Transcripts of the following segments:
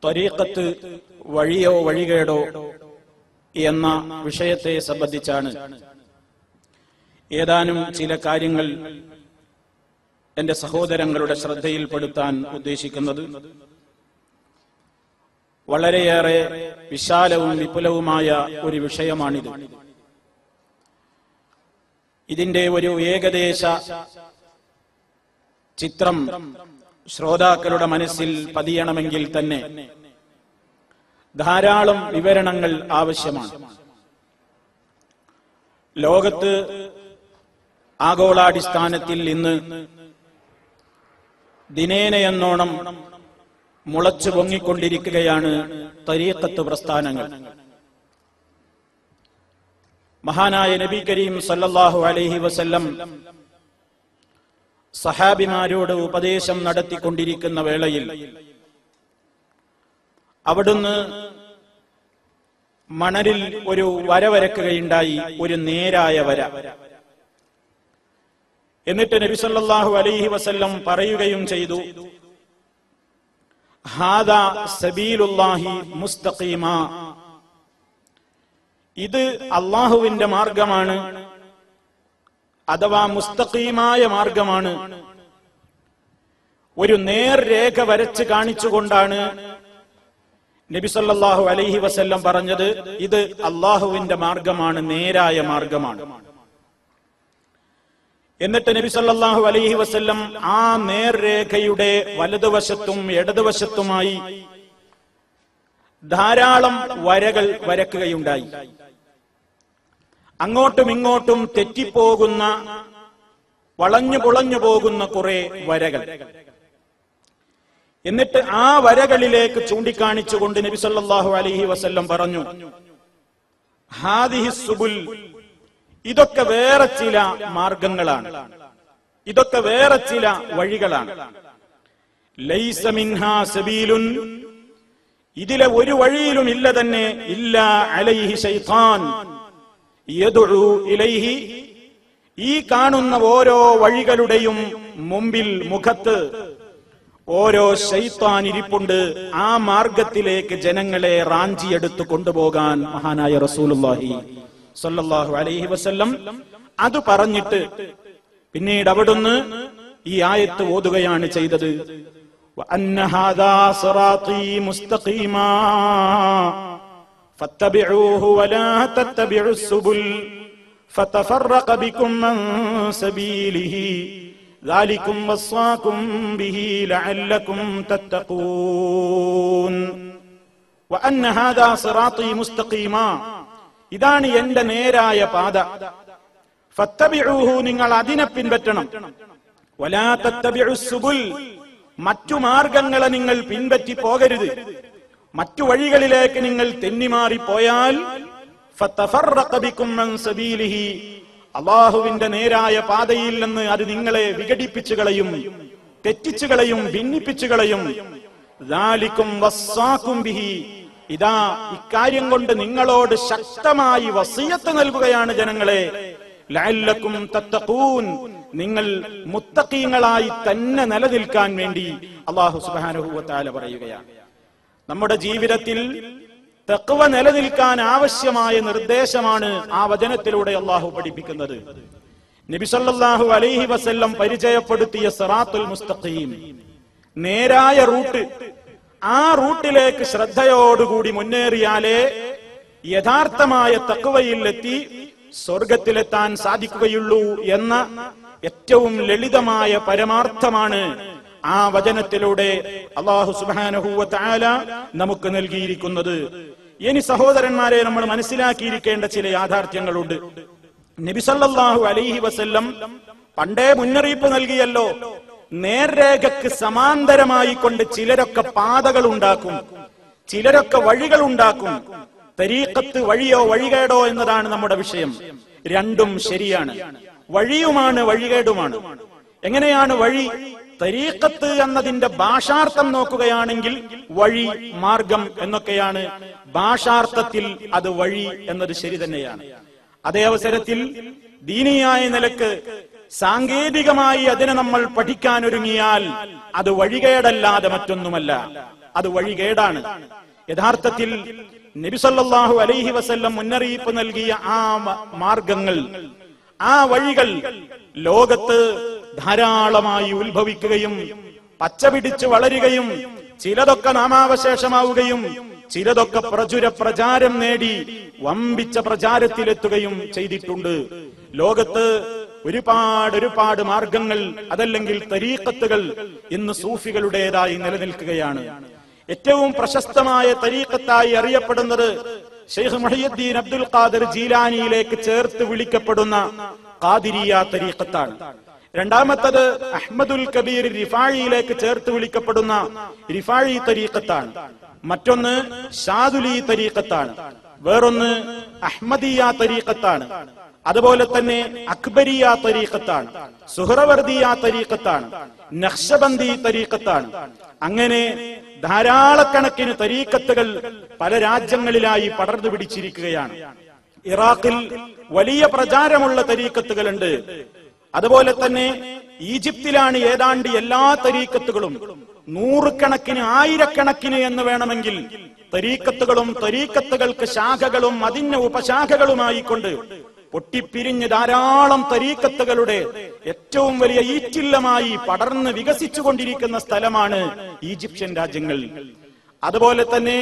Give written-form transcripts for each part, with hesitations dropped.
ത്വരീഖത്ത് വഴിയോ വഴികേടോ എന്ന വിഷയത്തെ സംബന്ധിച്ചാണ് ഏതാനും ചില കാര്യങ്ങൾ എന്റെ സഹോദരങ്ങളുടെ ശ്രദ്ധയിൽപ്പെടുത്താൻ ഉദ്ദേശിക്കുന്നത്. വളരെയേറെ വിശാലവും വിപുലവുമായ ഒരു വിഷയമാണിത്. ഇതിന്റെ ഒരു ഏകദേശ ചിത്രം ശ്രോതാക്കളുടെ മനസ്സിൽ പതിയണമെങ്കിൽ തന്നെ ധാരാളം വിവരണങ്ങൾ ആവശ്യമാണ്. ലോകത്ത് ആഗോളാടിസ്ഥാനത്തിൽ ഇന്ന് ദിനേനയെന്നോണം മുളച്ചു പൊങ്ങിക്കൊണ്ടിരിക്കുകയാണ് തരീഖത്ത് പ്രസ്ഥാനങ്ങൾ. മഹാനായ നബി കരീം സല്ലല്ലാഹു അലൈഹി വസല്ലം സഹാബിമാരോട് ഉപദേശം നടത്തിക്കൊണ്ടിരിക്കുന്ന വേളയിൽ അവിടുന്ന് മണലിൽ ഒരു വര വരക്കുകയുണ്ടായി, ഒരു നേരായ വര. എന്നിട്ട് നബി സല്ലല്ലാഹു അലൈഹി വസല്ലം പറയുകയും ചെയ്തു, ഹാദാ സബീലുല്ലാഹി മുസ്തഖീമാ, ഇത് അള്ളാഹുവിന്റെ മാർഗമാണ്, അഥവാ മുസ്തഖീമായ മാർഗമാണ്. ഒരു നേർരേഖ വരച്ച് കാണിച്ചുകൊണ്ടാണ് നബി സല്ലല്ലാഹു അലൈഹി വസല്ലം പറഞ്ഞത്, ഇത് അള്ളാഹുവിന്റെ മാർഗമാണ്, നേരായ മാർഗമാണ്. എന്നിട്ട് നബി സല്ലല്ലാഹു അലൈഹി വസല്ലം ആ നേർരേഖയുടെ വലതുവശത്തും ഇടതുവശത്തുമായി ധാരാളം വരകൾ വരക്കുകയുണ്ടായി. അങ്ങോട്ടും ഇങ്ങോട്ടും തെറ്റിപ്പോകുന്ന, വളഞ്ഞു പൊളഞ്ഞു പോകുന്ന കുറെ വരകൾ. എന്നിട്ട് ആ വരകളിലേക്ക് ചൂണ്ടിക്കാണിച്ചുകൊണ്ട് നബി സല്ലല്ലാഹു അലൈഹി വസല്ലം പറഞ്ഞു, ഹാദിഹി സുബുൽ, ഇതൊക്കെ വേറെ ചില മാർഗങ്ങളാണ്, ഇതൊക്കെ വേറെ ചില വഴികളാണ്. ലൈസ മിൻഹാ സബീലുൻ, ഇതിലെ ഒരു വഴിയിലും ഇല്ല തന്നെ, ഇല്ലാ അലൈഹി ശൈത്താൻ യദ്ഉ ഇലൈഹി, ഈ കാണുന്ന ഓരോ വഴികളുടെയും മുമ്പിൽ, മുഖത്ത് ഓരോ ശൈത്താൻ ഇരിപ്പുണ്ട്, ആ മാർഗത്തിലേക്ക് ജനങ്ങളെ റാഞ്ചിയെടുത്ത് കൊണ്ടുപോകാൻ. മഹാനായ റസൂലുള്ളാഹി സ്വല്ലല്ലാഹു അലൈഹി വസല്ലം അത് പറഞ്ഞിട്ട് പിന്നീട് അവിടുന്ന് ഈ ആയത്ത് ഓതുകയാണ് ചെയ്തത്, വഅന്ന ഹാദാ സിറാത്തീ മുസ്തഖീമാ ഫത്തബിഊഹു വലാ തത്തബിഉസ് സുബുൽ ഫതഫറഖ ബികും അൻ സബീലിഹി ദാലികും വസ്സാകും ബിഹി ലഅല്ലകും തത്തഖൂൻ. വഅന്ന ഹാദാ സിറാത്തീ മുസ്തഖീമാ, ഇതാണ് എന്റെ നേരായ പാത. ഫത്തബിഊഹു, നിങ്ങൾ അതിനെ പിൻപറ്റണം. വലാ തത്തബിഉസ് സുബുൽ, മറ്റു മാർഗങ്ങളെ നിങ്ങൾ പിൻപറ്റി പോകരുത്. മറ്റു വഴികളിലേക്ക് നിങ്ങൾ തെന്നിമാറിപ്പോയാൽ ഫതഫറഖ ബികും അൻ സബീലിഹി, അല്ലാഹുവിന്റെ നേരായ പാതയിൽ നിന്ന് അത് നിങ്ങളെ വിഘടിപ്പിച്ചു കളയും, തെറ്റിച്ചു കളയും, ഭിന്നിപ്പിച്ചു കളയും. ദാലികും വസ്സാകും ബിഹി, ഇതാ ഇക്കാര്യം കൊണ്ട് നിങ്ങളോട് ശക്തമായി വസിയത്ത് നൽകുകയാണ് ജനങ്ങളെ. ലഅല്ലകും തത്തഖൂൻ, നിങ്ങൾ മുത്തഖീങ്ങളായി തന്നെ നിലനിൽക്കാൻ വേണ്ടി അല്ലാഹു സുബ്ഹാനഹു വ തആല പറയുകയാണ്. നമ്മുടെ ജീവിതത്തിൽ തഖ്വ നിലനിൽക്കാൻ ആവശ്യമായ നിർദ്ദേശമാണ് ആ വചനത്തിലൂടെ അല്ലാഹു പഠിപ്പിക്കുന്നത്. നബി സല്ലല്ലാഹു അലൈഹി വസല്ലം പരിചയപ്പെടുത്തിയ സിറാത്തുൽ മുസ്തഖീം, നേരായ റൂട്ട്, ആ റൂട്ടിലേക്ക് ശ്രദ്ധയോടുകൂടി മുന്നേറിയാലേ യഥാർത്ഥമായ തഖ്വയിലെത്തി സ്വർഗത്തിലെത്താൻ സാധിക്കുകയുള്ളൂ എന്ന ഏറ്റവും ലളിതമായ പരമാർത്ഥമാണ് ആ വചനത്തിലൂടെ അല്ലാഹു സുബ്ഹാനഹു വ തആല നമുക്ക് നൽകിയിരിക്കുന്നത്. ഇനി സഹോദരന്മാരെ, നമ്മൾ മനസ്സിലാക്കിയിരിക്കേണ്ട ചില യാഥാർത്ഥ്യങ്ങളുണ്ട്. നബി സല്ലല്ലാഹു അലൈഹി വസല്ലം പണ്ടേ മുന്നറിയിപ്പ് നൽകിയല്ലോ, നേർരേഖക്ക് സമാന്തരമായി കൊണ്ട് ചിലരൊക്കെ പാതകൾ ഉണ്ടാക്കും, ചിലരൊക്കെ വഴികൾ ഉണ്ടാക്കും. തരീഖത്ത് വഴിയോ വഴികേടോ എന്നതാണ് നമ്മുടെ വിഷയം. രണ്ടും ശരിയാണ്. വഴിയുമാണ് വഴികേടുമാണ്. എങ്ങനെയാണ് വഴി? തരീഖത്ത് എന്നതിന്റെ ഭാഷാർത്ഥം നോക്കുകയാണെങ്കിൽ വഴി, മാർഗം എന്നൊക്കെയാണ് ഭാഷാർത്ഥത്തിൽ. അത് വഴി എന്നത് ശരി തന്നെയാണ്. അതേ അവസരത്തിൽ ദീനിയായ നിലക്ക് സാങ്കേതികമായി അതിനെ നമ്മൾ പഠിക്കാൻ ഒരുങ്ങിയാൽ അത് വഴികേടല്ലാതെ മറ്റൊന്നുമല്ല. അത് വഴികേടാണ്. യഥാർത്ഥത്തിൽ നബി സല്ലല്ലാഹു അലൈഹി വസല്ലം മുന്നറിയിപ്പ് നൽകിയ ആ മാർഗങ്ങൾ, ആ വഴികൾ ലോകത്ത് ധാരാളമായി ഉത്ഭവിക്കുകയും പച്ചപിടിച്ച് വളരുകയും ചിലതൊക്കെ നാമാവശേഷമാവുകയും ചിലതൊക്കെ പ്രചാരം നേടി വമ്പിച്ച പ്രചാരത്തിലെത്തുകയും ചെയ്തിട്ടുണ്ട്. ലോകത്ത് ഒരുപാട് മാർഗങ്ങൾ, അതല്ലെങ്കിൽ തരീഖത്തുകൾ ഇന്ന് സൂഫികളുടേതായി നിലനിൽക്കുകയാണ്. ഏറ്റവും പ്രശസ്തമായ തരീഖത്തായി അറിയപ്പെടുന്നത് ശൈഖ് മുഹയ്യിദ്ദീൻ അബ്ദുൽ ഖാദിർ ജീലാനിയിലേക്ക് ചേർത്ത് വിളിക്കപ്പെടുന്ന ഖാദിരിയ തരീഖത്താണ്. രണ്ടാമത്തത് അഹ്മദുൽ കബീർ റിഫായിയിലേക്ക് ചേർത്ത് വിളിക്കപ്പെടുന്ന റിഫായി തരീഖത്താണ്. മറ്റൊന്ന് ഷാദുലി തരീഖത്താണ്. വേറൊന്ന് അഹ്മദിയ തരീഖത്താണ്. അതുപോലെ തന്നെ അക്ബരിയ തരീഖത്താണ്, സുഹ്റവർദിയ തരീഖത്താണ്, നഖ്ശബന്ദി തരീഖത്താണ്. അങ്ങനെ ധാരാളക്കണക്കിന് തരീഖത്തുകൾ പല രാജ്യങ്ങളിലായി പടർന്നു പിടിച്ചിരിക്കുകയാണ്. ഇറാഖിൽ വലിയ പ്രചാരമുള്ള തരീഖത്തുകളുണ്ട്. അതുപോലെ തന്നെ ഈജിപ്തിലാണ് ഏതാണ്ട് എല്ലാ തരീഖത്തുകളും, നൂറുകണക്കിന് ആയിരക്കണക്കിന് എന്ന് വേണമെങ്കിൽ തരീഖത്തുകളും തരീഖത്തുകൾക്ക് ശാഖകളും അതിന് ഉപശാഖകളുമായിക്കൊണ്ട് പൊട്ടിപ്പിരിഞ്ഞ് ധാരാളം തരീഖത്തുകളുടെ ഏറ്റവും വലിയ ഈറ്റില്ലമായി പടർന്ന് വികസിച്ചുകൊണ്ടിരിക്കുന്ന സ്ഥലമാണ് ഈജിപ്ഷ്യൻ രാജ്യങ്ങൾ. അതുപോലെ തന്നെ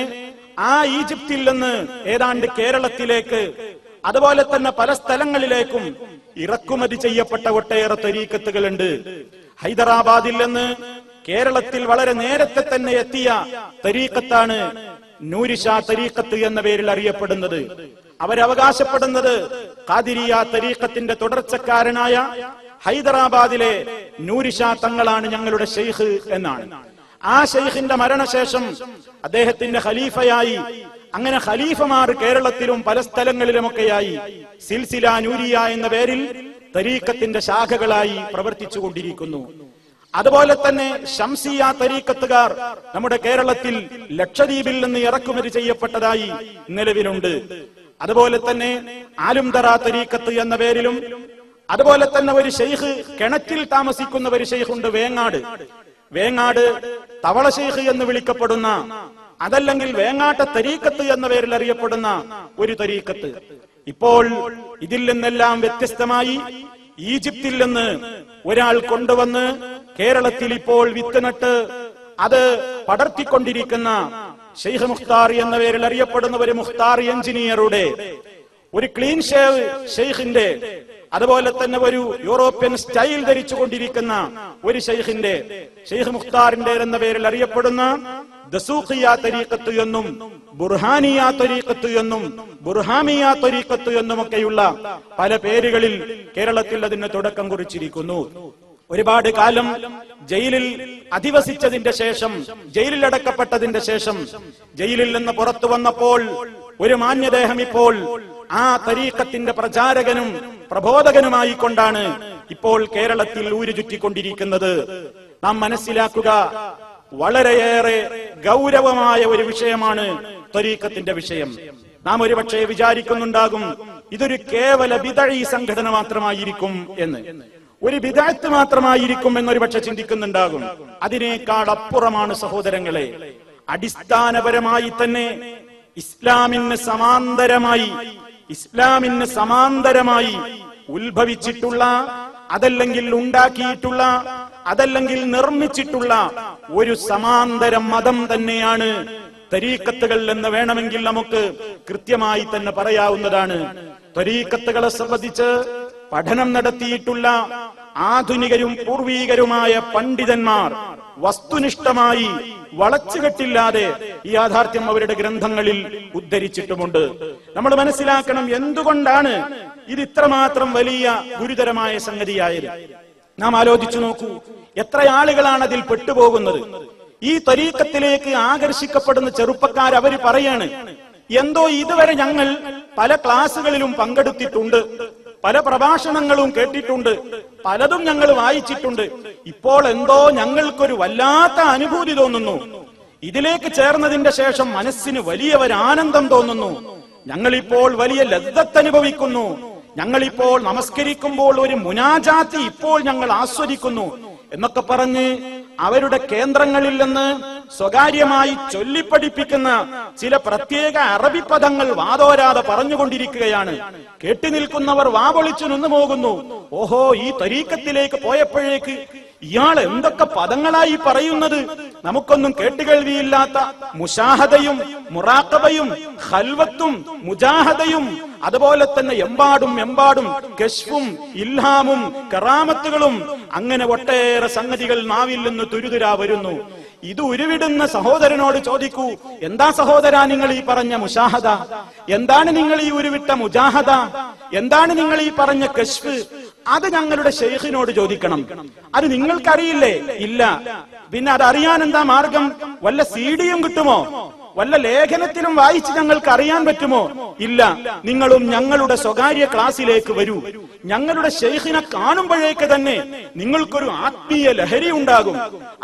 ആ ഈജിപ്തിൽ നിന്ന് ഏതാണ്ട് കേരളത്തിലേക്ക്, അതുപോലെ തന്നെ പല സ്ഥലങ്ങളിലേക്കും ഇറക്കുമതി ചെയ്യപ്പെട്ട ഒട്ടേറെ തരീഖത്തുകളുണ്ട്. ഹൈദരാബാദിൽ നിന്ന് കേരളത്തിൽ വളരെ നേരത്തെ തന്നെ എത്തിയ തരീഖത്താണ് നൂരിഷാ തരീഖത്ത് എന്ന പേരിൽ അറിയപ്പെടുന്നത്. അവരവകാശപ്പെടുന്നത് ഖാദിരിയ തരീഖത്തിന്റെ തുടർച്ചക്കാരനായ ഹൈദരാബാദിലെ നൂരിഷാ തങ്ങളാണ് ഞങ്ങളുടെ ഷെയ്ഖ് എന്നാണ്. ആ ഷെയ്ഖിന്റെ മരണശേഷം അദ്ദേഹത്തിന്റെ ഖലീഫയായി, അങ്ങനെ ഖലീഫമാർ കേരളത്തിലും പല സ്ഥലങ്ങളിലുമൊക്കെയായി സിൽസില നൂരിയ എന്ന പേരിൽ തരീഖത്തിന്റെ ശാഖകളായി പ്രവർത്തിച്ചുകൊണ്ടിരിക്കുന്നു. അതുപോലെ തന്നെ ശംസിയ തരീഖത്തുകാർ നമ്മുടെ കേരളത്തിൽ ലക്ഷദ്വീപിൽ നിന്ന് ഇറക്കുമതി ചെയ്യപ്പെട്ടതായി നിലവിലുണ്ട്. അതുപോലെ തന്നെ ആലുംതറ തരീഖത്ത് എന്ന പേരിലും, അതുപോലെ തന്നെ ഒരു ഷെയ്ഖ് കിണറ്റിൽ താമസിക്കുന്ന ഒരു ഷെയ്ഖുണ്ട് വേങ്ങാട് തവള ഷെയ്ഖ് എന്ന് വിളിക്കപ്പെടുന്ന, അതല്ലെങ്കിൽ വേങ്ങാട്ട തരീഖത്ത് എന്ന പേരിൽ അറിയപ്പെടുന്ന ഒരു തരീഖത്ത്. ഇപ്പോൾ ഇതിൽ നിന്നെല്ലാം വ്യത്യസ്തമായി ഈജിപ്തിൽ നിന്ന് ഒരാൾ കൊണ്ടുവന്ന് കേരളത്തിൽ ഇപ്പോൾ വിത്ത് നട്ട് അത് പടർത്തിക്കൊണ്ടിരിക്കുന്ന ഷെയ്ഖ് മുഖ്താർ എന്ന പേരിൽ അറിയപ്പെടുന്ന ഒരു മുഖ്താർ എഞ്ചിനീയറുടെ, ഒരു ക്ലീൻ ഷേവ് ഷെയ്ഖിന്റെ, അതുപോലെ തന്നെ ഒരു യൂറോപ്യൻ സ്റ്റൈൽ ധരിച്ചുകൊണ്ടിരിക്കുന്ന ഒരു ഷെയ്ഖിന്റെ, ഷെയ്ഖ് മുഖ്താറിന്റെ എന്ന പേരിൽ അറിയപ്പെടുന്ന ദസൂഖിയ തരീഖത്ത് എന്നും ബുർഹാനിയ തരീഖത്ത് എന്നും ബുർഹാമിയ തരീഖത്ത് എന്നുമൊക്കെയുള്ള പല പേരുകളിൽ കേരളത്തിൽ അതിന് തുടക്കം കുറിച്ചിരിക്കുന്നു. ഒരുപാട് കാലം ജയിലിൽ അധിവസിച്ചതിന്റെ ശേഷം, ജയിലിൽ അടക്കപ്പെട്ടതിന്റെ ശേഷം, ജയിലിൽ നിന്ന് പുറത്തു വന്നപ്പോൾ ഒരു മാന്യദേഹം ഇപ്പോൾ ആ തരീഖത്തിന്റെ പ്രചാരകനും പ്രബോധകനുമായി കൊണ്ടാണ് ഇപ്പോൾ കേരളത്തിൽ ഊരു ചുറ്റിക്കൊണ്ടിരിക്കുന്നത്. നാം മനസ്സിലാക്കുക, വളരെയേറെ ഗൗരവമായ ഒരു വിഷയമാണ് തരീഖത്തിന്റെ വിഷയം. നാം ഒരുപക്ഷെ വിചാരിക്കുന്നുണ്ടാകും ഇതൊരു കേവല ബിദഈ സംഘടന മാത്രമായിരിക്കും എന്ന്, ഒരു ബിദഅത്ത് മാത്രമായിരിക്കും എന്നൊരു പക്ഷെ ചിന്തിക്കുന്നുണ്ടാകും. അതിനേക്കാൾ അപ്പുറമാണ് സഹോദരങ്ങളെ. അടിസ്ഥാനപരമായി തന്നെ ഇസ്ലാമിന് സമാന്തരമായി ഉത്ഭവിച്ചിട്ടുള്ള, അതല്ലെങ്കിൽ ഉണ്ടാക്കിയിട്ടുള്ള, അതല്ലെങ്കിൽ നിർമ്മിച്ചിട്ടുള്ള ഒരു സമാന്തര മതം തന്നെയാണ് തരീഖത്തുകൾ എന്ന് വേണമെങ്കിൽ നമുക്ക് കൃത്യമായി തന്നെ പറയാവുന്നതാണ്. തരീഖത്തുകളെ സംബന്ധിച്ച് പഠനം നടത്തിയിട്ടുള്ള ആധുനികരും പൂർവീകരുമായ പണ്ഡിതന്മാർ വസ്തുനിഷ്ഠമായി വളച്ചുകെട്ടില്ലാതെ ഈ യാഥാർത്ഥ്യം അവരുടെ ഗ്രന്ഥങ്ങളിൽ ഉദ്ധരിച്ചിട്ടുമുണ്ട്. നമ്മൾ മനസ്സിലാക്കണം എന്തുകൊണ്ടാണ് ഇത് ഇത്രമാത്രം വലിയ ഗുരുതരമായ സംഗതിയായത്. നാം ആലോചിച്ചു നോക്കൂ, എത്ര ആളുകളാണ് അതിൽ പെട്ടുപോകുന്നത്. ഈ തരീഖത്തിലേക്ക് ആകർഷിക്കപ്പെടുന്ന ചെറുപ്പക്കാർ അവര് പറയാണ്, എന്തോ ഇതുവരെ ഞങ്ങൾ പല ക്ലാസുകളിലും പങ്കെടുത്തിട്ടുണ്ട്, പല പ്രഭാഷണങ്ങളും കേട്ടിട്ടുണ്ട്, പലതും ഞങ്ങൾ വായിച്ചിട്ടുണ്ട്. ഇപ്പോൾ എന്തോ ഞങ്ങൾക്കൊരു വല്ലാത്ത അനുഭൂതി തോന്നുന്നു. ഇതിലേക്ക് ചേർന്നതിന്റെ ശേഷം മനസ്സിന് വലിയ ഒരു ആനന്ദം തോന്നുന്നു. ഞങ്ങളിപ്പോൾ വലിയ ലദ്ദത്ത് അനുഭവിക്കുന്നു. ഞങ്ങളിപ്പോൾ നമസ്കരിക്കുമ്പോൾ ഒരു മുനാജാത്ത് ഇപ്പോൾ ഞങ്ങൾ ആസ്വദിക്കുന്നു എന്നൊക്കെ പറഞ്ഞ് അവരുടെ കേന്ദ്രങ്ങളിൽ നിന്ന് സ്വകാര്യമായി ചൊല്ലിപ്പഠിപ്പിക്കുന്ന ചില പ്രത്യേക അറബി പദങ്ങൾ വാതോരാതെ പറഞ്ഞുകൊണ്ടിരിക്കുകയാണ്. കേട്ടുനിൽക്കുന്നവർ വാപൊളിച്ചു നിന്നു പോകുന്നു. ഓഹോ, ഈ തരീക്കത്തിലേക്ക് പോയപ്പോഴേക്ക് ഇയാൾ എന്തൊക്കെ പദങ്ങളായി പറയുന്നത്, നമുക്കൊന്നും കേട്ടുകേൾവിയില്ലാത്ത മുശാഹദയും മുറാഖബയും ഖൽവത്തും മുജാഹദയും അതുപോലെ തന്നെ എമ്പാടും കശ്ഫും ഇൽഹാമും കറാമത്തുകളും അങ്ങനെ ഒട്ടേറെ സംഗതികൾ നാവിൽ നിന്ന് തുരുതുരാ വരുന്നു. ഇത് ഉരുവിടുന്ന സഹോദരനോട് ചോദിക്കൂ, എന്താ സഹോദരാ നിങ്ങൾ ഈ പറഞ്ഞ മുശാഹദ? എന്താണ് നിങ്ങൾ ഈ ഉരുവിട്ട മുജാഹദ? എന്താണ് നിങ്ങൾ ഈ പറഞ്ഞ കശ്ഫ്? അത് ഞങ്ങളുടെ ശൈഖിനോട് ചോദിക്കണം. അത് നിങ്ങൾക്കറിയില്ലേ? ഇല്ല. പിന്നെ അതറിയാൻ എന്താ മാർഗം? വല്ല സീഡിയും കിട്ടുമോ? വല്ല ലേഖനത്തിലും വായിച്ച് ഞങ്ങൾക്ക് അറിയാൻ പറ്റുമോ? ഇല്ല. നിങ്ങളും ഞങ്ങളുടെ സ്വകാര്യ ക്ലാസ്സിലേക്ക് വരൂ. ഞങ്ങളുടെ ശൈഖിനെ കാണുമ്പോഴേക്ക് തന്നെ നിങ്ങൾക്കൊരു ആത്മീയ ലഹരി ഉണ്ടാകും.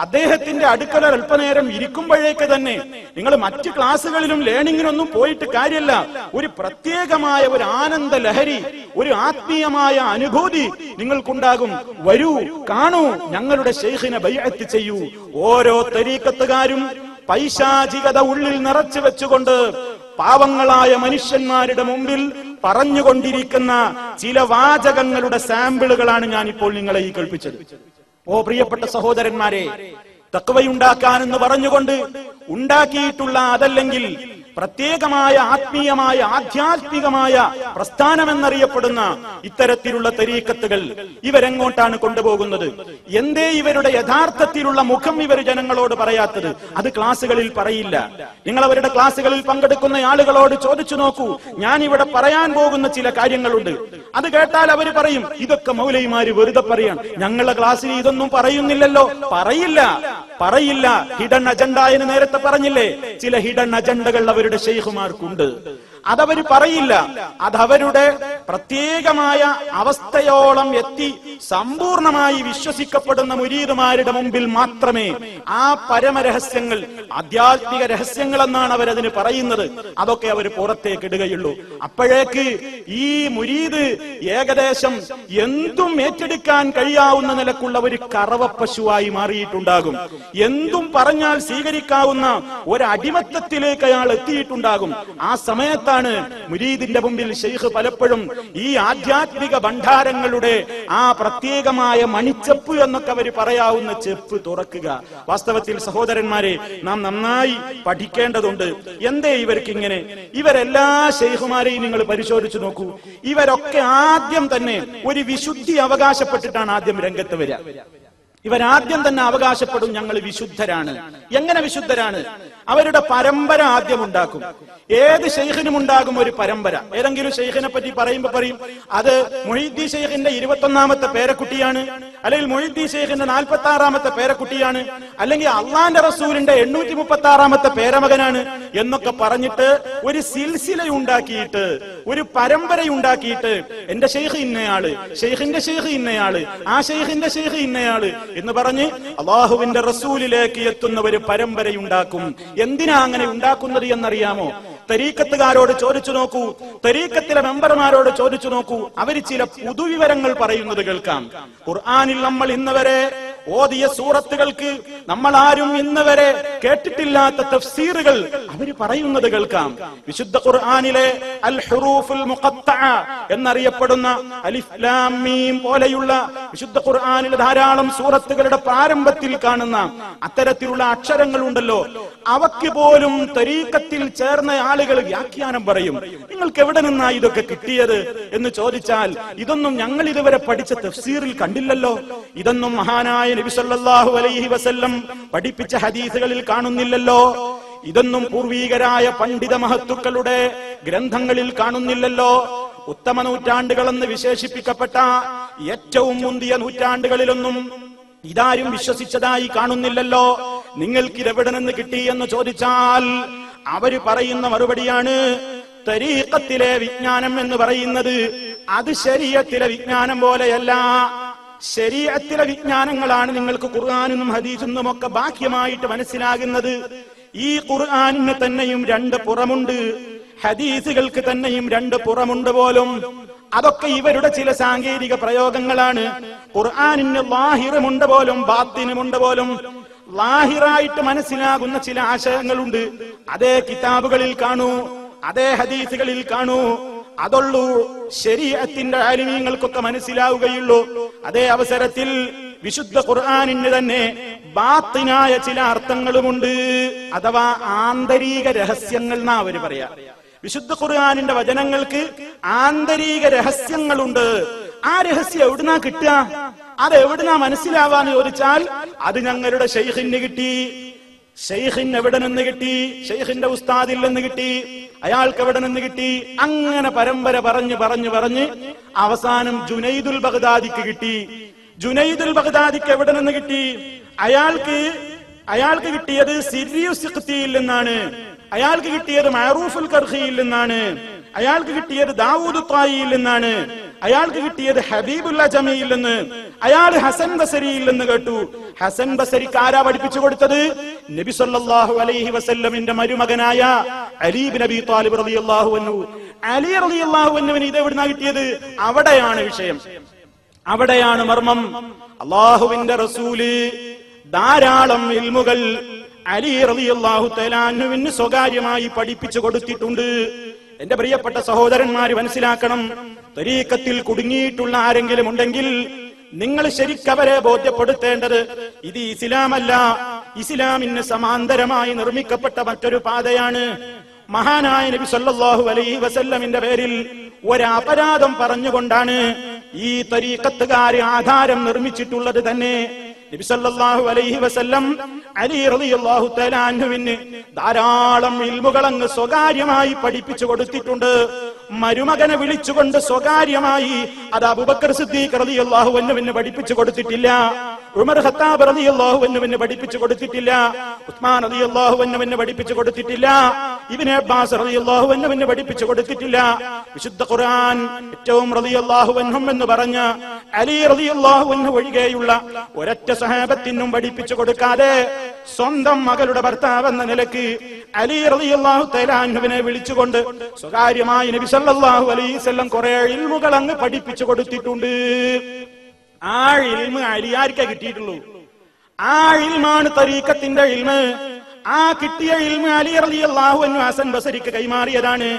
അദ്ദേഹത്തിന്റെ അടുക്കല അല്പനേരം ഇരിക്കുമ്പോഴേക്ക് തന്നെ നിങ്ങൾ മറ്റ് ക്ലാസ്സുകളിലും ലേണിങ്ങിനൊന്നും പോയിട്ട് കാര്യമില്ല. ഒരു പ്രത്യേകമായ ഒരു ആനന്ദ ലഹരി, ഒരു ആത്മീയമായ അനുഭൂതി നിങ്ങൾക്കുണ്ടാകും. വരൂ, കാണൂ, ഞങ്ങളുടെ ശൈഖിനെ ബൈഅത്ത് ചെയ്യൂ. ഓരോ തരീഖത്തുകാരും പൈശാചികത ഉള്ളിൽ നിറച്ചു വെച്ചുകൊണ്ട് പാവങ്ങളായ മനുഷ്യന്മാരുടെ മുമ്പിൽ പറഞ്ഞുകൊണ്ടിരിക്കുന്ന ചില വാചകങ്ങളുടെ സാമ്പിളുകളാണ് ഞാനിപ്പോൾ നിങ്ങളെ ഈ കേൾപ്പിച്ചത്. ഓ പ്രിയപ്പെട്ട സഹോദരന്മാരെ, തഖ്വയുണ്ടാക്കാനെന്ന് പറഞ്ഞുകൊണ്ട് ഉണ്ടാക്കിയിട്ടുള്ള, അതല്ലെങ്കിൽ പ്രത്യേകമായ ആത്മീയമായ ആധ്യാത്മികമായ പ്രസ്ഥാനമെന്നറിയപ്പെടുന്ന ഇത്തരത്തിലുള്ള തരീഖത്തുകൾ ഇവരെങ്ങോട്ടാണ് കൊണ്ടുപോകുന്നത്? എന്തേ ഇവരുടെ യഥാർത്ഥത്തിലുള്ള മുഖം ഇവർ ജനങ്ങളോട് പറയാത്തത്? അത് ക്ലാസ്സുകളിൽ പറയില്ല. നിങ്ങൾ അവരുടെ ക്ലാസ്സുകളിൽ പങ്കെടുക്കുന്ന ആളുകളോട് ചോദിച്ചു നോക്കൂ. ഞാൻ ഇവിടെ പറയാൻ പോകുന്ന ചില കാര്യങ്ങളുണ്ട്. അത് കേട്ടാൽ അവർ പറയും, ഇതൊക്കെ മൗലവിമാര് വെറുതെ പറയാൻ, ഞങ്ങളുടെ ക്ലാസ്സിൽ ഇതൊന്നും പറയുന്നില്ലല്ലോ. പറയില്ല. ഹിഡൻ അജണ്ട എന്ന് നേരത്തെ പറഞ്ഞില്ലേ? ചില ഹിഡൻ അജണ്ടകൾ അവരുടെ ശൈഖുമാർക്കുണ്ട്. അതവര് പറയില്ല. അതവരുടെ പ്രത്യേകമായ അവസ്ഥയോളം എത്തി സമ്പൂർണമായി വിശ്വസിക്കപ്പെടുന്ന മുരീദുമാരുടെ മുമ്പിൽ മാത്രമേ ആ പരമരഹസ്യങ്ങൾ, ആധ്യാത്മിക രഹസ്യങ്ങൾ എന്നാണ് അവരതിന് പറയുന്നത്, അതൊക്കെ അവർ പുറത്തേക്ക് ഇടുകയുള്ളൂ. അപ്പോഴേക്ക് ഈ മുരീദ് ഏകദേശം എന്തും ഏറ്റെടുക്കാൻ കഴിയാവുന്ന നിലക്കുള്ള ഒരു കറവപ്പശുവായി മാറിയിട്ടുണ്ടാകും. എന്തും പറഞ്ഞാൽ സ്വീകരിക്കാവുന്ന ഒരു അടിമത്തത്തിലേക്ക് അയാൾ എത്തിയിട്ടുണ്ടാകും. ആ സമയത്താണ് മുരീദിന്റെ മുമ്പിൽ ശൈഖ് പലപ്പോഴും ഈ ആധ്യാത്മിക ഭണ്ഡാരങ്ങളുടെ ആ പ്രത്യേകമായ മണിച്ചെപ്പ് എന്നൊക്കെ അവർ പറയാവുന്ന ചെപ്പ് തുറക്കുക. വാസ്തവത്തിൽ സഹോദരന്മാരെ, നാം നന്നായി പഠിക്കേണ്ടതുണ്ട്. എന്തേ ഇവർക്കിങ്ങനെ? ഇവരെല്ലാ ശൈഖുമാരെയും നിങ്ങൾ പരിശോധിച്ചു നോക്കൂ. ഇവരൊക്കെ ആദ്യം തന്നെ ഒരു വിശുദ്ധി അവകാശപ്പെട്ടിട്ടാണ് ആദ്യം രംഗത്ത് വരിക. ഇവരാദ്യം തന്നെ അവകാശപ്പെടും, ഞങ്ങൾ വിശുദ്ധരാണ്. എങ്ങനെ വിശുദ്ധരാണ്? അവരുടെ പരമ്പര ആദ്യം ഉണ്ടാക്കും. ഏത് ശൈഖിനും ഉണ്ടാകും ഒരു പരമ്പര. ഏതെങ്കിലും ശൈഖിനെ പറ്റി പറയുമ്പോ പറയും, അത് മുഹീദ്ദീൻ ശൈഖിന്റെ 21ാമത്തെ പേരക്കുട്ടിയാണ്, അല്ലെങ്കിൽ മുഹീദ്ദീൻ ശൈഖിന്റെ 46ാമത്തെ പേരക്കുട്ടിയാണ്, അല്ലെങ്കിൽ അള്ളാന്റെ റസൂലിന്റെ 836ാമത്തെ പേരമകനാണ് എന്നൊക്കെ പറഞ്ഞിട്ട് ഒരു സിൽസിലയുണ്ടാക്കിയിട്ട്, ഒരു പരമ്പരയുണ്ടാക്കിയിട്ട്, എന്റെ ശൈഖ് ഇന്നയാള്, ശൈഖിന്റെ ശൈഖ് ഇന്നയാള്, ആ ശൈഖിന്റെ ശൈഖ് ഇന്നയാള് എന്ന് പറഞ്ഞ് അള്ളാഹുവിന്റെ റസൂലിലേക്ക് എത്തുന്ന ഒരു പരമ്പരയുണ്ടാക്കും. എന്തിനാ അങ്ങനെ ഉണ്ടാക്കുന്നത് എന്നറിയാമോ? തരീക്കത്തുകാരോട് ചോദിച്ചു നോക്കൂ, തരീക്കത്തിലെ മെമ്പർമാരോട് ചോദിച്ചു നോക്കൂ. അവർ ചില പുതുവിവരങ്ങൾ പറയുന്നത് കേൾക്കാം. ഖുർആനിൽ നമ്മൾ ഇന്നുവരെ ഓതിയ സൂറത്തുകൾക്ക് നമ്മൾ ആരും ഇന്നുവരെ കേട്ടിട്ടില്ലാത്ത തഫ്സീറുകൾ അവർ പറയുന്നത് കേൾക്കാം. വിശുദ്ധ ഖുർആനിലെ അൽ ഹുറൂഫുൽ മുഖത്തഅ എന്നറിയപ്പെടുന്ന അലിഫ് ലാം മീം പോലെയുള്ള വിശുദ്ധ ഖുർആനിലെ ധാരാളം സൂറത്തുകളുടെ പ്രാരംഭത്തിൽ കാണുന്ന അത്തരത്തിലുള്ള അക്ഷരങ്ങൾ ഉണ്ടല്ലോ, അവയ്ക്ക് പോലും തരീക്കത്തിൽ ചേർന്ന ആളുകൾ വ്യാഖ്യാനം പറയും. നിങ്ങൾക്ക് എവിടെ നിന്നാ ഇതൊക്കെ കിട്ടിയത് എന്ന് ചോദിച്ചാൽ, ഇതൊന്നും ഞങ്ങൾ ഇതുവരെ പഠിച്ച തഫ്സീറിൽ കണ്ടില്ലല്ലോ, ഇതൊന്നും മഹാനായ നബി സല്ലല്ലാഹു അലൈഹി വസല്ലം പഠിപ്പിച്ച ഹദീസുകളിൽ കാണുന്നില്ലല്ലോ, ഇതൊന്നും പൂർവീകരായ പണ്ഡിത മഹത്തുക്കളുടെ ഗ്രന്ഥങ്ങളിൽ കാണുന്നില്ലല്ലോ, ഉത്തമ നൂറ്റാണ്ടുകളെന്ന് വിശേഷിപ്പിക്കപ്പെട്ട ഏറ്റവും മുന്തിയ നൂറ്റാണ്ടുകളിലൊന്നും ഇതാരും വിശ്വസിച്ചതായി കാണുന്നില്ലല്ലോ, നിങ്ങൾക്കിതെവിടെ നിന്ന് കിട്ടി എന്ന് ചോദിച്ചാൽ അവര് പറയുന്ന മറുപടിയാണ്, തരീഖത്തിലെ വിജ്ഞാനം എന്ന് പറയുന്നത് അത് ശരീഅത്തിലെ വിജ്ഞാനം പോലെയല്ല. ശരീഅത്തിലെ വിജ്ഞാനങ്ങളാണ് നിങ്ങൾക്ക് ഖുർആനിന്നും ഹദീസിന്നും ഒക്കെ ബാഹ്യമായിട്ട് മനസ്സിലാകുന്നത്. ഈ ഖുർആനിന് തന്നെയും രണ്ട് പുറമുണ്ട്, ഹദീസുകൾക്ക് തന്നെയും രണ്ട് പുറമുണ്ട് പോലും. അതൊക്കെ ഇവരുടെ ചില സാങ്കേതിക പ്രയോഗങ്ങളാണ്. ഖുർആനിന് ലാഹിറുമുണ്ട് പോലും ബാത്തിനുമുണ്ട് പോലും. ലാഹിറായിട്ട് മനസ്സിലാകുന്ന ചില ആശയങ്ങളുണ്ട്. അതേ കിതാബുകളിൽ കാണൂ, അതേ ഹദീസുകളിൽ കാണൂ. അതുള്ളൂ ശരീഅത്തിന്റെ ആലിമീങ്ങൾക്കൊക്കെ മനസ്സിലാവുകയുള്ളൂ. അതേ അവസരത്തിൽ വിശുദ്ധ ഖുർആനിന് തന്നെ ബാത്തിനായ ചില അർത്ഥങ്ങളുമുണ്ട്, അഥവാ ആന്തരിക രഹസ്യങ്ങൾ എന്നാ അവര് പറയാ. വിശുദ്ധ ഖുർആനിന്റെ വചനങ്ങൾക്ക് ആന്തരിക രഹസ്യങ്ങളുണ്ട്. ആ രഹസ്യം എവിടുന്നാ കിട്ടുക? അത് എവിടുന്നാ മനസ്സിലാവാന്ന് ചോദിച്ചാൽ അത് ഞങ്ങളുടെ ശൈഖിന് കിട്ടി. ശൈഖിന് എവിടെ നിന്ന് കിട്ടി? ശൈഖിന്റെ ഉസ്താദിൽ നിന്ന് കിട്ടി. അയാൾക്ക് എവിടെ നിന്ന് കിട്ടി? അങ്ങനെ പരമ്പര പറഞ്ഞ് അവസാനം ജുനൈദുൽ ബഗ്ദാദിക്ക് കിട്ടി. ജുനൈദുൽ ബഗ്ദാദിക്ക് എവിടെ നിന്ന് കിട്ടി? അയാൾക്ക് കിട്ടിയത് സിരിയുസ് സിഖ്തിയിൽ നിന്നാണ്. അയാൾക്ക് കിട്ടിയത് മഅറൂഫുൽ കർഖിയിൽ നിന്നാണ്. അയാൾക്ക് കിട്ടിയത് ദാവൂദ് ത്വായിയിൽ നിന്നാണ്. അയാൾക്ക് കിട്ടിയത് ഹബീബുല്ല ജമീയിൽ നിന്ന്. അയാൾ ഹസൻ ബസരിയിൽ നിന്ന് കേട്ടു. ഹസൻ ബസരിക്ക് ആരാ പഠിപ്പിച്ചു കൊടുത്തത്? നബി സല്ലല്ലാഹു അലൈഹി വസല്ലമിന്റെ മരുമകനായ അലി ഇബ്നു അബീ ത്വാലിബ് റളിയല്ലാഹു അൻഹു. അലി റളിയല്ലാഹു അൻഹുവിന് ഇത് എവിടുന്നാ കിട്ടിയത്? അവിടെയാണ് വിഷയം, അവിടെയാണ് മർമ്മം. അല്ലാഹുവിന്റെ റസൂല് ധാരാളം ഇൽമുകൾ അലി റളിയല്ലാഹു തആല അൻഹുവിന് സ്വകാര്യമായി പഠിപ്പിച്ചു കൊടുത്തിട്ടുണ്ട്. എന്റെ പ്രിയപ്പെട്ട സഹോദരന്മാര് മനസ്സിലാക്കണം, തരീഖത്തിൽ കുടുങ്ങിയിട്ടുള്ള ആരെങ്കിലും ഉണ്ടെങ്കിൽ നിങ്ങൾ ശരിക്കവരെ ബോധ്യപ്പെടുത്തേണ്ടത് ഇത് ഇസ്ലാമല്ല, ഇസ്ലാമിന് സമാന്തരമായി നിർമ്മിക്കപ്പെട്ട മറ്റൊരു പാതയാണ്. മഹാനായ നബി സല്ലല്ലാഹു അലൈഹി വസല്ലമിന്റെ പേരിൽ ഒരപരാധം പറഞ്ഞുകൊണ്ടാണ് ഈ തരീഖത്തുകാരെ ആധാരം നിർമ്മിച്ചിട്ടുള്ളത് തന്നെ. നബി സല്ലല്ലാഹു അലൈഹി വസല്ലം അലി റളിയല്ലാഹു തആല അൻഹുവിന് ധാരാളം ഇൽമുകൾ അങ്ങ് സ്വകാര്യമായി പഠിപ്പിച്ചു കൊടുത്തിട്ടുണ്ട്. മരുമകനെ വിളിച്ചുകൊണ്ട് സ്വകാര്യമായി അത് അബൂബക്കർ സിദ്ദീഖ് റളിയല്ലാഹു അൻഹുവിന് പഠിപ്പിച്ചു കൊടുത്തിട്ടില്ല. ഉമർ ഖത്താബ് റളിയല്ലാഹു അൻഹുവിന് പഠിപ്പിച്ചു കൊടുത്തിട്ടില്ല. ഉസ്മാൻ റളിയല്ലാഹു അൻഹുവിന് പഠിപ്പിച്ചു കൊടുത്തിട്ടില്ല. ഇബ്നു അബ്ബാസ് റളിയല്ലാഹു അൻഹുവിന് പഠിപ്പിച്ചു കൊടുത്തിട്ടില്ല. വിശുദ്ധ ഖുർആൻ ഏറ്റവും റളിയല്ലാഹു അൻഹും എന്ന് പറഞ്ഞ അലി റളിയല്ലാഹു അൻഹു ഒഴികെയുള്ള ഒരൊറ്റ സഹാബത്തിനും പഠിപ്പിച്ചു കൊടുക്കാതെ സ്വന്തം മകളുടെ ഭർത്താവ് എന്ന നിലയ്ക്ക് അലി റളിയല്ലാഹു തആല അൻഹുവിനെ വിളിച്ചുകൊണ്ട് സ്വകാര്യമായി നബി സല്ലല്ലാഹു അലൈഹി വസല്ലം കുറെ ഇൽമുകൾ അങ്ങ് പഠിപ്പിച്ചു കൊടുത്തിട്ടുണ്ട്. ആ ഇൽമ് അലിയാർക്കേ കിട്ടിയിട്ടുള്ളൂ. ആ ഇൽമാണ് തരീഖത്തിന്റെ ഇൽമ്. ആ കിട്ടിയ ഇൽമ് അലി റളിയല്ലാഹു അൻഹു ഹസൻ ബസരിക്ക് കൈമാറിയതാണ്.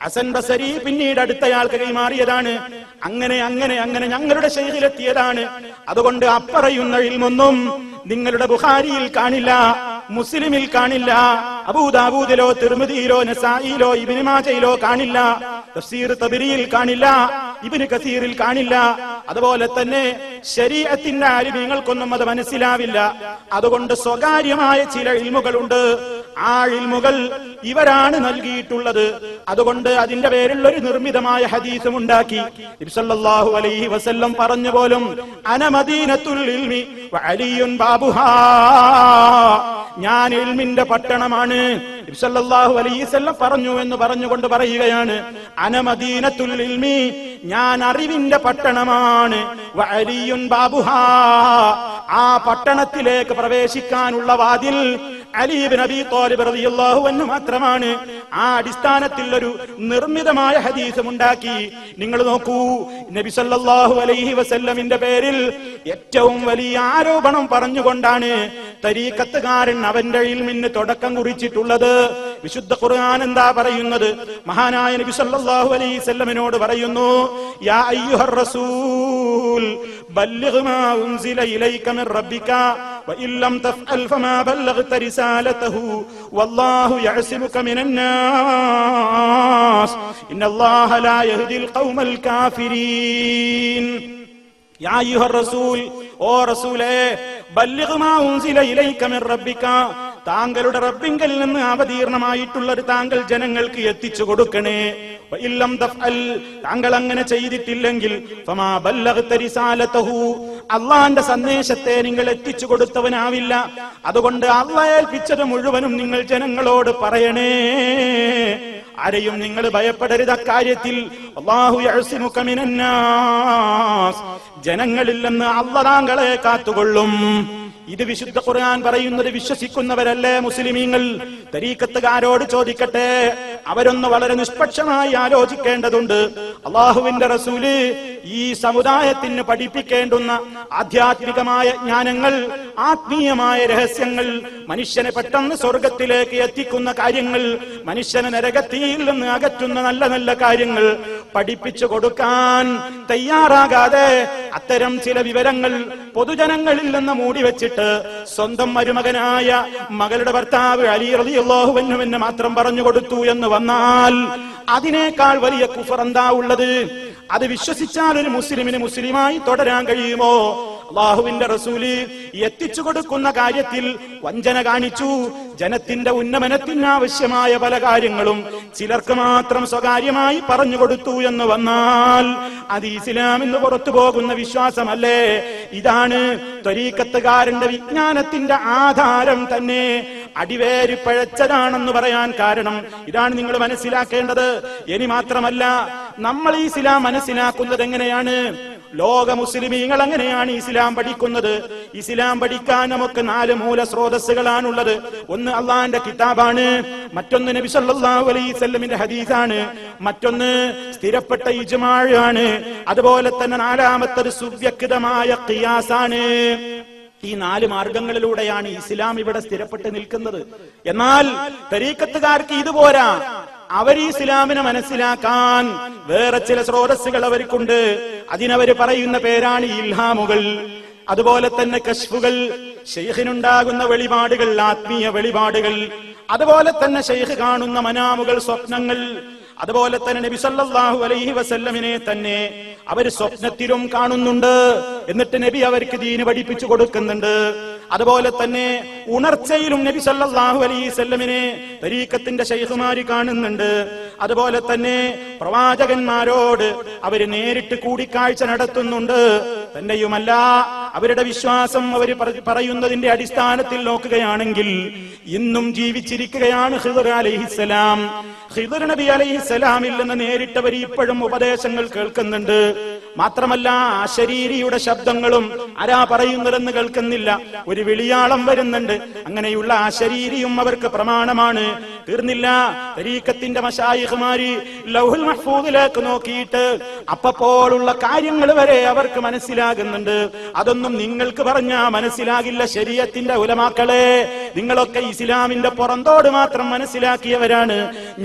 ഹസൻ ബസരി പിന്നീട് അടുത്തയാൾക്ക് കൈമാറിയതാണ്. അങ്ങനെ അങ്ങനെ അങ്ങനെ ഞങ്ങളുടെ ശൈഖിലെത്തിയതാണ്. അതുകൊണ്ട് അപ്പറയുന്ന ഇൽമൊന്നും നിങ്ങളുടെ ബുഖാരിയിൽ കാണില്ല, മുസ്ലിമിൽ കാണില്ല, അബൂദാവൂദിലോ തിർമിദിയിലോ നസായിലോ ഇബ്നു മാജയിലോ കാണില്ല, തഫ്സീർ തബരിയിൽ കാണില്ല, ഇബ്നു കസീറിൽ കാണില്ല. അതുപോലെ തന്നെ ശരീഅത്തിന്റെ ആലിമീങ്ങൾക്കൊന്നും അത് മനസ്സിലാവില്ല. അതുകൊണ്ട് സ്വകാര്യമായ ചില ഇൽമുകളുണ്ട്. ആ ഇൽമുകൾ ഇവരാണ് നൽകിയിട്ടുള്ളത്. അതുകൊണ്ട് അതിന്റെ പേരിൽ ഒരു നിർമ്മിതമായ ഹദീസും ഉണ്ടാക്കി. നബി സല്ലല്ലാഹു അലൈഹി വസല്ലം പറഞ്ഞു പോലും അന മദീനത്തുൽ ഇൽമി വ അലിയുൻ ബാബുഹാ, ഞാൻ ഇൽമിന്റെ പട്ടണമാണ്. നബി സല്ലല്ലാഹു അലൈഹി വസല്ലം പറഞ്ഞു എന്ന് പറഞ്ഞുകൊണ്ട് പറയുകയാണ് അന മദീനത്തുൽ ഇൽമി, ഞാൻ അറിവിന്റെ പട്ടണമാണ്. വ അലിയുൻ ബാബുഹാ, ആ പട്ടണത്തിലേക്ക് പ്രവേശിക്കാനുള്ള വാതിൽ അലി ഇബ്നു അബീ ത്വാലിബ് റളിയല്ലാഹു അൻഹു മാത്രമാണ്. ആ അടിസ്ഥാനത്തിൽ ഒരു നിർമ്മിതമായ ഹദീസും ഉണ്ടാക്കി. നിങ്ങൾ നോക്കൂ, നബി സല്ലല്ലാഹു അലൈഹി വസല്ലമിന്റെ പേരിൽ ഏറ്റവും വലിയ ആരോപണം പറഞ്ഞുകൊണ്ടാണ് തരീഖത്തുകാരൻ അവന്റെ ഇൽമിന് തുടക്കം കുറിച്ചിട്ടുള്ളത്. വിശുദ്ധ ഖുർആൻ എന്താ പറയുന്നത്? മഹാനായ നബി സല്ലല്ലാഹു അലൈഹി വസല്ലമിനോട് പറയുന്നു, യാ അയ്യുഹർ റസൂൽ ബല്ലിഗ് മാ ഉൻസില ഇലൈക മിർ റബ്ബിക വഇൻ ലം തഫ്അൽ ഫമാ ബല്ലഗ്ത റിസാലതഹു വല്ലാഹു യഅസിമുക മിനൻ നാസ് ഇന്നല്ലാഹ ലാ യഹ്ദിൽ ഖൗമൽ കാഫിരീൻ. യാ അയ്യുഹർ റസൂൽ, ഓ റസൂലേ, ബല്ലിഗ് മാ ഉൻസില ഇലൈക മിർ റബ്ബിക, താങ്കളുടെ റബ്ബിങ്കൽ നിന്ന് അവതീർണമായിട്ടുള്ളത് താങ്കൾ ജനങ്ങൾക്ക് എത്തിച്ചു കൊടുക്കണേ. വഇല്ലം തഫ്അൽ, താങ്കൾ അങ്ങനെ ചെയ്തിട്ടില്ലെങ്കിൽ ഫമാ ബല്ലഗ്ത റിസാലതഹു, അല്ലാഹുവിന്റെ സന്ദേശത്തെ നിങ്ങൾ എത്തിച്ചു കൊടുത്തവനാവില്ല. അതുകൊണ്ട് അല്ലാഹ് ഏൽപ്പിച്ചത് മുഴുവനും നിങ്ങൾ ജനങ്ങളോട് പറയണേ. ആരെയും നിങ്ങൾ ഭയപ്പെടരുത് അക്കാര്യത്തിൽ. അല്ലാഹു യഅസിമുക മിനൻ നാസ്, ജനങ്ങളിൽ നിന്ന് അല്ലാഹ് താങ്കളെ കാത്തുകൊള്ളും. ഇത് വിശുദ്ധ ഖുർആൻ പറയുന്നത് വിശ്വസിക്കുന്നവരല്ലേ മുസ്ലിമീങ്ങൾ? തരീഖത്തുകാരോട് ചോദിക്കട്ടെ, അവരൊന്ന് വളരെ നിഷ്പക്ഷമായി ആലോചിക്കേണ്ടതുണ്ട്. അള്ളാഹുവിന്റെ റസൂല് ഈ സമുദായത്തിന് പഠിപ്പിക്കേണ്ടുന്ന ആധ്യാത്മികമായ ജ്ഞാനങ്ങൾ, ആത്മീയമായ രഹസ്യങ്ങൾ, മനുഷ്യനെ പെട്ടെന്ന് സ്വർഗത്തിലേക്ക് എത്തിക്കുന്ന കാര്യങ്ങൾ, മനുഷ്യനെ നരകത്തിയിൽ നിന്ന് അകറ്റുന്ന നല്ല നല്ല കാര്യങ്ങൾ പഠിപ്പിച്ചു കൊടുക്കാൻ തയ്യാറാകാതെ അത്തരം ചില വിവരങ്ങൾ പൊതുജനങ്ങളിൽ നിന്ന് മൂടിവെച്ചിട്ട് സ്വന്തം മരുമകനായ മകളുടെ ഭർത്താവ് അലി റളിയല്ലാഹു അൻഹുവിനെ മാത്രം പറഞ്ഞു കൊടുത്തു എന്ന് വന്നാൽ അതിനേക്കാൾ വലിയ കുഫർ എന്താ ഉള്ളത്? അത് വിശ്വസിച്ചാൽ ഒരു മുസ്ലിമിന് മുസ്ലിമായി തുടരാൻ കഴിയുമോ? അള്ളാഹുവിന്റെ റസൂല് എത്തിച്ചു കൊടുക്കുന്ന കാര്യത്തിൽ വഞ്ചന കാണിച്ചു. ജനത്തിന്റെ ഉന്നമനത്തിന് ആവശ്യമായ പല കാര്യങ്ങളും ചിലർക്ക് മാത്രം സ്വകാര്യമായി പറഞ്ഞു കൊടുത്തു എന്ന് വന്നാൽ അത് ഇസ്ലാമിന് പുറത്തു പോകുന്ന വിശ്വാസമല്ലേ? ഇതാണ് ത്വരീഖത്തുകാരന്റെ വിജ്ഞാനത്തിന്റെ ആധാരം തന്നെ അടിവേര് പഴച്ചതാണെന്ന് പറയാൻ കാരണം ഇതാണ് നിങ്ങൾ മനസ്സിലാക്കേണ്ടത്. ഇനി മാത്രമല്ല, നമ്മൾ ഈ ഇസ്ലാം മനസ്സിലാക്കുന്നത് എങ്ങനെയാണ്? ലോക മുസ്ലിമീങ്ങൾ എങ്ങനെയാണ് ഇസ്ലാം പഠിക്കുന്നത്? ഇസ്ലാം പഠിക്കാൻ നമുക്ക് 4 മൂല സ്രോതസ്സുകളാണുള്ളത്. ഒന്ന് അള്ളാന്റെ കിതാബാണ്, മറ്റൊന്ന് നബി സല്ലല്ലാഹു അലൈഹി വസല്ലമിന്റെ ഹദീസാണ്, മറ്റൊന്ന് സ്ഥിരപ്പെട്ട ഇജ്മാഅ് ആണ്, അതുപോലെ തന്നെ 4-മത്തത് സുവ്യക്തമായ ഖിയാസാണ്. ഈ 4 മാർഗങ്ങളിലൂടെയാണ് ഇസ്ലാം ഇവിടെ സ്ഥിരപ്പെട്ട് നിൽക്കുന്നത്. എന്നാൽ തരീഖത്തുകാർക്ക് ഇതുപോരാ. അവർ ഈ ഇസ്ലാമിനെ മനസ്സിലാക്കാൻ വേറെ ചില സ്രോതസ്സുകൾ അവർക്കുണ്ട്. അതിനവര് പറയുന്ന പേരാണ് ഇൽഹാമുകൾ, അതുപോലെ തന്നെ കശ്ഫുകൾ, ശൈഖിനുണ്ടാകുന്ന വെളിപാടുകൾ, ആത്മീയ വെളിപാടുകൾ, അതുപോലെ തന്നെ ശൈഖ് കാണുന്ന മനാമുകൾ, സ്വപ്നങ്ങൾ, അതുപോലെ തന്നെ നബി സല്ലല്ലാഹു അലൈഹി വസല്ലമിനെ തന്നെ അവർ സ്വപ്നത്തിലും കാണുന്നുണ്ട്. എന്നിട്ട് നബി അവർക്ക് ദീന് പഠിപ്പിച്ചു കൊടുക്കുന്നുണ്ട്. അതുപോലെ തന്നെ ഉണർച്ചയിലും നബി സല്ലല്ലാഹു അലൈഹി വസല്ലമിനെ തരീഖത്തിന്റെ ശൈഖുമാര് കാണുന്നുണ്ട്. അതുപോലെ തന്നെ പ്രവാചകന്മാരോട് അവര് നേരിട്ട് കൂടിക്കാഴ്ച നടത്തുന്നുണ്ട്. തന്നെയുമല്ല, അവരുടെ വിശ്വാസം അവർ പറയുന്നതിന്റെ അടിസ്ഥാനത്തിൽ നോക്കുകയാണെങ്കിൽ ഇന്നും ജീവിച്ചിരിക്കുകയാണ് ഖിദ്ർ അലൈഹിസ്സലാം. ഖിദ്ർ നബി അലൈഹിസ്സലാമിൽ നിന്ന് നേരിട്ടവർ ഇപ്പോഴും ഉപദേശങ്ങൾ കേൾക്കുന്നുണ്ട്. മാത്രമല്ല, അശരീരിയുടെ ശബ്ദങ്ങളും ആരാ പറയുന്നതെന്ന് കേൾക്കുന്നില്ല, ഒരു വിളിയാളം വരുന്നുണ്ട്. അങ്ങനെയുള്ള അശരീരിയും അവർക്ക് പ്രമാണമാണ്. തീർന്നില്ല, തരീഖത്തിന്റെ മശായിഖുമാര് ലൗഹുൽ മഹ്ഫൂദിലേക്ക് നോക്കിയിട്ട് അപ്പോഴുള്ള കാര്യങ്ങൾ വരെ അവർക്ക് മനസ്സിലാകുന്നുണ്ട്. അതൊന്നും നിങ്ങൾക്ക് പറഞ്ഞാ മനസ്സിലാകില്ല. ശരീഅത്തിന്റെ ഉലമാക്കളെ, നിങ്ങളൊക്കെ ഇസ്ലാമിന്റെ പുറന്തോട് മാത്രം മനസ്സിലാക്കിയവരാണ്.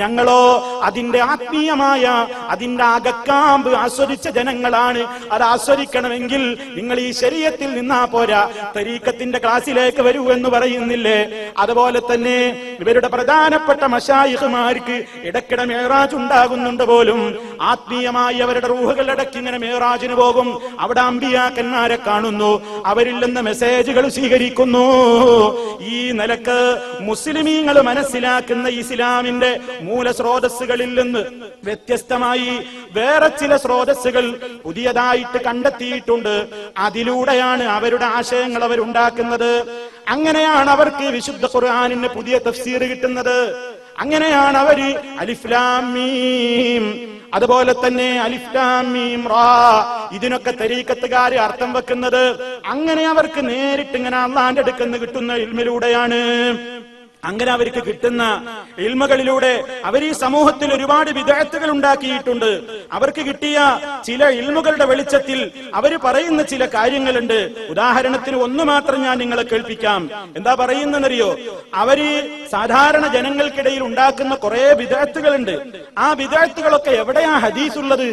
ഞങ്ങളോ അതിന്റെ ആത്മീയമായ, അതിന്റെ അകക്കാമ്പ് ആസ്വദിച്ച ജനങ്ങളാണ്. അത് ആസ്വദിക്കണമെങ്കിൽ നിങ്ങൾ ഈ ശരീഅത്തിൽ നിന്നാ പോരാ, തരീഖത്തിന്റെ ക്ലാസ്സിലേക്ക് വരൂ എന്ന് പറയുന്നില്ലേ? അതുപോലെ തന്നെ ഇവരുടെ പ്രധാനപ്പെട്ട മശായിഖുമാർക്ക് ഇടയ്ക്കിടെ മേറാജ് ഉണ്ടാകുന്നുണ്ട് പോലും. ആത്മീയമായി അവരുടെ റൂഹുകൾ ഇടയ്ക്ക് ഇങ്ങനെ മേറാജിന് പോകും. അവിടെ അമ്പിയാക്കന്മാരെ കാണുന്നു, അവരിൽ നിന്ന് മെസ്സേജുകൾ സ്വീകരിക്കുന്നു. ഈ നിലക്ക് മുസ്ലിമീങ്ങൾ മനസ്സിലാക്കുന്ന ഇസ്ലാമിന്റെ മൂലസ്രോതസ്സുകളിൽ നിന്ന് വ്യത്യസ്തമായി വേറെ ചില സ്രോതസ്സുകൾ പുതിയതായിട്ട് കണ്ടെത്തിയിട്ടുണ്ട്. അതിലൂടെയാണ് അവരുടെ ആശയങ്ങൾ അവരുണ്ടാക്കുന്നത്. അങ്ങനെയാണ് അവർക്ക് വിശുദ്ധ ഖുർആനിന് പുതിയ തഫ്സീർ കിട്ടുന്നത്. അങ്ങനെയാണ് അവര് അലിഫ് ലാം മീം, അതുപോലെ തന്നെ അലിഫ് ലാം മീം റാ, ഇതിനൊക്കെ തരീഖത്തുകാര് അർത്ഥം വെക്കുന്നത്. അങ്ങനെ അവർക്ക് നേരിട്ട് ഇങ്ങനെ അള്ളാന്റെ അടുക്കൽ കിട്ടുന്ന ഇൽമിലൂടെയാണ്. അങ്ങനെ അവർക്ക് കിട്ടുന്ന ഇൽമുകളിലൂടെ അവർ ഈ സമൂഹത്തിൽ ഒരുപാട് വിദഅത്തുകൾ ഉണ്ടാക്കിയിട്ടുണ്ട്. അവർക്ക് കിട്ടിയ ചില ഇൽമുകളുടെ വെളിച്ചത്തിൽ അവർ പറയുന്ന ചില കാര്യങ്ങളുണ്ട്. ഉദാഹരണത്തിന് ഒന്ന് മാത്രം ഞാൻ നിങ്ങളെ കേൾപ്പിക്കാം. എന്താ പറയുന്നതെന്നറിയോ? അവര് സാധാരണ ജനങ്ങൾക്കിടയിൽ ഉണ്ടാക്കുന്ന കുറെ വിദഅത്തുകളുണ്ട്. ആ വിദഅത്തുകളൊക്കെ എവിടെയാ ഹദീസ് ഉള്ളത്?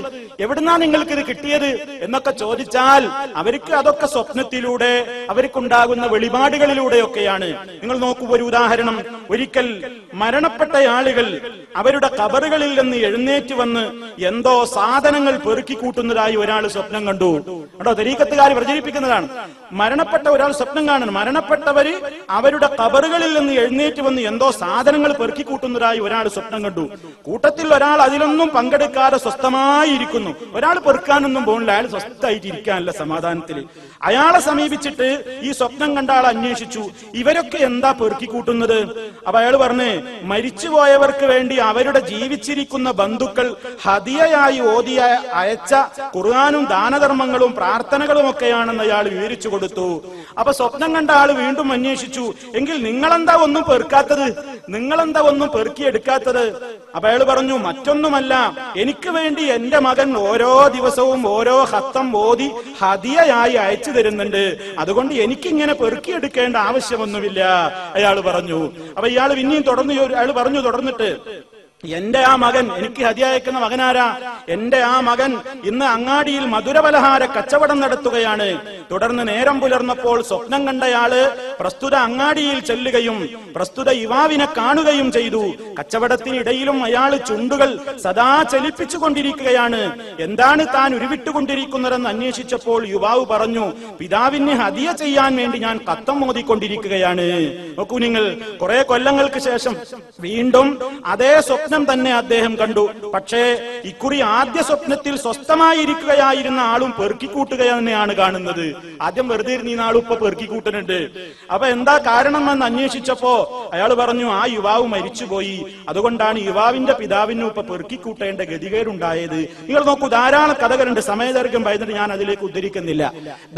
എവിടുന്നാ നിങ്ങൾക്ക് ഇത് കിട്ടിയത് എന്നൊക്കെ ചോദിച്ചാൽ അവർക്ക് അതൊക്കെ സ്വപ്നത്തിലൂടെ, അവർക്കുണ്ടാകുന്ന വെളിപാടുകളിലൂടെയൊക്കെയാണ്. നിങ്ങൾ നോക്കൂ, ഒരു ഉദാഹരണം. ഒരിക്കൽ മരണപ്പെട്ട ആളുകൾ അവരുടെ ഖബറുകളിൽ നിന്ന് എഴുന്നേറ്റ് വന്ന് എന്തോ സാധനങ്ങൾ പെറുക്കി കൂട്ടുന്നതായി ഒരാൾ സ്വപ്നം കണ്ടു. കേട്ടോ, തരീഖത്തുകാർ പ്രചരിപ്പിക്കുന്നതാണ്. മരണപ്പെട്ട ഒരാൾ സ്വപ്നം കാണുന്നു. മരണപ്പെട്ടവര് അവരുടെ ഖബറുകളിൽ നിന്ന് എഴുന്നേറ്റ് വന്ന് എന്തോ സാധനങ്ങൾ പെറുക്കി കൂട്ടുന്നതായി ഒരാൾ സ്വപ്നം കണ്ടു. കൂട്ടത്തിൽ ഒരാൾ അതിലൊന്നും പങ്കെടുക്കാതെ സ്വസ്ഥമായിരിക്കുന്നു. ഒരാൾ പെറുക്കാനൊന്നും പോകില്ല, അയാൾ സ്വസ്ഥമായിട്ട് ഇരിക്കാനല്ല, സമാധാനത്തിൽ. അയാളെ സമീപിച്ചിട്ട് ഈ സ്വപ്നം കണ്ട ആൾ അന്വേഷിച്ചു, ഇവരൊക്കെ എന്താ പെറുക്കി കൂട്ടുന്നത്? അപ്പൊ അയാൾ പറഞ്ഞ്, മരിച്ചുപോയവർക്ക് വേണ്ടി അവരുടെ ജീവിച്ചിരിക്കുന്ന ബന്ധുക്കൾ ഹദിയയായി ഓതിയ അയച്ച ഖുർആനും ദാനധർമ്മങ്ങളും പ്രാർത്ഥനകളും ഒക്കെയാണെന്ന് അയാൾ വിവരിച്ചു കൊടുത്തു. അപ്പൊ സ്വപ്നം കണ്ട ആൾ വീണ്ടും അന്വേഷിച്ചു, എങ്കിൽ നിങ്ങളെന്താ ഒന്നും പെറുക്കാത്തത്? നിങ്ങളെന്താ ഒന്നും പെറുക്കിയെടുക്കാത്തത്? അപ്പൊ അയാൾ പറഞ്ഞു, മറ്റൊന്നുമല്ല, എനിക്ക് വേണ്ടി എന്റെ മകൻ ഓരോ ദിവസവും ഓരോ ഖത്തം ഓതി ഹദിയയായി അയച്ചു തരുന്നുണ്ട്, അതുകൊണ്ട് എനിക്കിങ്ങനെ പെറുക്കിയെടുക്കേണ്ട ആവശ്യമൊന്നുമില്ല അയാൾ പറഞ്ഞു. അപ്പൊ ഇയാൾ പിന്നെയും അയാൾ പറഞ്ഞു തുടർന്നിട്ട്, എന്റെ ആ മകൻ, എനിക്ക് ഹദിയ അയക്കുന്ന മകനാരാ? എന്റെ ആ മകൻ ഇന്ന് അങ്ങാടിയിൽ മധുരപലഹാര കച്ചവടം നടത്തുകയാണ്. തുടർന്ന് നേരം പുലർന്നപ്പോൾ സ്വപ്നം കണ്ടയാള് പ്രസ്തുത അങ്ങാടിയിൽ ചെല്ലുകയും പ്രസ്തുത യുവാവിനെ കാണുകയും ചെയ്തു. കച്ചവടത്തിനിടയിലും അയാൾ ചുണ്ടുകൾ സദാ ചലിപ്പിച്ചു കൊണ്ടിരിക്കുകയാണ്. എന്താണ് താൻ ഉരുവിട്ടുകൊണ്ടിരിക്കുന്നതെന്ന് അന്വേഷിച്ചപ്പോൾ യുവാവ് പറഞ്ഞു, പിതാവിന് ഹദിയ ചെയ്യാൻ വേണ്ടി ഞാൻ കത്തം മോദിക്കൊണ്ടിരിക്കുകയാണ്. നോക്കൂ നിങ്ങൾ, കുറെ കൊല്ലങ്ങൾക്ക് ശേഷം വീണ്ടും അതേ സ്വപ്നം തന്നെ അദ്ദേഹം കണ്ടു. പക്ഷേ ഇക്കുറി ആദ്യ സ്വപ്നത്തിൽ സ്വസ്ഥമായിരിക്കുകയായിരുന്ന ആളും പെറുക്കിക്കൂട്ടുക തന്നെയാണ് കാണുന്നത്. ആദ്യം വെറുതെ ഇരുന്ന ആളും ഇപ്പൊ പെറുക്കിക്കൂട്ടുന്നുണ്ട്. അപ്പൊ എന്താ കാരണമെന്ന് അന്വേഷിച്ചപ്പോ അയാൾ പറഞ്ഞു, ആ യുവാവ് മരിച്ചുപോയി, അതുകൊണ്ടാണ് യുവാവിന്റെ പിതാവിനും ഇപ്പൊ പെറുക്കിക്കൂട്ടേണ്ട ഗതികേടുണ്ടായത്. നിങ്ങൾ നോക്കൂ, ധാരാളം കഥകളുണ്ട്. സമയദൈർഘ്യം ഭയന്നിട്ട് ഞാൻ അതിലേക്ക് ഉദ്ധരിക്കുന്നില്ല.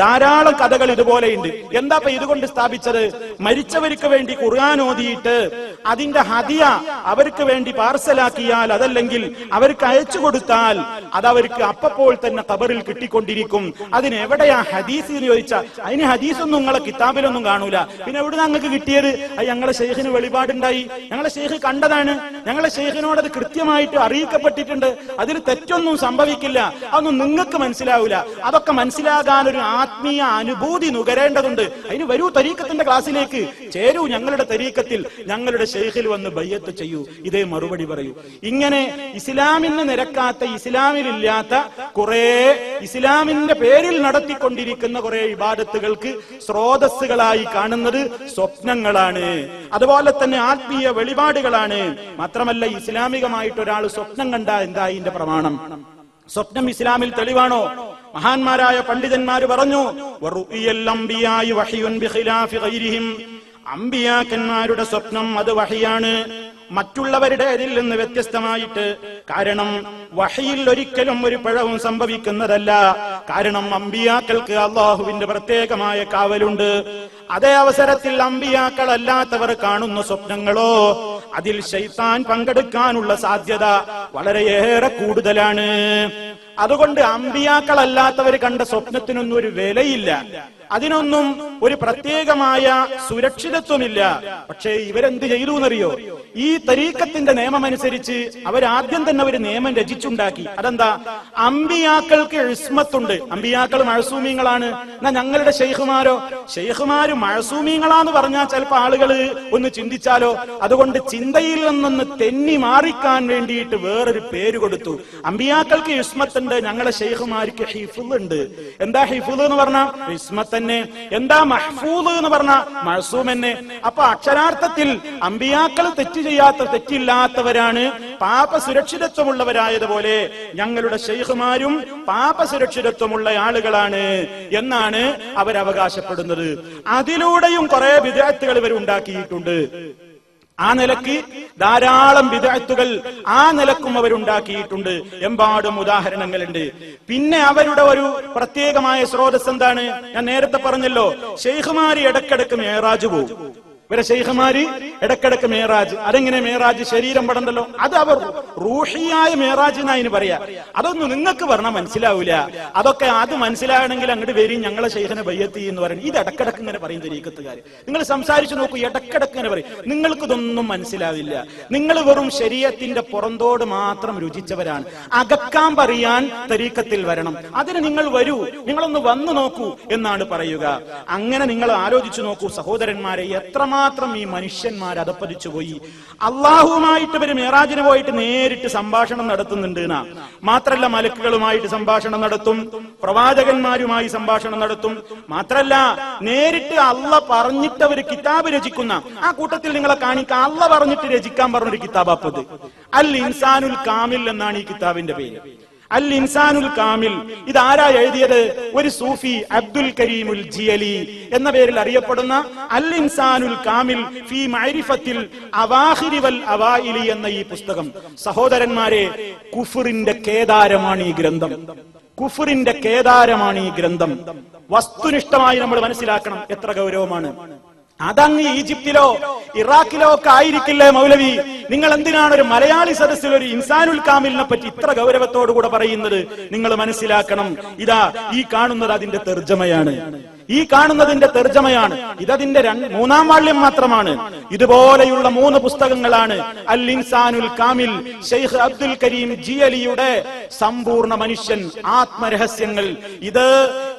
ധാരാളം കഥകൾ ഇതുപോലെയുണ്ട്. എന്താ ഇപ്പൊ ഇതുകൊണ്ട് സ്ഥാപിച്ചത്? മരിച്ചവർക്ക് വേണ്ടി ഖുർആൻ ഓതിയിട്ട് അതിന്റെ ഹദിയ അവർക്ക് വേണ്ടി പാർസലാക്കിയാൽ, അതല്ലെങ്കിൽ അവർക്ക് അയച്ചു കൊടുത്താൽ അതവർക്ക് അപ്പോൾ തന്നെ ഖബറിൽ കിട്ടിക്കൊണ്ടിരിക്കും. അതിനെവിടെയാ ഹദീസ് എന്ന് ചോദിച്ചാൽ അതിന് ഹദീസൊന്നും നിങ്ങളെ കിതാബിലൊന്നും കാണൂല. പിന്നെ എവിടെ ഞങ്ങൾക്ക് കിട്ടിയത്? അത് ഞങ്ങളെ ശൈഖിന് വെളിപാടുണ്ടായി, ഞങ്ങളെ ശൈഖ് കണ്ടതാണ്, ഞങ്ങളെ ശൈഖിനോട് അത് കൃത്യമായിട്ട് അറിയിക്കപ്പെട്ടിട്ടുണ്ട്, അതിൽ തെറ്റൊന്നും സംഭവിക്കില്ല. അതൊന്നും നിങ്ങൾക്ക് മനസ്സിലാവില്ല. അതൊക്കെ മനസ്സിലാകാൻ ഒരു ആത്മീയ അനുഭൂതി നുകരേണ്ടതുണ്ട്. അതിന് വരൂ, തരീഖത്തിന്റെ ക്ലാസ്സിലേക്ക് ചേരൂ, ഞങ്ങളുടെ തരീഖത്തിൽ ഞങ്ങളുടെ ശൈഖിൽ വന്ന് ബയ്യത്ത് ചെയ്യൂ, ഇതേ മറുപടി പറയൂ. ഇങ്ങനെ ഇസ്ലാമിന് നിരക്കാത്ത, ഇസ്ലാമിലില്ലാത്ത കുറെ ഇസ്ലാമിന്റെ പേരിൽ നടത്തിക്കൊണ്ടിരിക്കുന്ന കുറെ ഇബാദത്തുകൾക്ക് സ്രോതസ്സുകളായി കാണുന്നത് സ്വപ്നങ്ങളാണ്. അതുപോലെ തന്നെ ആത്മീയ വെളിപാടുകളാണ്. മാത്രമല്ല, ഇസ്ലാമികമായിട്ട് ഒരാൾ സ്വപ്നം കണ്ട എന്താ ഇതിന്റെ പ്രമാണം? സ്വപ്നം ഇസ്ലാമിൽ തെളിവാണോ? മഹാന്മാരായ പണ്ഡിതന്മാര് പറഞ്ഞു, അമ്പിയാക്കന്മാരുടെ സ്വപ്നം അത് വഹിയാണ്, മറ്റുള്ളവരുടെ അതിൽ നിന്ന് വ്യത്യസ്തമായിട്ട്. കാരണം വഹിയിൽ ഒരിക്കലും ഒരു പിഴവും സംഭവിക്കുന്നതല്ല. കാരണം അമ്പിയാക്കൾക്ക് അള്ളാഹുവിന്റെ പ്രത്യേകമായ കാവലുണ്ട്. അതേ അവസരത്തിൽ അമ്പിയാക്കൾ അല്ലാത്തവർ കാണുന്ന സ്വപ്നങ്ങളോ അതിൽ ശൈത്താൻ പങ്കെടുക്കാനുള്ള സാധ്യത വളരെയേറെ കൂടുതലാണ്. അതുകൊണ്ട് അമ്പിയാക്കളല്ലാത്തവർ കണ്ട സ്വപ്നത്തിനൊന്നും ഒരു വിലയില്ല, അതിനൊന്നും ഒരു പ്രത്യേകമായ സുരക്ഷിതത്വമില്ല. പക്ഷേ ഇവരെന്ത് ചെയ്തു എന്നറിയോ? ഈ തരീഖത്തിന്റെ നിയമമനുസരിച്ച് അവരാദ്യം തന്നെ ഒരു നിയമം രചിച്ചുണ്ടാക്കി. അതെന്താ? അമ്പിയാക്കൾക്ക് ഇസ്മത്തുണ്ട്, അമ്പിയാക്കൾ മഅസൂമീങ്ങളാണ്. എന്നാ ഞങ്ങളുടെ ശൈഖുമാര് മഅസൂമീങ്ങളാന്ന് പറഞ്ഞാൽ ചിലപ്പോ ആളുകൾ ഒന്ന് ചിന്തിച്ചാലോ. അതുകൊണ്ട് ചിന്തയിൽ നിന്നൊന്ന് തെന്നി മാറിക്കാൻ വേണ്ടിയിട്ട് വേറൊരു പേര് കൊടുത്തു. അമ്പിയാക്കൾക്ക് ഇസ്മത്തുണ്ട്, ഞങ്ങളുടെ ശൈഖുമാർക്ക് ഹിഫ്ള് ഉണ്ട്. എന്താ ഹിഫ്ള് എന്ന് പറഞ്ഞാൽ? ഇസ്മത്ത് തന്നെ. എന്താ മഹ്ഫൂദ് എന്ന് പറഞ്ഞാൽ? മഅസൂം തന്നെ. അപ്പൊ അക്ഷരാർത്ഥത്തിൽ അമ്പിയാക്കൾ തെറ്റില്ലാത്തവരാണ്, പാപ സുരക്ഷിതത്വമുള്ളവരായതുപോലെ ഞങ്ങളുടെ ശൈഖുമാരും പാപ സുരക്ഷിതത്വമുള്ള ആളുകളാണ് എന്നാണ് അവരവകാശപ്പെടുന്നത്. അതിലൂടെയും കുറെ ബിദ്അത്തുകൾ ഇവർ ഉണ്ടാക്കിയിട്ടുണ്ട്. ആ നിലക്ക് ധാരാളം ബിദ്അത്തുകൾ ആ നിലക്കും അവരുണ്ടാക്കിയിട്ടുണ്ട്. എമ്പാടും ഉദാഹരണങ്ങളുണ്ട്. പിന്നെ അവരുടെ ഒരു പ്രത്യേകമായ സ്രോതസ് എന്താണ്? ഞാൻ നേരത്തെ പറഞ്ഞല്ലോ, ശൈഖുമാര് ഇടക്കിടക്ക് മേറാജ് പോകും. ഇവരെ ശൈഖുമാര് ഇടക്കിടക്ക് മേറാജ്. അതെങ്ങനെ മേറാജ്? ശരീരം പടണ്ടല്ലോ, അത് അവർ റൂഹിയായ മേറാജ് എന്ന് അതിന് പറയാ. അതൊന്നും നിങ്ങൾക്ക് പറഞ്ഞാൽ മനസ്സിലാവൂല. അതൊക്കെ അത് മനസ്സിലാകണമെങ്കിൽ അങ്ങോട്ട് വരും, ഞങ്ങളെ ശൈഖിനെ ബയ്യത്ത് എന്ന് പറയും. ഇത് ഇടക്കിടക്ക് ഇങ്ങനെ പറയും തരീഖത്തുകാര്. നിങ്ങൾ സംസാരിച്ചു നോക്കൂ, ഇടക്കിടക്ക് ഇങ്ങനെ പറയും. നിങ്ങൾക്കിതൊന്നും മനസ്സിലാവില്ല. നിങ്ങൾ വെറും ശരീഅത്തിന്റെ പുറന്തോട് മാത്രം രുചിച്ചവരാണ്. അകക്കാൻ പറയാൻ തരീഖത്തിൽ വരണം. അതിന് നിങ്ങൾ വരൂ, നിങ്ങളൊന്ന് വന്നു നോക്കൂ എന്നാണ് പറയുക. അങ്ങനെ നിങ്ങൾ ആലോചിച്ചു നോക്കൂ സഹോദരന്മാരെ, എത്രമാത്രം ഈ മനുഷ്യന്മാർ അധപ്പതിച്ചു പോയി. അള്ളാഹുവുമായിട്ട് ഇവര് മിഅ്റാജിന് പോയിട്ട് നേരിട്ട് സംഭാഷണം നടത്തുന്നുണ്ട്. മാത്രല്ല, മലക്കുകളുമായിട്ട് സംഭാഷണം നടത്തും, പ്രവാചകന്മാരുമായി സംഭാഷണം നടത്തും. മാത്രല്ല, നേരിട്ട് അള്ള പറഞ്ഞിട്ട് അവർ കിതാബ് രചിക്കുന്ന ആ കൂട്ടത്തിൽ നിങ്ങളെ കാണിക്കാം. അള്ള പറഞ്ഞിട്ട് രചിക്കാൻ പറഞ്ഞൊരു കിതാബ് അൽ ഇൻസാനുൽ കാമിൽ എന്നാണ് ഈ കിതാബിന്റെ പേര്. അൽ ഇൻസാനുൽ കാമിൽ. ഇതാരാ എഴുതിയത്? ഒരു സൂഫി അബ്ദുൽ കരീമുൽ ജിയലി എന്ന പേരിൽ അറിയപ്പെടുന്ന അൽ ഇൻസാനുൽ കാമിൽ ഫീ മഅരിഫത്തിൽ അവാഖിരി വൽ അവായിലി എന്ന ഈ പുസ്തകം. സഹോദരന്മാരെ, കുഫറിന്റെ കേദാരമാണ് ഈ ഗ്രന്ഥം. കുഫറിന്റെ കേദാരമാണ് ഈ ഗ്രന്ഥം. വസ്തുനിഷ്ഠമായി നമ്മൾ മനസ്സിലാക്കണം എത്ര ഗൗരവമാണ്. അതങ്ങ് ഈജിപ്തിലോ ഇറാഖിലോ ഒക്കെ ആയിരിക്കില്ലേ മൗലവി? നിങ്ങൾ എന്തിനാണ് ഒരു മലയാളി സദസ്സിൽ ഒരു ഇൻസാനുൽ കാമിലിനെ പറ്റി ഇത്ര ഗൗരവത്തോടുകൂടെ പറയുന്നത്? നിങ്ങൾ മനസ്സിലാക്കണം, ഇതാ ഈ കാണുന്നത് അതിന്റെ തർജ്ജമയാണ്. ഈ കാണുന്നതിന്റെ തർജ്ജമയാണ്. ഇതതിന്റെ മൂന്നാം വാള്യം മാത്രമാണ്. ഇതുപോലെയുള്ള 3 പുസ്തകങ്ങളാണ് അൽ ഇൻസാനുൽ കാമിൽ, ഷെയ്ഖ് അബ്ദുൽ കരീം ജിയലിയുടെ സമ്പൂർണ്ണ മനുഷ്യൻ, ആത്മരഹസ്യങ്ങൾ. ഇത്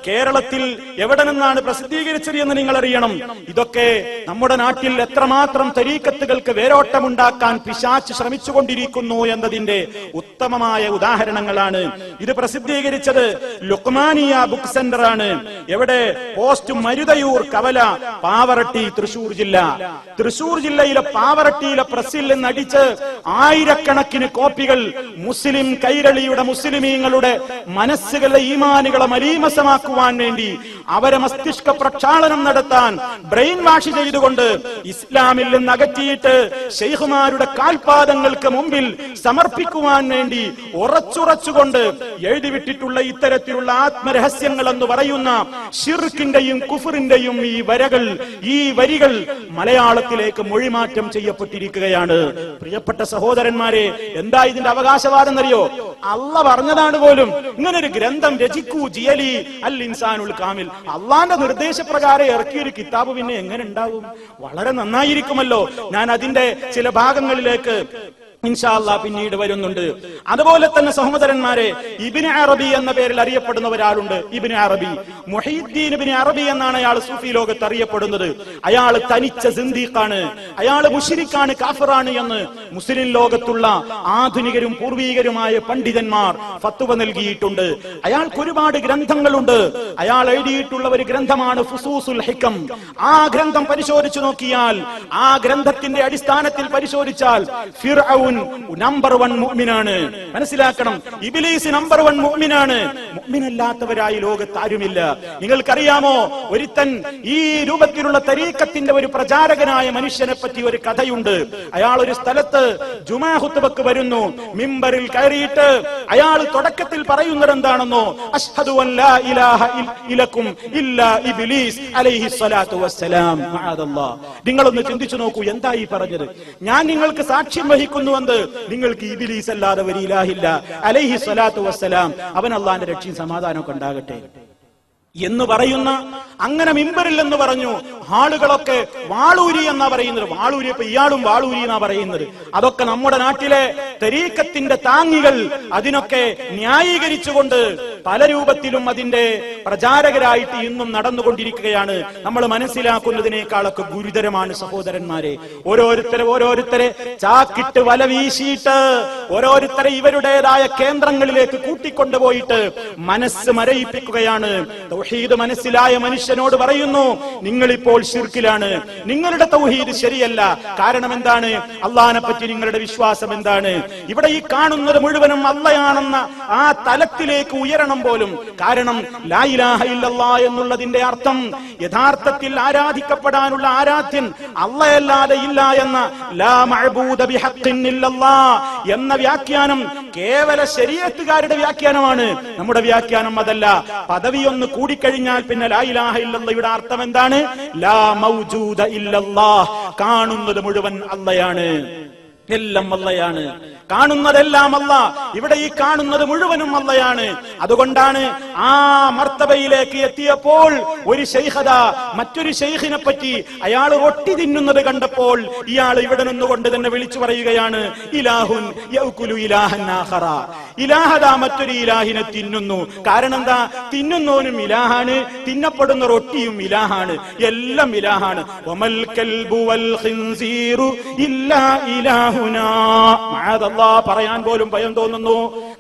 കേരളത്തിൽ എവിടെ നിന്നാണ് പ്രസിദ്ധീകരിച്ചത് എന്ന് നിങ്ങൾ അറിയണം. ഇതൊക്കെ നമ്മുടെ നാട്ടിൽ എത്രമാത്രം തരീക്കത്തുകൾക്ക് വേരോട്ടമുണ്ടാക്കാൻ പിശാച് ശ്രമിച്ചുകൊണ്ടിരിക്കുന്നു എന്നതിന്റെ ഉത്തമമായ ഉദാഹരണങ്ങളാണ്. ഇത് പ്രസിദ്ധീകരിച്ചത് ലുക്മാനിയ ബുക്ക് സെന്റർ ആണ്. എവിടെ? പോസ്റ്റ് മരുതയൂർ, കവല, പാവറട്ടി, തൃശൂർ ജില്ല. തൃശൂർ ജില്ലയിലെ പാവറട്ടിയിലെ പ്രസിൽ നിന്നടിച്ച് ആയിരക്കണക്കിന് കോപ്പികൾ മുസ്ലിം കൈരളിയുടെ മുസ്ലിമീങ്ങളുടെ മനസ്സുകളെ, ഈമാനുകളെ മലീമസമാക്കുവാൻ വേണ്ടി, അവരെ മസ്തിഷ്ക പ്രക്ഷാളനം നടത്താൻ ബ്രെയിൻ വാഷ് ചെയ്തുകൊണ്ട് ഇസ്ലാമിൽ നിന്ന് അകറ്റിയിട്ട് ശൈഖുമാരുടെ കാൽപാദങ്ങൾക്ക് മുമ്പിൽ സമർപ്പിക്കുവാൻ വേണ്ടി ഉറച്ചുറച്ചുകൊണ്ട് എഴുതിവിട്ടിട്ടുള്ള ഇത്തരത്തിലുള്ള ആത്മരഹസ്യങ്ങൾ എന്ന് പറയുന്ന ശിർക്കിന്റെയും കുഫറിന്റെയും ഈ വരികൾ മലയാളത്തിലേക്ക് മൊഴിമാറ്റം ചെയ്യപ്പെട്ടിരിക്കുകയാണ്. പ്രിയപ്പെട്ട സഹോദരന്മാരെ, എന്താ ഇതിന്റെ അവകാശവാദം എന്നറിയോ? അള്ള പറഞ്ഞതാണ് പോലും, ഇങ്ങനൊരു ഗ്രന്ഥം രചിക്കൂ ജിയലി അൽ ഇൻസാനുൽ കാമിൽ. അള്ളാന്റെ നിർദ്ദേശപ്രകാരം ഇറക്കിയൊരു കിതാബ് പിന്നെ എങ്ങനെ ഉണ്ടാവും? വളരെ നന്നായിരിക്കുമല്ലോ. ഞാൻ അതിന്റെ ചില ഭാഗങ്ങളിലേക്ക് ഇൻഷാ അല്ലാഹ് പിന്നീട് വരുന്നുണ്ട്. അതുപോലെ തന്നെ സഹോദരന്മാരെ, ഇബ്നു അറബി എന്ന പേരിൽ അറിയപ്പെടുന്ന ഒരാളുണ്ട്. ഇബ്നു അറബി, മുഹീദ്ദീൻ ഇബ്നു അറബി എന്നാണ് അയാൾ സൂഫി ലോകത്ത് അറിയപ്പെടുന്നത്. അയാൾ തനിച്ച സിന്ദീഖാണ്, അയാൾ മുശ്രിക്കാണ്, കാഫിറാണ് എന്ന് മുസ്ലിം ലോകത്തുള്ള ആധുനികരും പൂർവീകരുമായ പണ്ഡിതന്മാർ ഫത്വ നൽകിയിട്ടുണ്ട്. അയാൾക്ക് ഒരുപാട് ഗ്രന്ഥങ്ങളുണ്ട്. അയാൾ എഴുതിയിട്ടുള്ള ഒരു ഗ്രന്ഥമാണ് ഫുസൂസുൽ ഹിക്കം. ആ ഗ്രന്ഥം പരിശോധിച്ചു നോക്കിയാൽ, ആ ഗ്രന്ഥത്തിന്റെ അടിസ്ഥാനത്തിൽ പരിശോധിച്ചാൽ ഫിർഔൻ നമ്പർ 1 മുഅ്മിനാണ്. മനസ്സിലാക്കണം, ഇബ്ലീസ് നമ്പർ 1 മുഅ്മിനാണ്. മുഅ്മിനല്ലാത്തവരായി ലോകത്ത് ആരുമില്ല. നിങ്ങൾക്കറിയാമോ, ഒരുത്തൻ ഈ രൂപത്തിലുള്ള തരീഖത്തിന്റെ ഒരു പ്രചാരകനായ മനുഷ്യനെ പറ്റി ഒരു കഥയുണ്ട്. അയാൾ ഒരു സ്ഥലത്ത് ജുമാ ഖുത്ബക്ക് വരുന്നു. മിമ്പറിൽ കയറിയിട്ട് അയാൾ തുടക്കത്തിൽ പറയുന്നത് എന്താണെന്നോ? അഷ്ഹദു അൻ ലാ ഇലാഹ ഇല്ലക്കും ഇല്ലാ ഇബ്ലീസ് അലൈഹി സ്വലാത്തു വസ്സലാം. മഅദല്ലാഹ്. നിങ്ങളൊന്ന് ചിന്തിച്ചു നോക്കൂ, എന്താ ഈ പറഞ്ഞത്? ഞാൻ നിങ്ങൾക്ക് സാക്ഷ്യം വഹിക്കുന്നു, നിങ്ങൾക്ക് ഇബ്ലീസ് അല്ലാതെ ഒരു ഇലാഹില്ല അലൈഹി സ്വലാത്തു വസ്സലാം, അവൻ അള്ളാന്റെ രക്ഷയും സമാധാനമൊക്കെ ഉണ്ടാകട്ടെ എന്ന് പറയുന്ന, അങ്ങനെ മിമ്പറിൽ എന്ന് പറഞ്ഞു. ആളുകളൊക്കെ വാളൂരി എന്നാ പറയുന്നത്. വാളൂരി, ഇപ്പൊ ഇയാളും വാളൂരി എന്നാ പറയുന്നത്. അതൊക്കെ നമ്മുടെ നാട്ടിലെ തരീഖത്തിന്റെ താങ്ങികൾ അതിനൊക്കെ ന്യായീകരിച്ചുകൊണ്ട് പല രൂപത്തിലും അതിന്റെ പ്രചാരകരായിട്ട് ഇന്നും നടന്നുകൊണ്ടിരിക്കുകയാണ്. നമ്മൾ മനസ്സിലാക്കുന്നതിനേക്കാളൊക്കെ ഗുരുതരമാണ് സഹോദരന്മാരെ. ഓരോരുത്തരെ ചാക്കിട്ട് വല വീശിയിട്ട് ഓരോരുത്തരെ ഇവരുടേതായ കേന്ദ്രങ്ങളിലേക്ക് കൂട്ടിക്കൊണ്ടുപോയിട്ട് മനസ്സ് മരയിപ്പിക്കുകയാണ്. തൗഹീദ് മനസ്സിലായ മനുഷ്യനോട് പറയുന്നു, നിങ്ങളിപ്പോൾ ശിർക്കിലാണ്, നിങ്ങളുടെ തൗഹീദ് ശരിയല്ല. കാരണം എന്താണ്? അള്ളാഹിനെ പറ്റി നിങ്ങളുടെ വിശ്വാസം എന്താണ്? ഇവിടെ ഈ കാണുന്നത് മുഴുവനും അള്ളയാണെന്ന ആ തലത്തിലേക്ക് ഉയരണം പോലും. കാരണം ലാ ഇലാഹ ഇല്ലല്ലാഹ് എന്നുള്ളതിന്റെ അർത്ഥം യഥാർത്ഥത്തിൽ ആരാധിക്കപ്പെടാനുള്ള ആരാധ്യൻ അള്ളയല്ലാതെ ഇല്ല എന്ന ലാ മഅബൂദ ബിഹഖ്ഖിൻ ഇല്ലല്ലാഹ് എന്ന വ്യാഖ്യാനം കേവല ശരീഅത്തുകാരുടെ വ്യാഖ്യാനമാണ്. നമ്മുടെ വ്യാഖ്യാനം അതല്ല. പദവിയൊന്ന് കൂടിക്കഴിഞ്ഞാൽ പിന്നെ ലാ ഇലാഹ ഇല്ലല്ലാഹയുടെ അർത്ഥം എന്താണ്? ലാ മൗജൂദ ഇല്ലല്ലാഹ്. കാണുന്നത് മുഴുവൻ അള്ളയാണ്, എല്ലാം അള്ളയാണ്, കാണുന്നതെല്ലാം അല്ല. ഇവിടെ ഈ കാണുന്നത് മുഴുവനും അള്ളയാണ്. അതുകൊണ്ടാണ് ആ മർത്തബയിലേക്ക് എത്തിയപ്പോൾ ഒരു ശൈഖത മറ്റൊരു ശൈഖിനെ പറ്റി അയാൾ റൊട്ടി തിന്നുന്നത് കണ്ടപ്പോൾ ഇയാൾ ഇവിടെ നിന്നുകൊണ്ട് തന്നെ വിളിച്ചു പറയുകയാണ്, ഇലാഹുൻ യഅ്കുലു ഇലാഹൻ ആഖറ. ഇലാഹദ മറ്റൊരു ഇലാഹിനെ തിന്നുന്നു. കാരണം എന്താ? തിന്നുന്നവനും ഇലാഹാണ്, തിന്നപ്പെടുന്ന റൊട്ടിയും ഇലാഹാണ്, എല്ലാം ഇലാഹാണ്. വമൽ കൽബു വൽ ഖിൻസീറു ഇല്ലാ ഇലാഹുനാ. പറയാൻ പോലും ഭയം തോന്നുന്നു.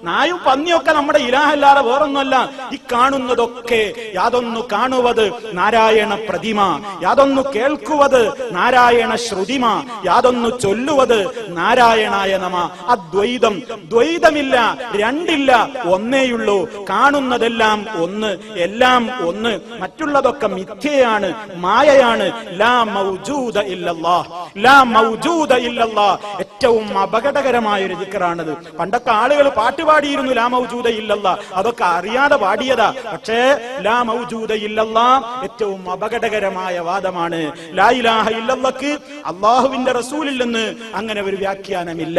നായും പന്നിയൊക്കെ നമ്മുടെ ഇലാഹല്ലാതെ വേറൊന്നുമല്ല. ഈ കാണുന്നതൊക്കെ യാതൊന്നു കാണുവത് നാരായണ പ്രതിമ, യാതൊന്നു കേൾക്കുവത് നാരായണ ശ്രുതിമ, യാതൊന്നു ചൊല്ലുവത് നാരായണായ നമ. അദ്വൈതം, ദ്വൈതമില്ല, രണ്ടില്ല, ഒന്നേയുള്ളൂ. കാണുന്നതെല്ലാം ഒന്ന്, എല്ലാം ഒന്ന്, മറ്റുള്ളതൊക്കെ മിഥ്യയാണ്, മായയാണ്. ലാ മൗജൂദ ഇല്ലല്ലാഹ്, ലാ മൗജൂദ ഇല്ലല്ലാഹ്. ഏറ്റവും അപകടകരമായ ഒരു ദിക്റാണത്. പണ്ടൊക്കെ ആളുകൾ പാട്ട് പാടിയിരുന്നു ലാ മൗജൂദ ഇല്ലല്ലാ. അതൊക്കെ അറിയാതെ പാടിയതാ. പക്ഷേ ലാ മൗജൂദ ഇല്ലല്ലാ ഏറ്റവും അപകടകരമായ വാദമാണ്. ലാ ഇലാഹ ഇല്ലല്ലാഹ്ക്ക് അല്ലാഹുവിന്റെ റസൂലിൽ നിന്ന് അങ്ങനെ ഒരു വ്യാഖ്യാനമില്ല.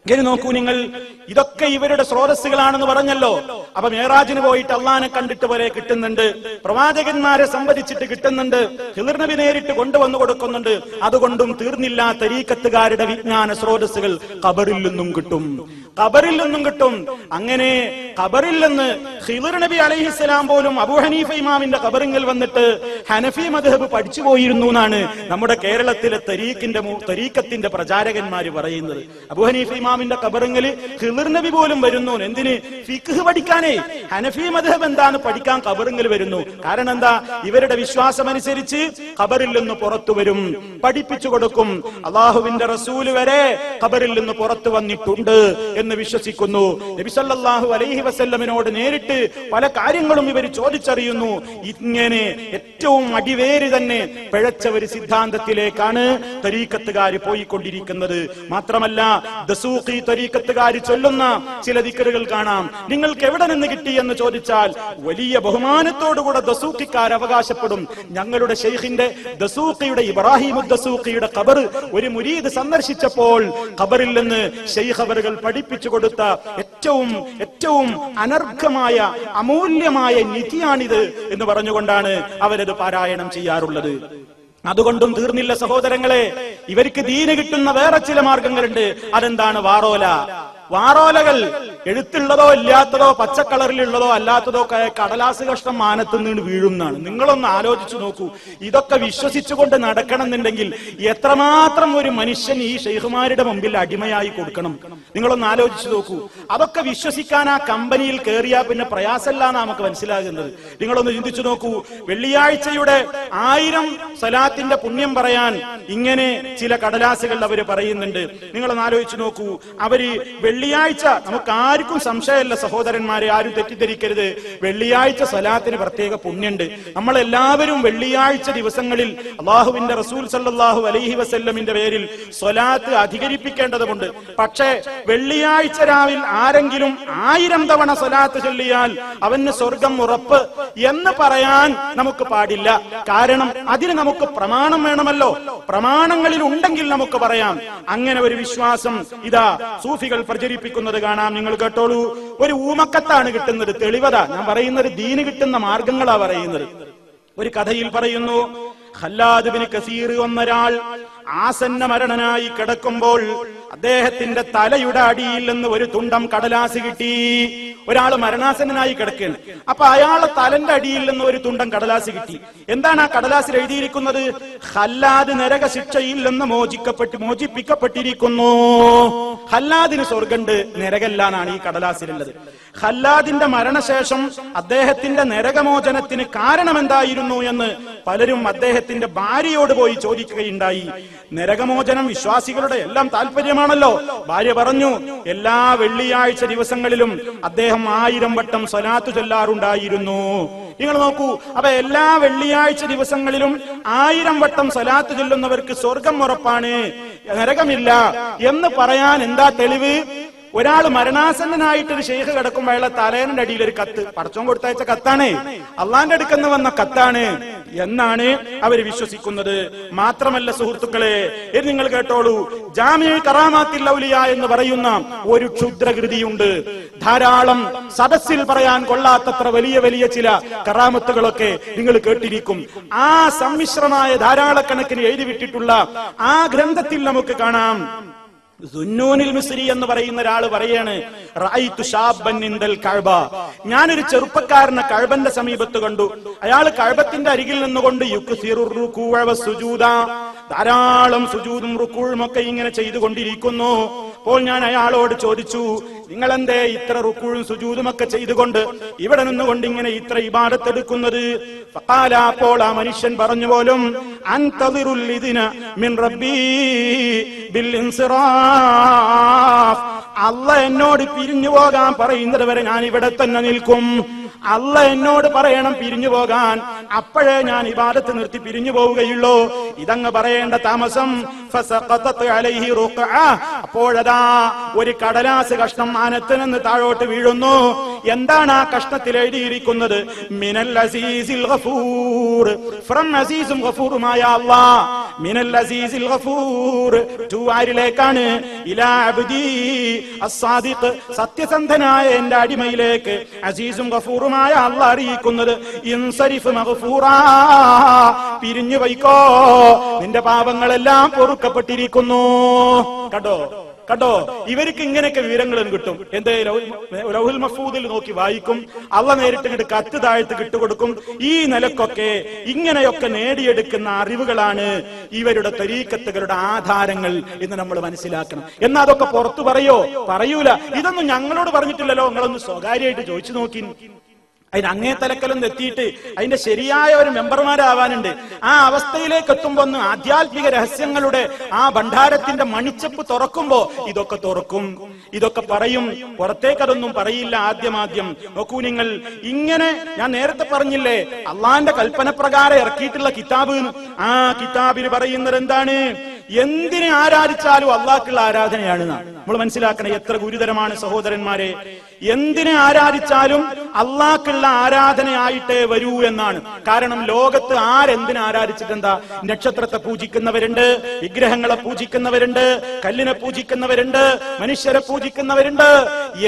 ഇങ്ങനെ നോക്കൂ നിങ്ങൾ, ഇതൊക്കെ ഇവരുടെ സ്രോതസ്സുകളാണെന്ന് പറഞ്ഞല്ലോ. അപ്പൊ മേറാജിന് പോയിട്ട് അള്ളാനെ കണ്ടിട്ട് പോലെ കിട്ടുന്നുണ്ട്, പ്രവാചകന്മാരെ സംവദിച്ചിട്ട് കിട്ടുന്നുണ്ട്, ഖിളിർ നബി നേരിട്ട് കൊണ്ടുവന്നു കൊടുക്കുന്നുണ്ട്. അതുകൊണ്ടും തീർന്നില്ല തരീഖത്തുകാരുടെ വിജ്ഞാന സ്രോതസ്സുകൾ ഖബറിൽ നിന്നും കിട്ടും, ഖബറിൽ നിന്നും കിട്ടും. അങ്ങനെ ഖബറിൽ നിന്ന് ഖിളിർ നബി അലൈഹിസ്സലാം പോലും അബൂ ഹനീഫ ഇമാമിന്റെ ഖബറിൽ വന്നിട്ട് ഹനഫി മദ്ഹബ് പഠിച്ചു പോയിരുന്നു എന്നാണ് നമ്മുടെ കേരളത്തിലെ തരീഖത്തിന്റെ പ്രചാരകന്മാര് പറയുന്നത്. അബൂ ഹനീഫ ഇമാമിന്റെ ഖബറിൽ ഖിളിർ നബി പോലും വരുന്നു. എന്തിന്? ഫിഖ്ഹ് പഠിക്കാനേ. ഹനഫി മദ്ഹബ് എന്താണ് പഠിക്കാൻ ഖബറിൽ വരുന്നു. കാരണം എന്താ? ഇവരുടെ വിശ്വാസം അനുസരിച്ച് ഖബറിൽ നിന്ന് പുറത്തു വരും, പഠിപ്പിച്ചു കൊടുക്കും. അള്ളാഹുവിന്റെ റസൂല് വരെ ഖബറിൽ നിന്ന് പുറത്തു വന്നിട്ടുണ്ട് എന്ന് വിശ്വസിക്കുന്നു. നബി സല്ലല്ലാഹു അലൈഹി വസല്ലമിനോട് നേരിട്ട് പല കാര്യങ്ങളും ഇവർ ചോദിച്ചറിയുന്നു. ഇങ്ങനെ ഏറ്റവും അടിവേര് തന്നെ പിഴച്ച ഒരു സിദ്ധാന്തത്തിലേക്കാണ് തരീഖത്തുകാർ പോയിക്കൊണ്ടിരിക്കുന്നത്. മാത്രമല്ല ദസൂഖി തരീഖത്തുകാർ ചൊല്ലുന്ന ചില ദിക്റുകൾ കാണാം. നിങ്ങൾക്ക് എവിടെ നിന്ന് കിട്ടി എന്ന് ചോദിച്ചാൽ വലിയ ബഹുമാനത്തോടുകൂടെ ദസൂഖിക്കാർ അവകാശപ്പെടും, ഞങ്ങളുടെ ശൈഖിന്റെ ദസൂഖിയുടെ ഇബ്രാഹിം ദസൂഖിയുടെ ഖബർ ഒരു മുരീദ് സന്ദർശിച്ചപ്പോൾ ഖബറിൽ നിന്ന് ശൈഖ് അവറുകൾ പഠിപ്പിച്ചു കൊടുത്ത ഏറ്റവും അനർഘമായ അമൂല്യമായ നിധിയാണിത് എന്ന് പറഞ്ഞുകൊണ്ടാണ് അവരത് പാരായണം ചെയ്യാറുള്ളത്. അതുകൊണ്ടും തീർന്നില്ല സഹോദരങ്ങളെ, ഇവർക്ക് ദീന് കിട്ടുന്ന വേറെ ചില മാർഗങ്ങളുണ്ട്. അതെന്താണ്? വാറോല. വാറോലകൾ എഴുത്തുള്ളതോ ഇല്ലാത്തതോ പച്ചക്കളറിലുള്ളതോ അല്ലാത്തതോ കടലാസ് കഷ്ണം മാനത്ത് നിന്ന് വീഴുന്നതാണ്. നിങ്ങളൊന്ന് ആലോചിച്ചു നോക്കൂ. ഇതൊക്കെ വിശ്വസിച്ചുകൊണ്ട് നടക്കണം എന്നുണ്ടെങ്കിൽ എത്രമാത്രം ഒരു മനുഷ്യൻ ഈ ഷെയ്ഖുമാരുടെ മുമ്പിൽ അടിമയായി കൊടുക്കണം. നിങ്ങളൊന്ന് ആലോചിച്ചു നോക്കൂ. അതൊക്കെ വിശ്വസിക്കാൻ ആ കമ്പനിയിൽ കയറിയാൽ പിന്നെ പ്രയാസമല്ലാന്ന് നമുക്ക് മനസ്സിലാകുന്നത്. നിങ്ങളൊന്ന് ചിന്തിച്ചു നോക്കൂ. വെള്ളിയാഴ്ചയുടെ 1000 സ്വലാത്തിന്റെ പുണ്യം പറയാൻ ഇങ്ങനെ ചില കടലാസുകൾ അവര് പറയുന്നുണ്ട്. നിങ്ങളൊന്ന് ആലോചിച്ചു നോക്കൂ. അവര് വെള്ളിയാഴ്ച, നമുക്ക് ആർക്കും സംശയമല്ല സഹോദരന്മാരെ, ആരും തെറ്റിദ്ധരിക്കരുത്, വെള്ളിയാഴ്ച സ്വലാത്തിന് പ്രത്യേക പുണ്യമുണ്ട്. നമ്മളെല്ലാവരും വെള്ളിയാഴ്ച ദിവസങ്ങളിൽ അള്ളാഹുവിന്റെ റസൂൽ സല്ലല്ലാഹു അലൈഹി വസല്ലമിന്റെ പേരിൽ സ്വലാത്ത് അധികരിപ്പിക്കേണ്ടതുണ്ട്. പക്ഷേ വെള്ളിയാഴ്ച രാവിൽ ആരെങ്കിലും 1000 തവണ സ്വലാത്ത് ചൊല്ലിയാൽ അവന് സ്വർഗം ഉറപ്പ് എന്ന് പറയാൻ നമുക്ക് പാടില്ല. കാരണം അതിന് നമുക്ക് പ്രമാണം വേണമല്ലോ. പ്രമാണങ്ങളിൽ ഉണ്ടെങ്കിൽ നമുക്ക് പറയാം. അങ്ങനെ ഒരു വിശ്വാസം ഇതാ സൂഫികൾ പ്രചരിപ്പിക്കുന്നത് കാണാം. നിങ്ങൾ കേട്ടോളൂ. ഒരു ഊമക്കത്താണ് കിട്ടുന്നത്, തെളിവത. ഞാൻ പറയുന്നത് ദീന് കിട്ടുന്ന മാർഗങ്ങളാ പറയുന്നത്. ഒരു കഥയിൽ പറയുന്നു, ഖല്ലാദ് ബിൻ കസീർ എന്നൊരാൾ ആസന്ന മരണനായി കിടക്കുമ്പോൾ അദ്ദേഹത്തിന്റെ തലയുടെ അടിയിൽ നിന്ന് ഒരു തുണ്ടം കടലാസ് കിട്ടി. ഒരാൾ മരണാസന്നനായി കിടക്കുകയാണ്. അപ്പൊ അയാളെ തലന്റെ അടിയിൽ നിന്ന് ഒരു തുണ്ടം കടലാസ് കിട്ടി. എന്താണ് ആ കടലാസിൽ എഴുതിയിരിക്കുന്നത്? ഖല്ലാദ് നരക ശിക്ഷയിൽ നിന്ന് മോചിപ്പിക്കപ്പെട്ടിരിക്കുന്നു. ഖല്ലാദിന് സ്വർഗണ്ട്, നരകല്ലാന്നാണ് ഈ കടലാസിലുള്ളത്. ഖല്ലാദിന്റെ മരണശേഷം അദ്ദേഹത്തിന്റെ നരകമോചനത്തിന് കാരണം എന്തായിരുന്നു എന്ന് പലരും അദ്ദേഹത്തിന്റെ ഭാര്യയോട് പോയി ചോദിക്കുകയുണ്ടായി. നരകമോചനം വിശ്വാസികളുടെ എല്ലാം താല്പര്യമാണല്ലോ. ഭാര്യ പറഞ്ഞു, എല്ലാ വെള്ളിയാഴ്ച ദിവസങ്ങളിലും അദ്ദേഹം 1000 വട്ടം സ്വലാത്ത് ചൊല്ലാറുണ്ടായിരുന്നു. നിങ്ങൾ നോക്കൂ. അപ്പൊ എല്ലാ വെള്ളിയാഴ്ച ദിവസങ്ങളിലും 1000 വട്ടം സ്വലാത്ത് ചൊല്ലുന്നവർക്ക് സ്വർഗം ഉറപ്പാണ്, നരകമില്ല എന്ന് പറയാൻ എന്താ തെളിവ്? ഒരാൾ മരണാസന്നനായിട്ടൊരു ഷെയ്ഖ് കിടക്കുമ്പോൾ അയാളെ തലേന്റെ അടിയിൽ ഒരു കത്ത്, പടച്ചോൻ കൊടുത്തയച്ച കത്താണ്, അള്ളാന്റെ അടുക്കന്ന് വന്ന കത്താണ് എന്നാണ് അവർ വിശ്വസിക്കുന്നത്. മാത്രമല്ല സുഹൃത്തുക്കളെ, ഇത് നിങ്ങൾ കേട്ടോളൂ. ജാമിഉ കറാമാത്തിൽ ഔലിയ എന്ന് പറയുന്ന ഒരു ക്ഷുദ്രകൃതിയുണ്ട്. ധാരാളം സദസ്സിൽ പറയാൻ കൊള്ളാത്തത്ര വലിയ വലിയ ചില കറാമത്തുകളൊക്കെ നിങ്ങൾ കേട്ടിരിക്കും. ആ സമ്മിശ്രമായ ധാരാളക്കണക്കിന് എഴുതിവിട്ടിട്ടുള്ള ആ ഗ്രന്ഥത്തിൽ നമുക്ക് കാണാം. സുന്നൂനിൽ മിസ്രി എന്ന് പറയുന്ന ഒരാൾ പറയാണ്, റഅയ്തു ശാബ്ബൻ ഇൻദൽ കഅബ, ഞാനൊരു ചെറുപ്പക്കാരനെ കഅബന്റെ സമീപത്ത് കണ്ടു. അയാൾ കഅബത്തിന്റെ അരികിൽ നിന്നുകൊണ്ട് യുക്സിറു റുകൂഅ വസ്സുജൂദ, ധാരാളം സുജൂദും റുകൂഉം ഒക്കെ ഇങ്ങനെ ചെയ്തുകൊണ്ടിരിക്കുന്നു. അപ്പോൾ ഞാൻ അയാളോട് ചോദിച്ചു, നിങ്ങൾ എന്തേ ഇത്ര റുകൂഉം സുജൂദും ഒക്കെ ചെയ്തുകൊണ്ട് ഇവിടെ നിന്നുകൊണ്ട് ഇങ്ങനെ ഇത്ര ഇബാദത്ത് എടുക്കുന്നത്? ഫഖാല, അപ്പോൾ ആ മനുഷ്യൻ പറഞ്ഞു പോലും, അൻതദിറുൽ ലിദിന മിൻ റബ്ബി ബിൽ ഇൻസിറാഫ്, അല്ലാഹ് എന്നോട് പിരിഞ്ഞു പോകാൻ പറയുന്നത് വരെ ഞാൻ ഇവിടെ തന്നെ നിൽക്കും. അല്ല എന്നോട് പറയണം പിരിഞ്ഞു പോകാൻ, അപ്പോഴേ ഞാൻ ഇബാദത്ത് നിർത്തി പിരിഞ്ഞു പോവുകയുള്ളൂ. ഇതങ്ങ് പറയേണ്ട താമസം ഫസഖതത് അലൈഹി റുഖഅ, അപ്പോഴതാ ഒരു കടലാസ് കഷ്ണം ആനത്തിൽ നിന്ന് താഴോട്ട് വീഴുന്നു. എന്താണ് ആ കഷ്ണത്തിൽ എഴുതിയിരിക്കുന്നത്? മിനൽ അസീസിൽ ഗഫൂർ, ഫ്രം അസീസും ഗഫൂറുമായ അല്ലാഹ്. മിനൽ അസീസിൽ ഗഫൂർ ടു ആരിലേക്കാണ്? ഇലാ അബ്ദി അസ്സാദിഖ്, സത്യസന്ധനായ എന്റെ അടിമയിലേക്ക് അസീസും ഗഫൂറുമായ അല്ലാഹ് അറിയിക്കുന്നത് ഇൻസരിഫ് മഗ്ഫൂറാ, പിരിഞ്ഞു പോയിക്കോ, നിന്റെ പാപങ്ങളെല്ലാം പൊറുക്കപ്പെട്ടിരിക്കുന്നു. കണ്ടോ ഇവർക്ക് ഇങ്ങനെയൊക്കെ വിവരങ്ങളും കിട്ടും. എന്തേ ലൗഹുൽ മഹ്ഫൂദിൽ നോക്കി വായിക്കും, അള്ളാഹ് നേരിട്ട് ഇങ്ങോട്ട് കത്ത് താഴ്ത്ത് കിട്ടുകൊടുക്കും. ഈ നിലക്കൊക്കെ ഇങ്ങനെയൊക്കെ നേടിയെടുക്കുന്ന അറിവുകളാണ് ഇവരുടെ തരീഖത്തുകളുടെ ആധാരങ്ങൾ എന്ന് നമ്മൾ മനസ്സിലാക്കണം. എന്നാൽ അതൊക്കെ പുറത്തു പറയൂല. ഇതൊന്നും ഞങ്ങളോട് പറഞ്ഞിട്ടില്ലല്ലോ, നിങ്ങളൊന്ന് സ്വകാര്യമായിട്ട് ചോദിച്ചു നോക്കി. അതിന് അങ്ങേ തലക്കലൊന്നും എത്തിയിട്ട് അതിന്റെ ശരിയായ ഒരു മെമ്പർമാരാവാനുണ്ട്. ആ അവസ്ഥയിലേക്ക് എത്തുമ്പോ ഒന്ന് ആധ്യാത്മിക രഹസ്യങ്ങളുടെ ആ ഭണ്ഡാരത്തിന്റെ മണിച്ചപ്പ് തുറക്കുമ്പോ ഇതൊക്കെ തുറക്കും, ഇതൊക്കെ പറയും. പുറത്തേക്കതൊന്നും പറയില്ല. ആദ്യം നോക്കൂ നിങ്ങൾ, ഇങ്ങനെ ഞാൻ നേരത്തെ പറഞ്ഞില്ലേ അള്ളാന്റെ കൽപ്പന പ്രകാരം ഇറക്കിയിട്ടുള്ള കിതാബ്. ആ കിതാബിൽ പറയുന്നത് എന്താണ്? എന്തിനെ ആരാധിച്ചാലും അള്ളാഹ്ക്കുള്ള ആരാധനയാണ്. നമ്മൾ മനസ്സിലാക്കണം എത്ര ഗുരുതരമാണ് സഹോദരന്മാരെ. എന്തിനെ ആരാധിച്ചാലും അള്ളാഹ്ക്കുള്ള ആരാധനയായിട്ടേ വരൂ എന്നാണ്. കാരണം ലോകത്ത് ആരെന്തിനെ ആരാധിച്ചിട്ടെന്താ? നക്ഷത്രത്തെ പൂജിക്കുന്നവരുണ്ട്, വിഗ്രഹങ്ങളെ പൂജിക്കുന്നവരുണ്ട്, കല്ലിനെ പൂജിക്കുന്നവരുണ്ട്, മനുഷ്യരെ പൂജിക്കുന്നവരുണ്ട്.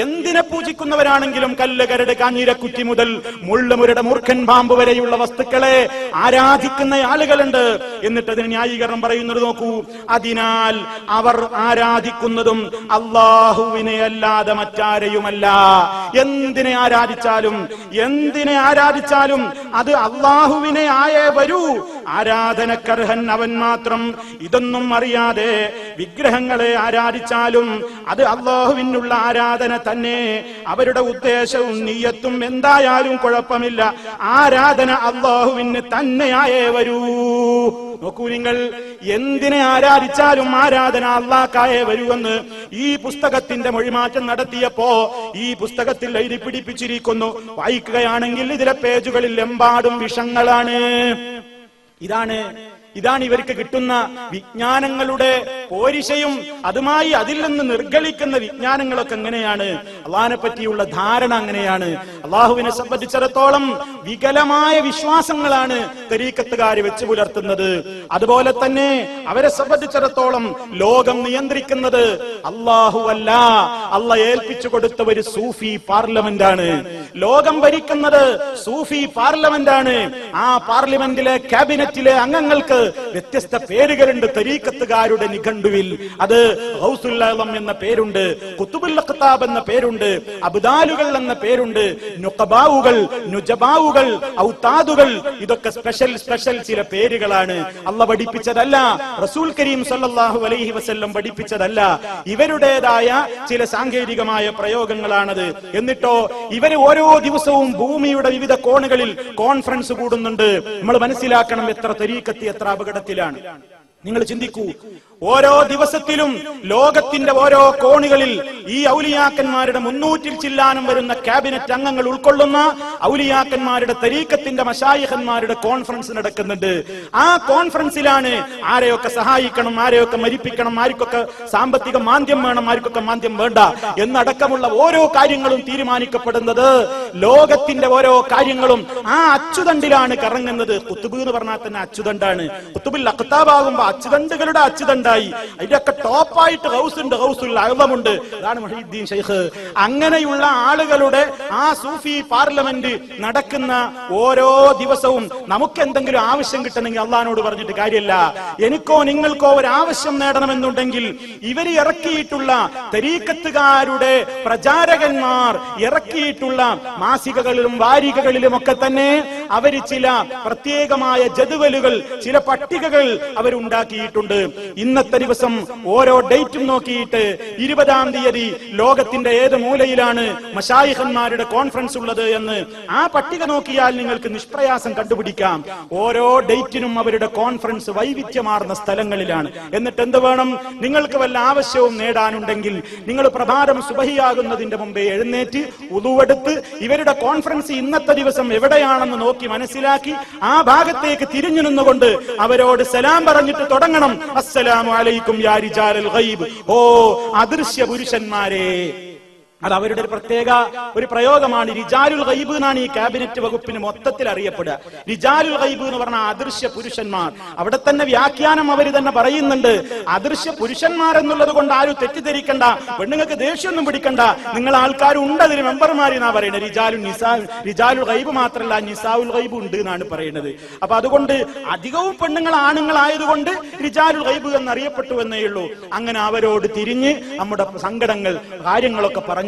എന്തിനെ പൂജിക്കുന്നവരാണെങ്കിലും കല്ല്, കരട്, കാഞ്ഞിരക്കുറ്റി മുതൽ മുള്ളുമുരട്, മൂർഖൻ പാമ്പ് വരെയുള്ള വസ്തുക്കളെ ആരാധിക്കുന്ന ആളുകളുണ്ട്. എന്നിട്ട് അതിന് ന്യായീകരണം പറയുന്നത് നോക്കൂ. അതിനാൽ അവർ ആരാധിക്കുന്നതും അല്ലാഹുവിനെ അല്ലാതെ മറ്റാരെയുമല്ല. എന്തിനെ ആരാധിച്ചാലും അത് അല്ലാഹുവിനെ ആയേ വരൂ. ആരാധനക്കർഹൻ അവൻ മാത്രം. ഇതൊന്നും അറിയാതെ വിഗ്രഹങ്ങളെ ആരാധിച്ചാലും അത് അല്ലാഹുവിനുള്ള ആരാധന തന്നെ. അവരുടെ ഉദ്ദേശവും നിയ്യത്തും എന്തായാലും കുഴപ്പമില്ല, ആരാധന അല്ലാഹുവിന് തന്നെയായേ വരൂ. നോക്കൂ നിങ്ങൾ, എന്തിനെ ആരാധിച്ചാലും ആരാധന അല്ലാഹ്ക്കായേ വരുമെന്ന് ഈ പുസ്തകത്തിന്റെ മൊഴിമാറ്റം നടത്തിയപ്പോ ഈ പുസ്തകത്തിൽ എഴുതി പിടിപ്പിച്ചിരിക്കുന്നു. വായിക്കുകയാണെങ്കിൽ ഇതിലെ പേജുകളിൽ എമ്പാടും വിഷങ്ങളാണ്. ഇതാണ് ഇവർക്ക് കിട്ടുന്ന വിജ്ഞാനങ്ങളുടെ പോരിശയും അതുമായി അതിൽ നിന്ന് നിർഗളിക്കുന്ന വിജ്ഞാനങ്ങളൊക്കെ എങ്ങനെയാണ്? അള്ളാഹിനെ പറ്റിയുള്ള ധാരണ അങ്ങനെയാണ്. അള്ളാഹുവിനെ സംബന്ധിച്ചിടത്തോളം വികലമായ വിശ്വാസങ്ങളാണ് തരീഖത്തുകാർ വെച്ച് പുലർത്തുന്നത്. അതുപോലെ തന്നെ അവരെ സംബന്ധിച്ചിടത്തോളം ലോകം നിയന്ത്രിക്കുന്നത് അല്ലാഹുവല്ല, അള്ളാഹ് ഏൽപ്പിച്ചു കൊടുത്ത ഒരു സൂഫി പാർലമെന്റ് ആണ്. ലോകം ഭരിക്കുന്നത് സൂഫി പാർലമെന്റ് ആണ്. ആ പാർലമെന്റിലെ ക്യാബിനറ്റിലെ അംഗങ്ങൾക്ക് വ്യത്യസ്ത പേരുകളുണ്ട് തരീഖത്തുകാരുടെ നിഘണ്ടുവിൽ. അത് ഗൗസുൽ ആലം എന്ന പേരുണ്ട്, ഖുതുബുൽ അഖ്താബ് എന്ന പേരുണ്ട്, അബ്ദാലുകൾ എന്ന പേരുണ്ട്, നുഖബാവുകൾ, നുജബാവുകൾ, ഔതാദുകൾ. ഇതൊക്കെ സ്പെഷ്യൽ ചില പേരുകളാണ്. അല്ലാഹ് പഠിപ്പിച്ചതല്ല, റസൂൽ കരീം സല്ലല്ലാഹു അലൈഹി വസല്ലം പഠിപ്പിച്ചതല്ല. ഇവരുടേതായ ചില സാങ്കേതികമായ പ്രയോഗങ്ങളാണത്. എന്നിട്ടോ ഇവര് ഓരോ ദിവസവും ഭൂമിയുടെ വിവിധ കോണുകളിൽ കോൺഫറൻസ് കൂടുന്നുണ്ട്. നമ്മൾ മനസ്സിലാക്കണം എത്ര തരീഖത്ത് എത്ര അപകടത്തിലാണ്. നിങ്ങൾ ചിന്തിക്കൂ, ഓരോ ദിവസത്തിലും ലോകത്തിന്റെ ഓരോ കോണുകളിൽ ഈ ഔലിയാക്കന്മാരുടെ 300 ചില്ലാനം വരുന്ന ക്യാബിനറ്റ് അംഗങ്ങൾ ഉൾക്കൊള്ളുന്ന ഔലിയാക്കന്മാരുടെ തരീഖത്തിന്റെ മശായിഖന്മാരുടെ കോൺഫറൻസ് നടക്കുന്നുണ്ട്. ആ കോൺഫറൻസിലാണ് ആരെയൊക്കെ സഹായിക്കണം, ആരെയൊക്കെ മരിപ്പിക്കണം, ആർക്കൊക്കെ സാമ്പത്തിക മാന്ദ്യം വേണം, ആർക്കൊക്കെ മാന്ദ്യം വേണ്ട എന്നടക്കമുള്ള ഓരോ കാര്യങ്ങളും തീരുമാനിക്കപ്പെടുന്നത്. ലോകത്തിന്റെ ഓരോ കാര്യങ്ങളും ആ അച്ചുതണ്ടിലാണ് കറങ്ങുന്നത്. ഖുതുബ് എന്ന് പറഞ്ഞാൽ തന്നെ അച്ചുതണ്ടാണ്. ഖുതുബുൽ അഖ്താബ് ആകുമ്പോ അച്ചുതണ്ടുകളുടെ അച്ചുതണ്ടായി. അതിന്റെയൊക്കെ ടോപ്പായിട്ട് ഗൗസുണ്ട്, ഗൗസുൽ അഅ്ളമുണ്ട്. അതാണ് മുഹീദ്ദീൻ ശൈഖ്. അങ്ങനെയുള്ള ആളുകളുടെ ആ സൂഫി പാർലമെന്റ് നടക്കുന്ന ഓരോ ദിവസവും നമുക്ക് എന്തെങ്കിലും ആവശ്യം കിട്ടണമെങ്കിൽ അള്ളാഹിനോട് പറഞ്ഞിട്ട് കാര്യമില്ല. എനിക്കോ നിങ്ങൾക്കോ ഒരു ആവശ്യം നേടണമെന്നുണ്ടെങ്കിൽ ഇവർ ഇറക്കിയിട്ടുള്ള തരീഖത്തുകാരുടെ പ്രചാരകന്മാർ ഇറക്കിയിട്ടുള്ള മാസികകളിലും വാരികകളിലും ഒക്കെ തന്നെ അവര് ചില പ്രത്യേകമായ ജദവലുകൾ, ചില പട്ടികകൾ അവരുണ്ടാക്കിയിട്ടുണ്ട്. ഇന്നത്തെ ദിവസം ഓരോ ഡേറ്റും നോക്കിയിട്ട് 20-ാം തീയതി ലോകത്തിന്റെ ഏത് മൂലയിലാണ് മശായിഖന്മാരുടെ കോൺഫറൻസ് ഉള്ളത് എന്ന് ആ പട്ടിക നോക്കിയാൽ നിങ്ങൾക്ക് നിഷ്പ്രയാസം കണ്ടുപിടിക്കാം. ഓരോ ഡേറ്റിനും അവരുടെ കോൺഫറൻസ് വൈവിധ്യമാർന്ന സ്ഥലങ്ങളിലാണ്. എന്നിട്ട് എന്ത് വേണം? നിങ്ങൾക്ക് വല്ല ആവശ്യവും നേടാനുണ്ടെങ്കിൽ നിങ്ങൾ പ്രഭാതം സുബഹിയാകുന്നതിന്റെ മുമ്പേ എഴുന്നേറ്റ് ഉളുവെടുത്ത് ഇവരുടെ കോൺഫറൻസ് ഇന്നത്തെ ദിവസം എവിടെയാണെന്ന് നോക്കി മനസ്സിലാക്കി ആ ഭാഗത്തേക്ക് തിരിഞ്ഞു നിന്നുകൊണ്ട് അവരോട് സലാം പറഞ്ഞിട്ട് തുടങ്ങണം. അസ്സലാമു അലൈക്കും യാ റിജാലൽ ഗൈബ്. ഓ അദൃശ്യ പുരുഷന്മാരെ. അത് അവരുടെ ഒരു പ്രത്യേക ഒരു പ്രയോഗമാണ്. റിജാലുൽ ഗൈബ് എന്നാണ് ഈ ക്യാബിനറ്റ് വകുപ്പിന് മൊത്തത്തിൽ അറിയപ്പെടുക. റിജാലുൽ ഗൈബ് എന്ന് പറഞ്ഞാൽ അദൃശ്യ പുരുഷന്മാർ. അവിടെ തന്നെ വ്യാഖ്യാനം അവർ തന്നെ പറയുന്നുണ്ട്. അദൃശ്യ പുരുഷന്മാർ എന്നുള്ളത് കൊണ്ട് ആരും തെറ്റിദ്ധരിക്കണ്ട, പെണ്ണുങ്ങൾക്ക് ദേഷ്യമൊന്നും പിടിക്കണ്ട, നിങ്ങൾ ആൾക്കാരുണ്ട് അതിന് മെമ്പർമാരെന്നാ പറയുന്നത്. റിജാലുൽ ഗൈബ് മാത്രമല്ല നിസാഉൽ ഗൈബ് ഉണ്ട് എന്നാണ് പറയുന്നത്. അപ്പൊ അതുകൊണ്ട് അധികവും പെണ്ണുങ്ങൾ ആണുങ്ങളായതുകൊണ്ട് റിജാലുൽ ഗൈബ് എന്നറിയപ്പെട്ടു എന്നേ ഉള്ളൂ. അങ്ങനെ അവരോട് തിരിഞ്ഞ് നമ്മുടെ സങ്കടങ്ങൾ കാര്യങ്ങളൊക്കെ പറഞ്ഞാൽ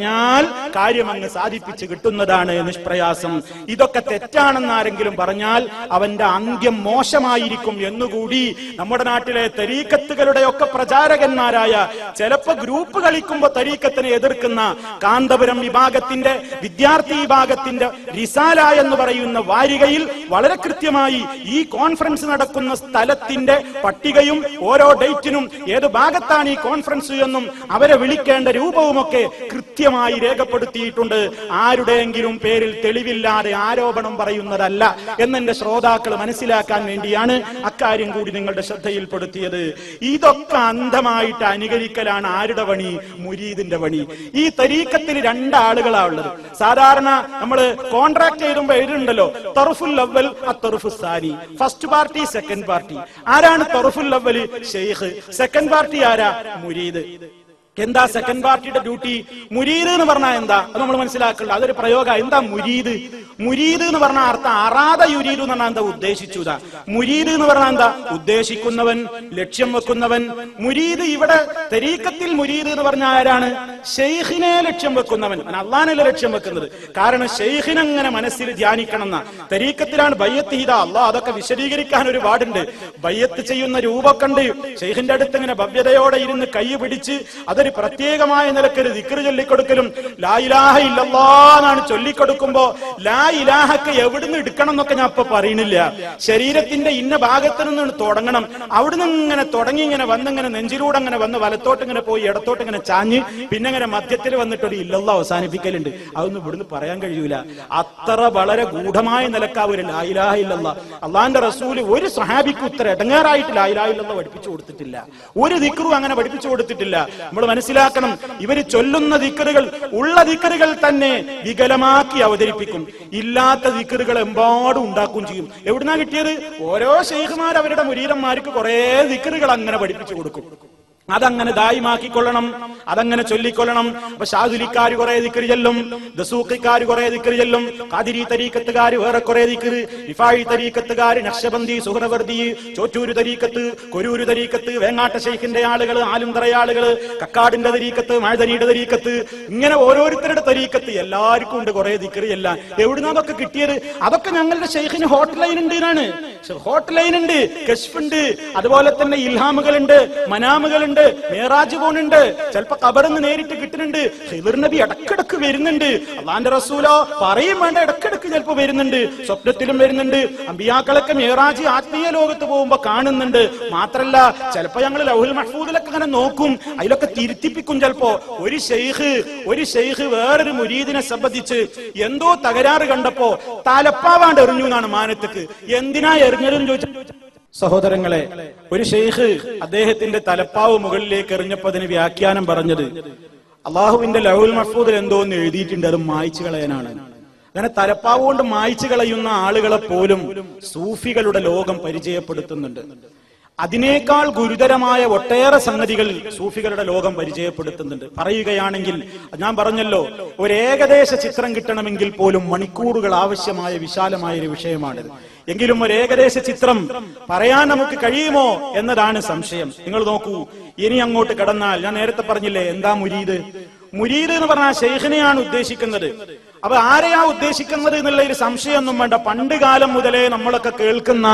കാര്യം അങ്ങ് സാധിപ്പിച്ച് കിട്ടുന്നതാണ് നിഷ്പ്രയാസം. ഇതൊക്കെ തെറ്റാണെന്ന് ആരെങ്കിലും പറഞ്ഞാൽ അവന്റെ അന്ത്യം മോശമായിരിക്കും എന്നുകൂടി നമ്മുടെ നാട്ടിലെ തരീക്കത്തുകളുടെ ഒക്കെ പ്രചാരകന്മാരായ, ചിലപ്പോ ഗ്രൂപ്പ് കളിക്കുമ്പോ തരീക്കത്തിനെ എതിർക്കുന്ന കാന്തപുരം വിഭാഗത്തിന്റെ വിദ്യാർത്ഥി വിഭാഗത്തിന്റെ റിസാല എന്ന് പറയുന്ന വാരികയിൽ വളരെ കൃത്യമായി ഈ കോൺഫറൻസ് നടക്കുന്ന സ്ഥലത്തിന്റെ പട്ടികയും ഓരോ ഡേറ്റിനും ഏത് ഭാഗത്താണ് ഈ കോൺഫറൻസ് എന്നും അവരെ വിളിക്കേണ്ട രൂപവുമൊക്കെ കൃത്യമായി രേഖപ്പെടുത്തിയിട്ടുണ്ട്. ആരുടെയെങ്കിലും പേരിൽ തെളിവില്ലാതെ ആരോപണം പറയുന്നതല്ല എന്നെന്റെ ശ്രോതാക്കൾ മനസ്സിലാക്കാൻ വേണ്ടിയാണ് അക്കാര്യം കൂടി നിങ്ങളുടെ ശ്രദ്ധയിൽപ്പെടുത്തിയത്. ഇതൊക്കെ അന്ധമായിട്ട് അനുകരിക്കലാണ് ആരുടെ പണി? മുരീദിന്റെ പണി. ഈ തരീക്കത്തിൽ രണ്ടാളുകളാ ഉള്ളത്. സാധാരണ നമ്മൾ കോൺട്രാക്ട് എഴുതുമ്പോ എഴുതുണ്ടല്ലോ തർഫുൽ അവ്വൽ അത്തർഫു സാനി, ഫസ്റ്റ് പാർട്ടി സെക്കൻഡ് പാർട്ടി. ആരാണ് തർഫുൽ അവ്വൽ? ഷെയ്ഖ്. സെക്കൻഡ് പാർട്ടി ആരാ? മുരീദ്. എന്താ സെക്കൻഡ് പാർട്ടിയുടെ ഡ്യൂട്ടി? മുരീദ് എന്ന് പറഞ്ഞാൽ എന്താ? അത് നമ്മൾ മനസ്സിലാക്കില്ല. അതൊരു പ്രയോഗം. എന്താ മുരീദ്? മുരീദ് എന്ന് പറഞ്ഞ അർത്ഥം അറാദ യുരീദ് എന്ന് പറഞ്ഞാൽ എന്താ? ഉദ്ദേശിച്ചുതാ. മുരീദ് എന്ന് പറഞ്ഞാൽ എന്താ? ഉദ്ദേശിക്കുന്നവൻ, ലക്ഷ്യം വെക്കുന്നവൻ. മുരീദ് ഇവിടെ തരീക്കത്തിൽ മുരീദ് എന്ന് പറഞ്ഞ ആരാണ്? ഷെയ്ഖിനെ ലക്ഷ്യം വെക്കുന്നവൻ. അള്ളാഹനല്ല ലക്ഷ്യം വെക്കുന്നത്. കാരണം ഷെയ്ഖിനെ അങ്ങനെ മനസ്സിൽ ധ്യാനിക്കണം എന്ന തരീക്കത്തിലാണ് ബയ്യത്ത് ഹിദ. അള്ളാഹ് അതൊക്കെ വിശദീകരിക്കാൻ ഒരു പാടുണ്ട്. ബയ്യത്ത് ചെയ്യുന്ന രൂപമൊക്കെ ഉണ്ട്. ഷെയ്ഖിന്റെ അടുത്ത് ഇങ്ങനെ ഭവ്യതയോടെ ഇരുന്ന് കൈ പിടിച്ച് അതൊരു പ്രത്യേകമായ നിലക്കൊരു ദിക്റ് ചൊല്ലിക്കൊടുക്കലും ലാ ഇലാഹ ഇല്ലല്ലാഹ് എന്നാണ് ചൊല്ലിക്കൊടുക്കുമ്പോ ലാ ഇലാഹക്ക് എവിടുന്ന് എടുക്കണം എന്നൊക്കെ ഞാൻ ഇപ്പൊ പറയുന്നില്ല. ശരീരത്തിന്റെ ഇന്ന ഭാഗത്ത് നിന്ന് തുടങ്ങണം. അവിടുന്ന് ഇങ്ങനെ തുടങ്ങി ഇങ്ങനെ വന്നിങ്ങനെ നെഞ്ചിലൂടെ അങ്ങനെ വന്ന് വലത്തോട്ട് ഇങ്ങനെ പോയി ഇടത്തോട്ട് ഇങ്ങനെ ചാഞ്ഞ് പിന്നെ ഇങ്ങനെ മധ്യത്തിൽ വന്നിട്ട് ഒരു ഇല്ലല്ലാഹ് അവസാനിപ്പിക്കലുണ്ട്. അതൊന്നും ഇവിടുന്ന് പറയാൻ കഴിയൂല. അത്ര വളരെ ഗൂഢമായ നിലക്കാവൂര് ലാ ഇലാഹ ഇല്ലല്ലാഹ്. അള്ളാന്റെ റസൂല് ഒരു സ്വഹാബിക്ക് ഉത്തര ഇടങ്ങേറായിട്ട് ലാ ഇലാഹ ഇല്ലല്ലാഹ് പഠിപ്പിച്ചു കൊടുത്തിട്ടില്ല. ഒരു ദിക്റും അങ്ങനെ പഠിപ്പിച്ചു കൊടുത്തിട്ടില്ല. നമ്മൾ മനസ്സിലാക്കണം, ഇവര് ചൊല്ലുന്ന ദിക്റുകൾ ഉള്ള ദിക്റുകൾ തന്നെ വികലമാക്കി അവതരിപ്പിക്കും. ഇല്ലാത്ത ദിക്റുകൾ എമ്പാടും ഉണ്ടാക്കുകയും ചെയ്യും. എവിടുന്നാ കിട്ടിയത്? ഓരോ ശൈഖ്മാർ അവരുടെ മുരീദന്മാർക്ക് കുറെ ദിക്റുകൾ അങ്ങനെ പഠിപ്പിച്ചു കൊടുക്കും. അതങ്ങനെ ദായിമാക്കിക്കൊള്ളണം, അതങ്ങനെ ചൊല്ലിക്കൊള്ളണം. അപ്പൊ ഷാദുലിക്കാർ കുറെ ദിക്ർ ചൊല്ലും, ദസൂഖിക്കാർ കുറെ ദിക്ർ ചൊല്ലും, ഖാദിരി തരീഖത്തുകാർ വേറെ കുറെ ദിക്ർ, റിഫായി തരീഖത്തുകാർ, നഖ്ശബന്ദി, സുഹ്റവർദി, ചോറ്റൂര് തരീഖത്ത്, കൊരൂര് തരീഖത്ത്, വേങ്ങാട്ട ശൈഖിന്റെ ആളുകൾ, ആലുംതറ ആളുകൾ, കക്കാടിന്റെ തരീഖത്ത്, മഴതനിയുടെ തരീഖത്ത്, ഇങ്ങനെ ഓരോരുത്തരുടെ തരീഖത്ത് എല്ലാവർക്കും ഉണ്ട് കുറെ ദിക്ർ എല്ലാം. എവിടുന്ന് അതൊക്കെ കിട്ടിയത്? അതൊക്കെ ഞങ്ങളുടെ ശൈഖിന് ഹോട്ട് ലൈൻ ഉണ്ട്. ഇതിനാണ് ഹോട്ട് ലൈൻ ഉണ്ട്, കശ്ഫ് ഉണ്ട്, അതുപോലെ തന്നെ ഇൽഹാമുകളുണ്ട്, മനാമുകളുണ്ട്, മേറാജ് പോണുണ്ട്, ചിലപ്പോ ഖബറിന്ന് നേരിട്ട് കിട്ടുന്നുണ്ട്. ഖിദർ നബി ഇടക്കിടക്ക് വരുന്നുണ്ട്. അള്ളാന്റെ റസൂലോ പറയും വേണ്ട, ഇടക്കിടക്ക് ചിലപ്പോ വരുന്നുണ്ട്, സ്വപ്നത്തിലും വരുന്നുണ്ട്. അമ്പിയാക്കളൊക്കെ മേറാജ് ആത്മീയ ലോകത്ത് പോകുമ്പോ കാണുന്നുണ്ട്. മാത്രല്ല ചിലപ്പോ ഞങ്ങൾ ലൗഹുൽ മഹ്ഫൂദിലൊക്കെ അങ്ങനെ നോക്കും, അതിലൊക്കെ തിരുത്തിപ്പിക്കും. ചിലപ്പോ ഒരു ഷെയ്ഖ് വേറൊരു മുരീദിനെ സംബന്ധിച്ച് എന്തോ തകരാറ് കണ്ടപ്പോ തലപ്പാവാണ്ട് എറിഞ്ഞു എന്നാണ് മാനത്തേക്ക്. എന്തിനാ എറിഞ്ഞതെന്ന് ചോദിച്ചു. സഹോദരങ്ങളെ, ഒരു ഷെയ്ഖ് അദ്ദേഹത്തിന്റെ തലപ്പാവ് മുകളിലേക്ക് എറിഞ്ഞപ്പോ അതിന് വ്യാഖ്യാനം പറഞ്ഞത് അള്ളാഹുവിന്റെ ലൗഹുൽ മഹ്ഫൂദിൽ എന്തോന്ന് എഴുതിയിട്ടുണ്ട്, അത് മായ്ച്ചു കളയാനാണ്. അങ്ങനെ തലപ്പാവ് കൊണ്ട് മായ്ച്ചു കളയുന്ന ആളുകളെ പോലും സൂഫികളുടെ ലോകം പരിചയപ്പെടുത്തുന്നുണ്ട്. അതിനേക്കാൾ ഗുരുതരമായ ഒട്ടേറെ സംഗതികൾ സൂഫികളുടെ ലോകം പരിചയപ്പെടുത്തുന്നുണ്ട്. പറയുകയാണെങ്കിൽ ഞാൻ പറഞ്ഞല്ലോ, ഒരു ഏകദേശ ചിത്രം കിട്ടണമെങ്കിൽ പോലും മണിക്കൂറുകൾ ആവശ്യമായ വിശാലമായ ഒരു വിഷയമാണിത്. എങ്കിലും ഒരു ഏകദേശ ചിത്രം പറയാൻ നമുക്ക് കഴിയുമോ എന്നതാണ് സംശയം. നിങ്ങൾ നോക്കൂ, ഇനി അങ്ങോട്ട് കടന്നാൽ ഞാൻ നേരത്തെ പറഞ്ഞില്ലേ എന്താ മുരീദ്? മുരീദ് എന്ന് പറഞ്ഞാൽ ഷെയ്ഖിനെയാണ് ഉദ്ദേശിക്കുന്നത്. അപ്പൊ ആരെയാ ഉദ്ദേശിക്കുന്നത് എന്നുള്ള ഒരു സംശയമൊന്നും വേണ്ട. പണ്ട് കാലം മുതലേ നമ്മളൊക്കെ കേൾക്കുന്ന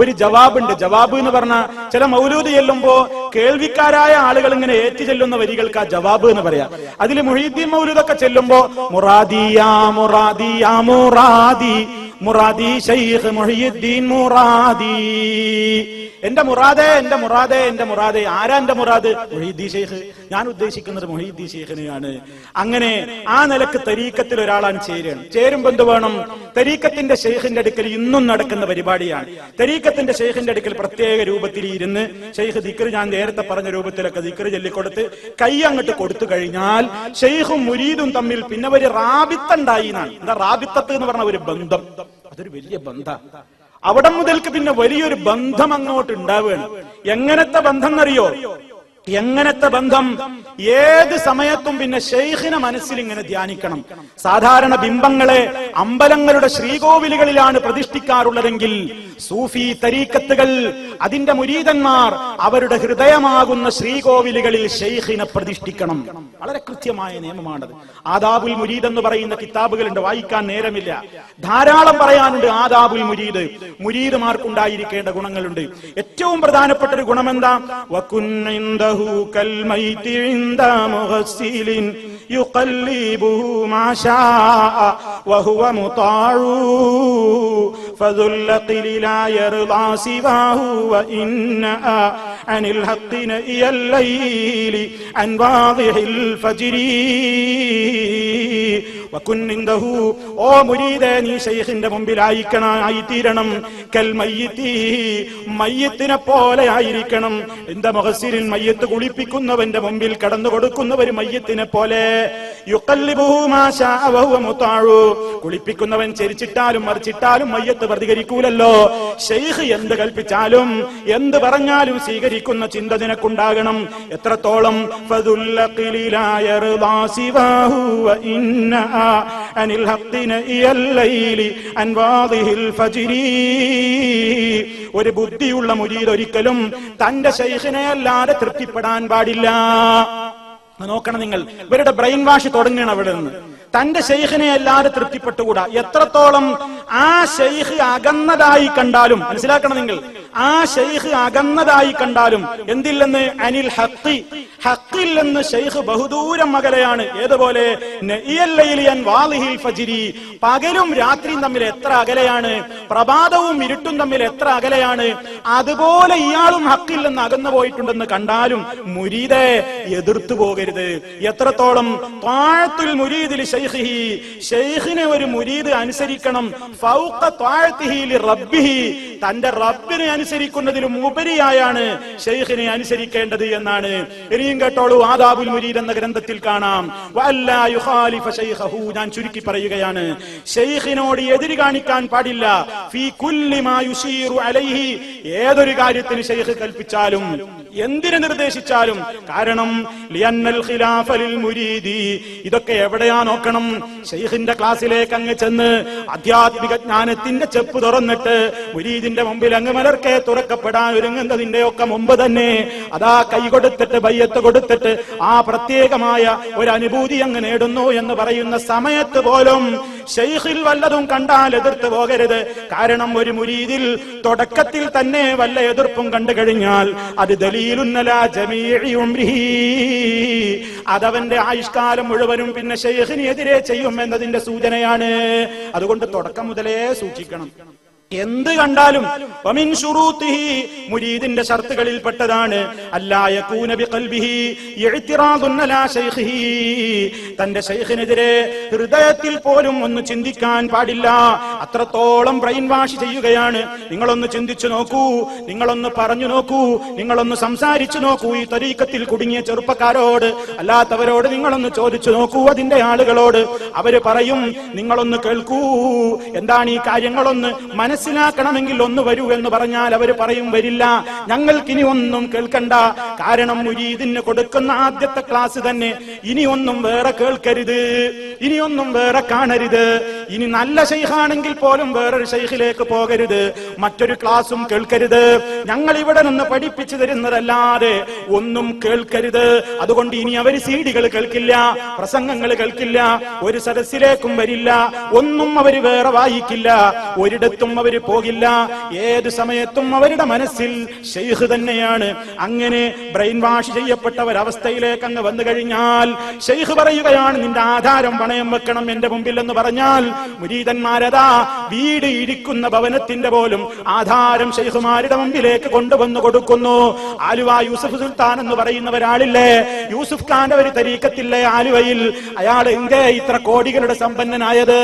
ഒരു ജവാബുണ്ട്. ജവാബ് എന്ന് പറഞ്ഞാൽ ചില മൗലൂദ് ചെല്ലുമ്പോ കേൾവിക്കാരായ ആളുകൾ ഇങ്ങനെ ഏറ്റു ചെല്ലുന്ന വരികൾക്ക് ആ ജവാബ് എന്ന് പറയാം. അതിൽ മുഹീദ്ദീൻ മൗലൂദൊക്കെ ചെല്ലുമ്പോ മുറാദി യാ മുറാദി യാ മുറാദി മുറാദി ശൈഖ് മുഹീദ്ദീൻ മുറാദി, എന്റെ മുറാദേ എന്റെ മുറാദേ എന്റെ മുറാദേ. ആരാ എന്റെ മുറാദ്? മുഹീദ്ദീൻ ശൈഖ്. ഞാൻ ഉദ്ദേശിക്കുന്നത് മുഹീദ്ദീൻ ശൈഖിനെയാണ്. അങ്ങനെ ആ നിലക്ക് തരീക്കത്തിൽ ഒരാളാണ് ചേരുകയാണ്. ചേരുമ്പോ എന്ത് വേണം? തരീക്കത്തിന്റെ ശൈഖിന്റെ അടുക്കൽ ഇന്നും നടക്കുന്ന പരിപാടിയാണ്. തരീക്കത്തിന്റെ ശൈഖിന്റെ അടുക്കൽ പ്രത്യേക രൂപത്തിൽ ഇരുന്ന് ശൈഖ് ദിക്ർ, ഞാൻ നേരത്തെ പറഞ്ഞ രൂപത്തിലൊക്കെ ദിക്ർ ചൊല്ലിക്കൊടുത്ത് കൈ അങ്ങോട്ട് കൊടുത്തു കഴിഞ്ഞാൽ ശൈഖും മുരീദും തമ്മിൽ പിന്നെ ഒരു റാബിത്തുണ്ടായി എന്നാണ്. എന്താ റാബിത്തത്ത് എന്ന് പറഞ്ഞ? ഒരു ബന്ധം. അതൊരു വലിയ ബന്ധം. അവിടെ മുതൽക്ക് പിന്നെ വലിയൊരു ബന്ധം അങ്ങോട്ട് ഉണ്ടാവുകയാണ്. എങ്ങനത്തെ ബന്ധം എന്നറിയോ? എങ്ങനത്തെ ബന്ധം? ഏത് സമയത്തും പിന്നെ ശൈഖിനെ മനസ്സിൽ ഇങ്ങനെ ധ്യാനിക്കണം. സാധാരണ ബിംബങ്ങളെ അമ്പലങ്ങളുടെ ശ്രീകോവിലുകളിലാണ് പ്രതിഷ്ഠിക്കാറുള്ളതെങ്കിൽ സൂഫി തരീക്കത്തുകൾ, അതിന്റെ മുരീദന്മാർ അവരുടെ ഹൃദയമാകുന്ന ശ്രീകോവിലുകളിൽ ശൈഖിനെ പ്രതിഷ്ഠിക്കണം. വളരെ കൃത്യമായ നിയമമാണത്. ആദാബുൽ മുരീദ് എന്ന് പറയുന്ന കിതാബുകളുണ്ട്, വായിക്കാൻ നേരമില്ല. ധാരാളം പറയാനുണ്ട് ആദാബുൽ മുരീദ്. മുരീദുമാർക്കുണ്ടായിരിക്കേണ്ട ഗുണങ്ങളുണ്ട്. ഏറ്റവും പ്രധാനപ്പെട്ട ഒരു ഗുണം എന്താ? كالميت عند مغسل يقلبه ما شاء وهو مطاع فذو اللقل لا يرضى سواه وإن عن الحق نئي الليل عن واضح الفجر വകുന്നിന്ദഹു. ഓ മുരീദേ, നീ ശൈഖിന്റെ മുമ്പിലായിത്തീരണം. കൽ മയ്യിത്തി, മയ്യത്തിനെ പോലെ ആയിരിക്കണം. എന്താ മുഹസ്സിരിൻ, മയ്യത്ത് കുളിപ്പിക്കുന്നവന്റെ മുമ്പിൽ കടന്നു കൊടുക്കുന്നവര് മയ്യത്തിനെ പോലെ. യുഖല്ലിബുഹു മാ ശാഅ വഹുവ മുതാഉ, കുളിപ്പിക്കുന്നവൻ ചെരിച്ചിട്ടാലും മറിച്ചിട്ടാലും മയ്യത്ത് പ്രതികരിക്കൂലല്ലോ. ശൈഖ് എന്ത് കൽപ്പിച്ചാലും എന്ത് പറഞ്ഞാലും സ്വീകരിക്കുന്ന ചിന്ത നിനക്കുണ്ടാകണം. എത്രത്തോളം? ഫദുല്ലഖിലി ലാ യർദാ സിവാഹു വ ഇന്ന അനിൽ ഹഖ്ദി നഇയൽ ലൈലി അൻ വാദിഹിൽ ഫജ്രി. ഒരു ബുദ്ധിയുള്ള മുരീദ് ഒരിക്കലും തന്റെ ശൈഖിനെ അല്ലാതെ തൃപ്തിപ്പെടാൻ പാടില്ല. നോക്കണം നിങ്ങൾ, ഇവരുടെ ബ്രെയിൻ വാഷ് തുടങ്ങണം അവിടെ നിന്ന്. തന്റെ ശൈഖിനെ അല്ലാതെ തൃപ്തിപ്പെട്ടുകൂടാ. എത്രത്തോളം ആ ശൈഖ് അകന്നതായി കണ്ടാലും, മനസ്സിലാക്കണം നിങ്ങൾ, ആ ശൈഖ് അകന്നതായി കണ്ടാലും എന്തില്ലെന്ന്? അനിൽ ഹഖ്ഖി, ഹഖ്ഖിൽ നിന്ന് ശൈഖ് ബഹുദൂരം അകലെയാണ്. ഏതുപോലെ? നഇയൽ ലൈലി അൻ വാളിഹിൽ ഫജ്രി, പകലും രാത്രിയും തമ്മിൽ എത്ര അകലെയാണ്, പ്രഭാതവും ഇരുട്ടും തമ്മിൽ എത്ര അകലെയാണ്, അതുപോലെ ഇയാളും ഹഖ്ഖിൽ നിന്ന് അകന്നു പോയിട്ടുണ്ടെന്ന് കണ്ടാലും മുരീദെ എതിർത്തു പോകരുത്. എത്രത്തോളം? ത്വാഅത്തുൽ മുരീദി ശൈഖിഹി, ശൈഖിനെ ഒരു മുരീദ് അനുസരിക്കണം. ഫൗഖ ത്വാഅത്തിഹി ലിറബ്ബിഹി, തന്റെ റബ്ബിനെ അനുസരിക്കുന്നതിലും ഉപരിയായാണ് ശൈഖിനെ അനുസരിക്കേണ്ടത് എന്നാണ്. ഇനിയും കേട്ടോളൂ, ആദാബുൽ മുരീദ് എന്ന ഗ്രന്ഥത്തിൽ കാണാം. വഅല്ലാ യുഖാലിഫ ശൈഖഹു, ഞാൻ ചുരുക്കി പറയുകയാണ്, ശൈഖിനോട് എതിര് കാണിക്കാൻ പാടില്ല. ഫീ കുല്ലി മാ യുശീറു അലൈഹി, ഏതൊരു കാര്യത്തിന് ശൈഖ് കൽപ്പിച്ചാലും എന്തിനെ നിർദ്ദേശിച്ചാലും. കാരണം ലിയന്നൽ ഖിലാഫ ലിൽ മുരീദി, ഇതൊക്കെ എവിടെയാ നോക്കണം? ശൈഖിന്റെ ക്ലാസ്സിലേക്ക് അങ്ങ് ചെന്ന് ആധ്യാത്മിക ജ്ഞാനത്തിന്റെ ചെപ്പ് തുറന്നിട്ട് മുരീദിന്റെ മുമ്പിൽ അങ്ങ് മലർക്കെ തുറക്കപ്പെടാൻ ഒരുങ്ങുന്നതിന്റെ ഒക്കെ മുമ്പ് തന്നെ അതാ കൈ കൊടുത്തിട്ട് ബയ്യത്ത് കൊടുത്തിട്ട് ആ പ്രത്യേകമായ ഒരു അനുഭൂതി അങ്ങ് നേടുന്നു എന്ന് പറയുന്ന സമയത്ത് പോലും ശൈഖിൽ വല്ലതും കണ്ടാൽ എതിർത്ത് പോകരുത്. കാരണം ഒരു മുരീദിൽ തുടക്കത്തിൽ തന്നെ വല്ല എതിർപ്പും കണ്ടു കഴിഞ്ഞാൽ അത് ദലീലുന്നലാ ജമീഇ ഉംരിഹി, അതവന്റെ ആയുഷ്കാലം മുഴുവനും പിന്നെ ശൈഖിനെതിരെ ചെയ്യും എന്നതിന്റെ സൂചനയാണ്. അതുകൊണ്ട് തുടക്കം മുതലേ സൂക്ഷിക്കണം. എന്ത് കണ്ടാലും വമിൻ ശുറൂത്തിഹി, മുരീദിന്റെ ഷർത്തുകളിൽ പെട്ടതാണ് അല്ലാ യകൂന ബിഖൽബിഹി ഇഅ്തിറാദുൻ അലാ ശൈഖിഹി, തന്റെ ശൈഖിനെതിരെ ഹൃദയത്തിൽ പോലും ഒന്ന് ചിന്തിക്കാൻ പാടില്ല. അത്രത്തോളം ബ്രെയിൻ വാഷ് ചെയ്യുകയാണ്. നിങ്ങളൊന്ന് ചിന്തിച്ചു നോക്കൂ, നിങ്ങളൊന്ന് പറഞ്ഞു നോക്കൂ, നിങ്ങളൊന്ന് സംസാരിച്ചു നോക്കൂ. ഈ തരീഖത്തിൽ കുടുങ്ങിയ ചെറുപ്പക്കാരോട്, അല്ലാത്തവരോട് നിങ്ങളൊന്ന് ചോദിച്ചു നോക്കൂ, അതിന്റെ ആളുകളോട്. അവര് പറയും, നിങ്ങളൊന്ന് കേൾക്കൂ, എന്താണ് ഈ കാര്യങ്ങളൊന്ന് മനസ്സിലാക്കണമെങ്കിൽ ഒന്ന് വരൂ എന്ന് പറഞ്ഞാൽ അവര് പറയും, വരില്ല, ഞങ്ങൾക്കിനി ഒന്നും കേൾക്കണ്ട. കാരണം മുരീദിന് കൊടുക്കുന്ന ആദ്യത്തെ ക്ലാസ് തന്നെ ഇനി ഒന്നും വേറെ കേൾക്കരുത് ഇനിയൊന്നും വേറെ കാണരുത്. ഇനി നല്ല ശൈഖാണെങ്കിൽ പോലും വേറൊരു ശൈഖിലേക്ക് പോകരുത്, മറ്റൊരു ക്ലാസും കേൾക്കരുത്. ഞങ്ങൾ ഇവിടെ നിന്ന് പഠിപ്പിച്ചു തരുന്നതല്ലാതെ ഒന്നും കേൾക്കരുത്. അതുകൊണ്ട് ഇനി അവർ സീഡികൾ കേൾക്കില്ല, പ്രസംഗങ്ങൾ കേൾക്കില്ല, ഒരു സദസ്സിലേക്കും വരില്ല, ഒന്നും അവർ വേറെ വായിക്കില്ല, ഒരിടത്തും അവർ പോകില്ല. ഏത് സമയത്തും അവരുടെ മനസ്സിൽ ശൈഖ് തന്നെയാണ്. അങ്ങനെ ബ്രെയിൻ വാഷ് ചെയ്യപ്പെട്ട ഒരവസ്ഥയിലേക്ക് അങ്ങ് വന്നു കഴിഞ്ഞാൽ ശൈഖ് പറയുകയാണ്, നിന്റെ ആധാരം പണയം വെക്കണം എന്റെ മുമ്പിൽ എന്ന് പറഞ്ഞാൽ മുരീദന്മാരതാ വീട് ഇരിക്കുന്ന ഭവനത്തിന്റെ പോലും ആധാരം ശൈഖുമാരുടെ മുമ്പിലേക്ക് കൊണ്ടുവന്നു കൊടുക്കുന്നു. ആലുവ യൂസുഫ് സുൽത്താൻ എന്ന് പറയുന്ന ഒരാളില്ലേ, യൂസുഫ് ഖാന്റെ ഒരു തരീക്കത്തില്ലേ ആലുവയിൽ, അയാൾ എന്തേ ഇത്ര കോടികളുടെ സമ്പന്നനായത്?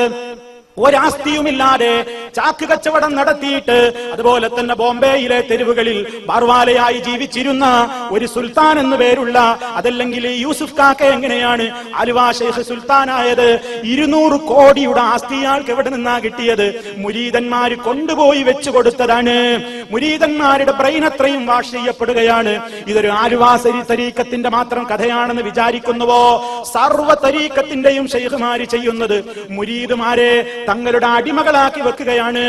ഒരാസ്തിയുമില്ലാതെ ചാക്ക് കച്ചവടം നടത്തിയിട്ട് അതുപോലെ തന്നെ ബോംബെയിലെ തെരുവുകളിൽ ബാർവാലയായി ജീവിച്ചിരുന്ന ഒരു സുൽത്താൻ എന്ന് പേരുള്ള, അതല്ലെങ്കിൽ യൂസുഫ് കാക്ക എങ്ങനെയാണ് ആലുവ ശൈഖ് സുൽത്താനായത്? 200 കോടിയുടെ ആസ്തി ആൾക്ക് എവിടെ നിന്നാ കിട്ടിയത്? മുരീദന്മാര് കൊണ്ടുപോയി വെച്ചു കൊടുത്തതാണ്. മുരീദന്മാരുടെ ബ്രെയിൻ അത്രയും വാഷ് ചെയ്യപ്പെടുകയാണ്. ഇതൊരു ആലുവ തരീക്കത്തിന്റെ മാത്രം കഥയാണെന്ന് വിചാരിക്കുന്നുവോ? സർവ്വ തരീക്കത്തിന്റെയും ശൈഖുമാര് ചെയ്യുന്നത് മുരീദുമാരെ തങ്ങളുടെ അടിമകളാക്കി വെക്കുകയാണ്.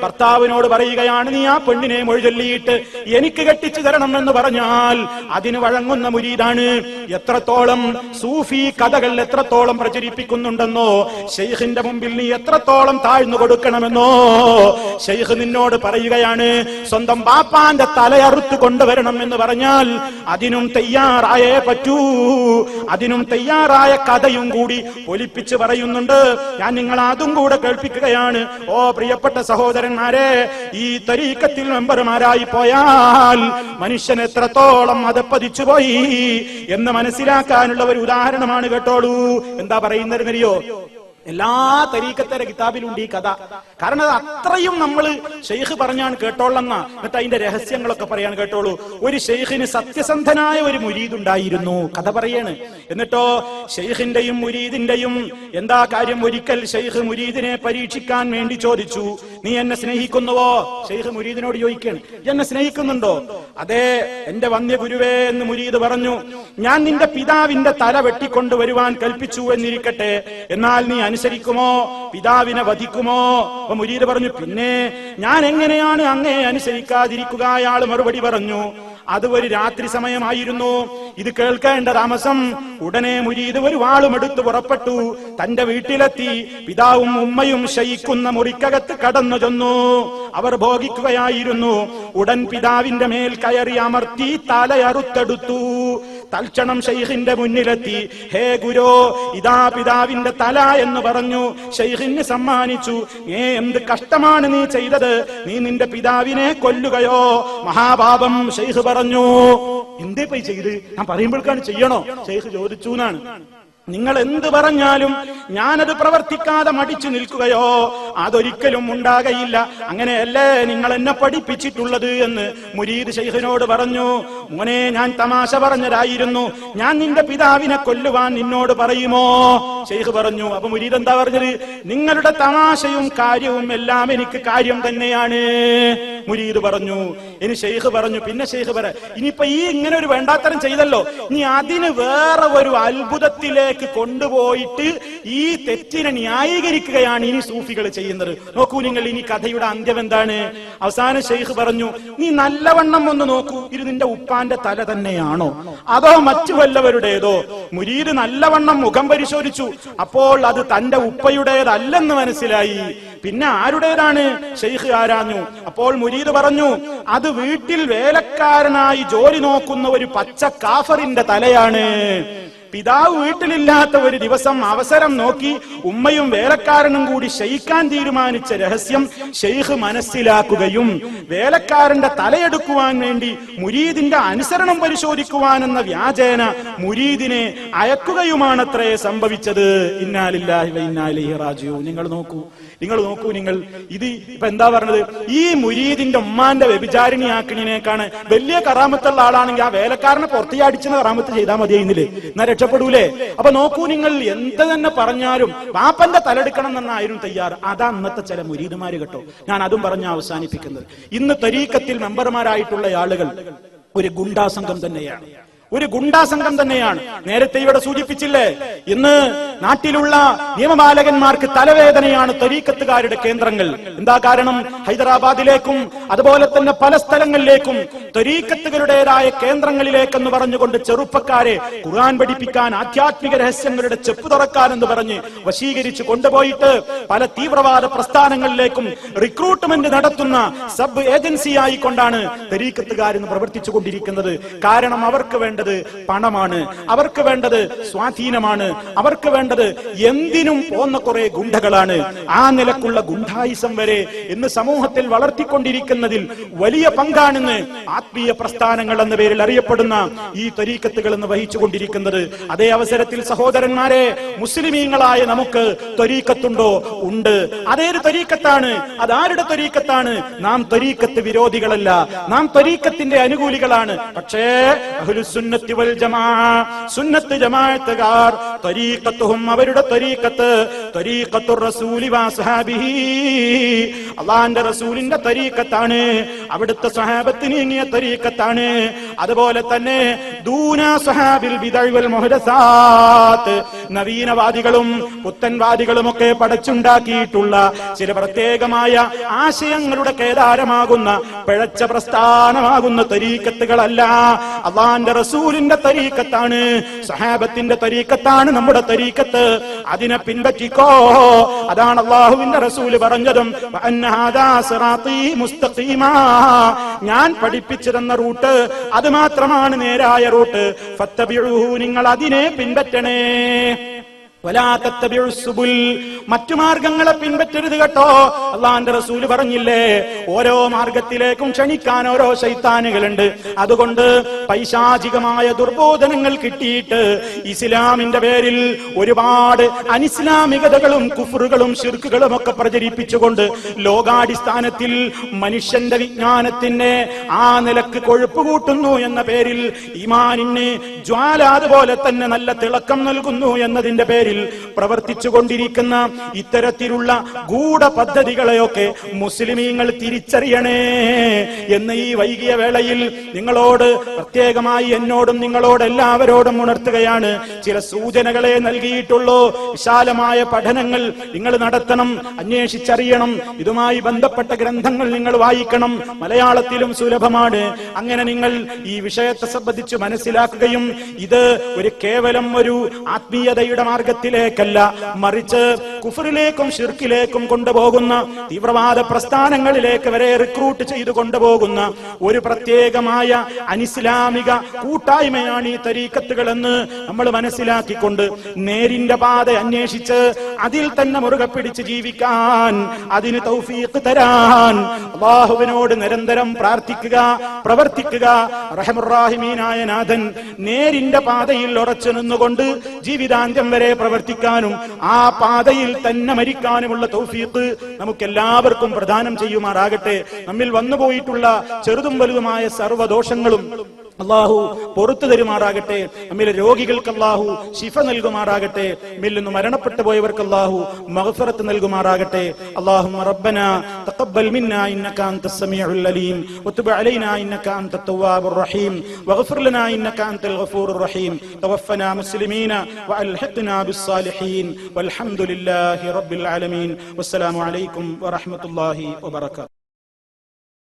ഭർത്താവിനോട് പറയുകയാണ്, നീ ആ പെണ്ണിനെ മൊഴി ചൊല്ലിയിട്ട് എനിക്ക് കെട്ടിച്ചു തരണം എന്ന് പറഞ്ഞാൽ അതിന് വഴങ്ങുന്ന മുരീദാണ്. എത്രത്തോളം സൂഫി കഥകൾ എത്രത്തോളം പ്രചരിപ്പിക്കുന്നുണ്ടെന്നോ, ശൈഖിന്റെ മുമ്പിൽ നീ എത്രത്തോളം താഴ്ന്നു കൊടുക്കണമെന്നോ ശൈഖ് നിന്നോട് പറയുകയാണ്. സ്വന്തം ബാപ്പാന്റെ തലയറുത്ത് കൊണ്ടുവരണം എന്ന് പറഞ്ഞാൽ അതിനും തയ്യാറായേ പറ്റൂ. അതിനും തയ്യാറായ കഥയും കൂടി ഒലിപ്പിച്ച് പറയുന്നുണ്ട്. ഞാൻ നിങ്ങൾ അതും കൂടെ കേൾപ്പിക്കുകയാണ്. ഓ പ്രിയപ്പെട്ട സഹോദരന്മാരെ, ഈ തരീക്കത്തിൽ മെമ്പർമാരായി പോയാൽ മനുഷ്യൻ എത്രത്തോളം അതപ്പതിച്ചു പോയി എന്ന് മനസ്സിലാക്കാനുള്ള ഒരു ഉദാഹരണമാണ്. കേട്ടോളൂ, എന്താ പറയുന്നതെന്നറിയോ? എല്ലാ തരീക്കത്തെ കിതാബിലുണ്ട് ഈ കഥ. കാരണം അത് അത്രയും നമ്മൾ ഷെയ്ഖ് പറഞ്ഞാണ് കേട്ടോളെന്ന, എന്നിട്ട് അതിന്റെ രഹസ്യങ്ങളൊക്കെ പറയാൻ കേട്ടോളൂ. ഒരു ഷെയ്ഖിന് സത്യസന്ധനായ ഒരു മുരീദ് ഉണ്ടായിരുന്നു, കഥ പറയാണ്. എന്നിട്ടോ ഷെയ്ഖിന്റെയും മുരീദിന്റെയും എന്താ കാര്യം? ഒരിക്കൽ ഷെയ്ഖ് മുരീദിനെ പരീക്ഷിക്കാൻ വേണ്ടി ചോദിച്ചു, നീ എന്നെ സ്നേഹിക്കുന്നുവോ? ഷെയ്ഖ് മുരീദിനോട് ചോദിക്കുകയാണ്, എന്നെ സ്നേഹിക്കുന്നുണ്ടോ? അതെ എന്റെ വന്യ ഗുരുവേ എന്ന് മുരീദ് പറഞ്ഞു. ഞാൻ നിന്റെ പിതാവിന്റെ തല വെട്ടിക്കൊണ്ടുവരുവാൻ കൽപ്പിച്ചു എന്നിരിക്കട്ടെ, എന്നാൽ നീ അനുസരിക്കുമോ? പിതാവിനെ വധിക്കുമോ? അപ്പൊ മുരീദ് പറഞ്ഞു, പിന്നെ ഞാൻ എങ്ങനെയാണ് അങ്ങയെ അനുസരിക്കാതിരിക്കുക? അയാൾ മറുപടി പറഞ്ഞു, അത് ഒരു രാത്രി സമയമായിരുന്നു. ഇത് കേൾക്കേണ്ട താമസം. ഉടനെ മുരീദ് ഒരു വാളുമെടുത്ത് പുറപ്പെട്ടു. തന്റെ വീട്ടിലെത്തി പിതാവും ഉമ്മയും ശയിക്കുന്ന മുറിക്കകത്ത് കടന്നു ചെന്നു. അവർ ഭോഗിക്കുകയായിരുന്നു. ഉടൻ പിതാവിന്റെ മേൽ കയറി അമർത്തി തലയറുത്തെടുത്തു. തൽക്ഷണം ശൈഖിന്റെ മുന്നിലെത്തി, ഹേ ഗുരു, ഇതാ പിതാവിന്റെ തല എന്ന് പറഞ്ഞു ശൈഖിന് സമ്മാനിച്ചു. എന്ത് കഷ്ടമാണ് നീ ചെയ്തത്? നീ നിന്റെ പിതാവിനെ കൊല്ലുകയോ? മഹാപാപം. ശൈഖ് പറഞ്ഞു, എന്തേ പോയി ചെയ്ത്? ഞാൻ പറയുമ്പോഴേക്കാണ് ചെയ്യണോ? ശൈഖ് ചോദിച്ചു എന്നാണ്. നിങ്ങൾ എന്ത് പറഞ്ഞാലും ഞാനത് പ്രവർത്തിക്കാതെ മടിച്ചു നിൽക്കുകയോ? അതൊരിക്കലും ഉണ്ടാകയില്ല. അങ്ങനെയല്ലേ നിങ്ങൾ എന്നെ പഠിപ്പിച്ചിട്ടുള്ളത് എന്ന് മുരീദ് ശൈഖിനോട് പറഞ്ഞു. മോനെ, ഞാൻ തമാശ പറഞ്ഞതായിരുന്നു. ഞാൻ നിന്റെ പിതാവിനെ കൊല്ലുവാൻ നിന്നോട് പറയുമോ? ശൈഖ് പറഞ്ഞു. അപ്പൊ മുരീദ് എന്താ പറഞ്ഞത്? നിങ്ങളുടെ തമാശയും കാര്യവും എല്ലാം എനിക്ക് കാര്യം തന്നെയാണ്. മുരീദ് പറഞ്ഞു. ഇനി ശൈഖ് പറഞ്ഞു, പിന്നെ ശൈഖ് പറ, ഇനിയിപ്പൊ ഈ ഇങ്ങനെ ഒരു വേണ്ടാത്തരം ചെയ്തല്ലോ, ഇനി അതിന് വേറെ ഒരു അത്ഭുതത്തിലേക്ക് കൊണ്ടുപോയിട്ട് ഈ തെറ്റിനെ ന്യായീകരിക്കുകയാണ് ഇനി സൂഫികൾ ചെയ്യുന്നത്. നോക്കൂ നിങ്ങൾ, ഇനി കഥയുടെ അന്ത്യം എന്താണ്? അവസാനം ശൈഖ് പറഞ്ഞു, നീ നല്ലവണ്ണം ഒന്ന് നോക്കൂ, ഇത് നിന്റെ ഉപ്പാന്റെ തല തന്നെയാണോ അതോ മറ്റു വല്ലവരുടേതോ? മുരീദ് നല്ലവണ്ണം മുഖം പരിശോധിച്ചു. അപ്പോൾ അത് തന്റെ ഉപ്പയുടേതല്ലെന്ന് മനസ്സിലായി. പിന്നെ ആരുടേതാണ്? ശൈഖ് ആരാഞ്ഞു. അപ്പോൾ മുരീദ് പറഞ്ഞു, അത് വീട്ടിൽ വേലക്കാരനായി ജോലി നോക്കുന്ന ഒരു പച്ച കാഫറിന്റെ തലയാണ്. പിതാവ് വീട്ടിലില്ലാത്ത ഒരു ദിവസം അവസരം നോക്കി ഉമ്മയും വേലക്കാരനും കൂടി ശയിക്കാൻ തീരുമാനിച്ച രഹസ്യം ശൈഖ് മനസ്സിലാക്കുകയും വേലക്കാരന്റെ തലയെടുക്കുവാൻ വേണ്ടി മുരീദിന്റെ അനുസരണം പരിശോധിക്കുവാനെന്ന വ്യാജേന മുരീദിനെ അയക്കുകയുമാണത്രേ സംഭവിച്ചത്. ഇന്നാ ലില്ലാഹി വ ഇന്നാ ഇലൈഹി റാജിഊൻ. നിങ്ങൾ നോക്കൂ നിങ്ങൾ ഇത് ഇപ്പൊ എന്താ പറഞ്ഞത്? ഈ മുരീദിന്റെ ഉമ്മാന്റെ വ്യഭിചാരിണിയാക്കണിനേക്കാണ് വലിയ കറാമത്തുള്ള ആളാണെങ്കിൽ ആ വേലക്കാരനെ പുറത്തിയടിച്ചെന്ന് കറാമത്ത് ചെയ്താൽ മതിയായിരുന്നില്ലേ? എന്നാ രക്ഷപ്പെടൂലേ? അപ്പൊ നോക്കൂ നിങ്ങൾ, എന്ത് തന്നെ പറഞ്ഞാലും പാപ്പന്റെ തലെടുക്കണം എന്നായിരുന്നു തയ്യാറ്. അതാ അന്നത്തെ ചില മുരീദുമാര് കേട്ടോ. ഞാൻ അതും പറഞ്ഞ അവസാനിപ്പിക്കുന്നത്, ഇന്ന് തരീക്കത്തിൽ മെമ്പർമാരായിട്ടുള്ള ആളുകൾ ഒരു ഗുണ്ടാ സംഘം തന്നെയാണ്. ഒരു ഗുണ്ടാ സംഘം തന്നെയാണ്. നേരത്തെ ഇവിടെ സൂചിപ്പിച്ചില്ലേ, ഇന്ന് നാട്ടിലുള്ള നിയമപാലകന്മാർക്ക് തലവേദനയാണ് ത്വരീഖത്തുകാരുടെ കേന്ദ്രങ്ങൾ. എന്താ കാരണം? ഹൈദരാബാദിലേക്കും അതുപോലെ തന്നെ പല സ്ഥലങ്ങളിലേക്കും ത്വരീഖത്തുകളുടേതായ കേന്ദ്രങ്ങളിലേക്കെന്ന് പറഞ്ഞുകൊണ്ട് ചെറുപ്പക്കാരെ ഖുർആൻ പഠിപ്പിക്കാൻ, ആധ്യാത്മിക രഹസ്യങ്ങളുടെ ചെപ്പ് തുറക്കാൻ എന്ന് പറഞ്ഞ് വശീകരിച്ച് കൊണ്ടുപോയിട്ട് പല തീവ്രവാദ പ്രസ്ഥാനങ്ങളിലേക്കും റിക്രൂട്ട്മെന്റ് നടത്തുന്ന സബ് ഏജൻസി ആയിക്കൊണ്ടാണ് ത്വരീഖത്തുകാരെന്ന് പ്രവർത്തിച്ചു കൊണ്ടിരിക്കുന്നത്. കാരണം അവർക്ക് വേണ്ടത് പണമാണ്, അവർക്ക് വേണ്ടത് സ്വാധീനമാണ്, അവർക്ക് വേണ്ടത് എന്തിനും പോന്ന കുറെ ഗുണ്ടകളാണ്. ആ നിലക്കുള്ള ഗുണ്ടായിസം വരെ ഇന്ന് സമൂഹത്തിൽ വളർത്തിക്കൊണ്ടിരിക്കുന്നതിൽ വലിയ പങ്കാണെന്ന് ആത്മീയ പ്രസ്ഥാനങ്ങൾ എന്ന പേരിൽ അറിയപ്പെടുന്ന ഈ ത്വരീഖത്തുകൾ എന്ന് വഹിച്ചുകൊണ്ടിരിക്കുന്നത്. അതേ അവസരത്തിൽ സഹോദരന്മാരെ, മുസ്ലിമീങ്ങളായ നമുക്ക് ത്വരീഖത്തുണ്ടോ? ഉണ്ട്. അതേത് ത്വരീഖത്താണ്? അതാരുടെ ത്വരീഖത്താണ്? നാം ത്വരീഖത്ത് വിരോധികളല്ല, നാം ത്വരീഖത്തിന്റെ അനുകൂലികളാണ്. പക്ഷേ അഹ്ലുസുന്നത്തി വൽ ജമാഅ, സുന്നത്ത് ജമാഅത്തുകാർ, ത്വരീഖത്തുഹും അവരുടെ ത്വരീഖത്ത്, ത്വരീഖത്തുർ റസൂലി വഅസ്ഹാബിഹി, അല്ലാഹുവിന്റെ റസൂലിന്റെ ത്വരീഖത്താണ്, അവിടുത്തെ സ്വഹാബത്ത് നീങ്ങിയ ത്വരീഖത്താണ്. അതുപോലെ തന്നെ ദൂന സ്വഹാബിൽ ബിദഅ വൽ മുഹ്ദസാത്ത്, നവീനവാദികളും പുത്തൻവാദികളും ഒക്കെ പടച്ചുണ്ടാക്കിയിട്ടുള്ള ചില പ്രത്യേകമായ ആശയങ്ങളുടെ കേദാരമാകുന്ന പിഴച്ച പ്രസ്ഥാനമാകുന്ന ത്വരീഖത്തുകളല്ല, അല്ലാഹുവിന്റെ റസൂലിന്റെ ത്വരീഖത്താണ്, സ്വഹാബത്തിന്റെ ത്വരീഖത്താണ് നമ്മുടെ ത്വരീഖത്ത്. അതിനെ പിൻപറ്റിക്കോ. അതാണ് അല്ലാഹുവിന്റെ റസൂല് പറഞ്ഞതും, ഞാൻ പഠിപ്പിച്ചു തന്ന റൂട്ട് അത് മാത്രമാണ് നേരായ റൂട്ട്, ഫത്തബിഊഹു, നിങ്ങൾ അതിനെ പിൻപറ്റണേ. മറ്റു മാർഗങ്ങളെ പിൻപറ്റരുത് കേട്ടോ. അല്ലാഹുവിന്റെ റസൂല് പറഞ്ഞില്ലേ, ഓരോ മാർഗത്തിലേക്കും ക്ഷണിക്കാൻ ഓരോ ശൈത്താനുകളുണ്ട്. അതുകൊണ്ട് പൈശാചികമായ ദുർബോധനങ്ങൾ കിട്ടിയിട്ട് ഇസ്ലാമിന്റെ പേരിൽ ഒരുപാട് അനിസ്ലാമികതകളും കുഫറുകളും ശിർക്കുകളും ഒക്കെ പ്രചരിപ്പിച്ചുകൊണ്ട് ലോകാടിസ്ഥാനത്തിൽ മനുഷ്യന്റെ വിജ്ഞാനത്തിന് ആ നിലക്ക് കൊഴുപ്പ് കൂട്ടുന്നു എന്ന പേരിൽ, ഈമാനിന് ജ്വാല അതുപോലെ തന്നെ നല്ല തിളക്കം നൽകുന്നു എന്നതിന്റെ പേരിൽ പ്രവർത്തിച്ചു കൊണ്ടിരിക്കുന്ന ഇത്തരത്തിലുള്ള ഗൂഢ പദ്ധതികളെയൊക്കെ മുസ്ലിമീങ്ങൾ തിരിച്ചറിയണേ എന്ന് ഈ വൈകിയ വേളയിൽ നിങ്ങളോട് പ്രത്യേകമായി എന്നോടും നിങ്ങളോട് എല്ലാവരോടും ഉണർത്തുകയാണ്. ചില സൂചനകളെ നൽകിയിട്ടുള്ളൂ. വിശാലമായ പഠനങ്ങൾ നിങ്ങൾ നടത്തണം, അന്വേഷിച്ചറിയണം. ഇതുമായി ബന്ധപ്പെട്ട ഗ്രന്ഥങ്ങൾ നിങ്ങൾ വായിക്കണം. മലയാളത്തിലും സുലഭമാണ്. അങ്ങനെ നിങ്ങൾ ഈ വിഷയത്തെ സംബന്ധിച്ച് മനസ്സിലാക്കുകയും ഇത് ഒരു കേവലം ഒരു ആത്മീയതയുടെ മാർഗത്തിലേക്കല്ല, മറിച്ച് കുഫറിലേക്കും ശിർക്കിലേക്കും കൊണ്ടുപോകുന്ന തീവ്രവാദ പ്രസ്ഥാനങ്ങളിലേക്ക് വരെ റിക്രൂട്ട് ചെയ്തു കൊണ്ടുപോകുന്ന ഒരു പ്രത്യേകമായ അനിസ്ലാമിക കൂട്ടായ്മയാണ് ഈ തരീഖത്തുകൾ എന്ന് നമ്മൾ മനസ്സിലാക്കിക്കൊണ്ട് നേരിന്റെ പാത അന്വേഷിച്ച് അതിൽ തന്നെ മുറുകെ പിടിച്ച് ജീവിക്കാൻ, അതിന് തൗഫീഖ് തരാൻ അല്ലാഹുവിനോട് നിരന്തരം പ്രാർത്ഥിക്കുക, പ്രവർത്തിക്കുക. റഹ്മുർ-റഹീമീനായ നാഥൻ നേരിന്റെ പാതയിൽ ഉറച്ചു നിന്നുകൊണ്ട് ജീവിതാന്ത്യം വരെ പ്രവർത്തിക്കാനും ആ പാതയിൽ തന്നെ മരിക്കാനുമുള്ള തൗഫീഖ് നമുക്കെല്ലാവർക്കും പ്രദാനം ചെയ്യുമാറാകട്ടെ. നമ്മിൽ വന്നുപോയിട്ടുള്ള ചെറുതും വലുതുമായ സർവ്വദോഷങ്ങളും അല്ലാഹു പുറത്തു തരുമാറാകട്ടെ. നമ്മിലെ രോഗികൾക്ക് അല്ലാഹു ശിഫ നൽകുമാറാകട്ടെ. നമ്മിൽ നിന്ന് മരണപ്പെട്ടു പോയവർക്ക് അല്ലാഹു മഗ്ഫിറത്ത് നൽകുമാറാകട്ടെ. അല്ലാഹുമ്മ റബ്ബനാ തഖബ്ബൽ മിന്നാ ഇന്നക അൻതസ് സമീഉൽ അലീം വതുബ് അലൈനാ ഇന്നക അൻതത് തവ്വാബുർ റഹീം വഗ്ഫിർ ലനാ ഇന്നക അൻതൽ ഗഫൂറുർ റഹീം തവഫനാ മുസ്ലിമീന വഅൽഹിഖ്നാ ബിസ്സാലിഹീൻ വൽഹംദുലില്ലാഹി റബ്ബിൽ ആലമീൻ. വസ്സലാമു അലൈക്കും വറഹ്മത്തുള്ളാഹി വബറകാതുഹു.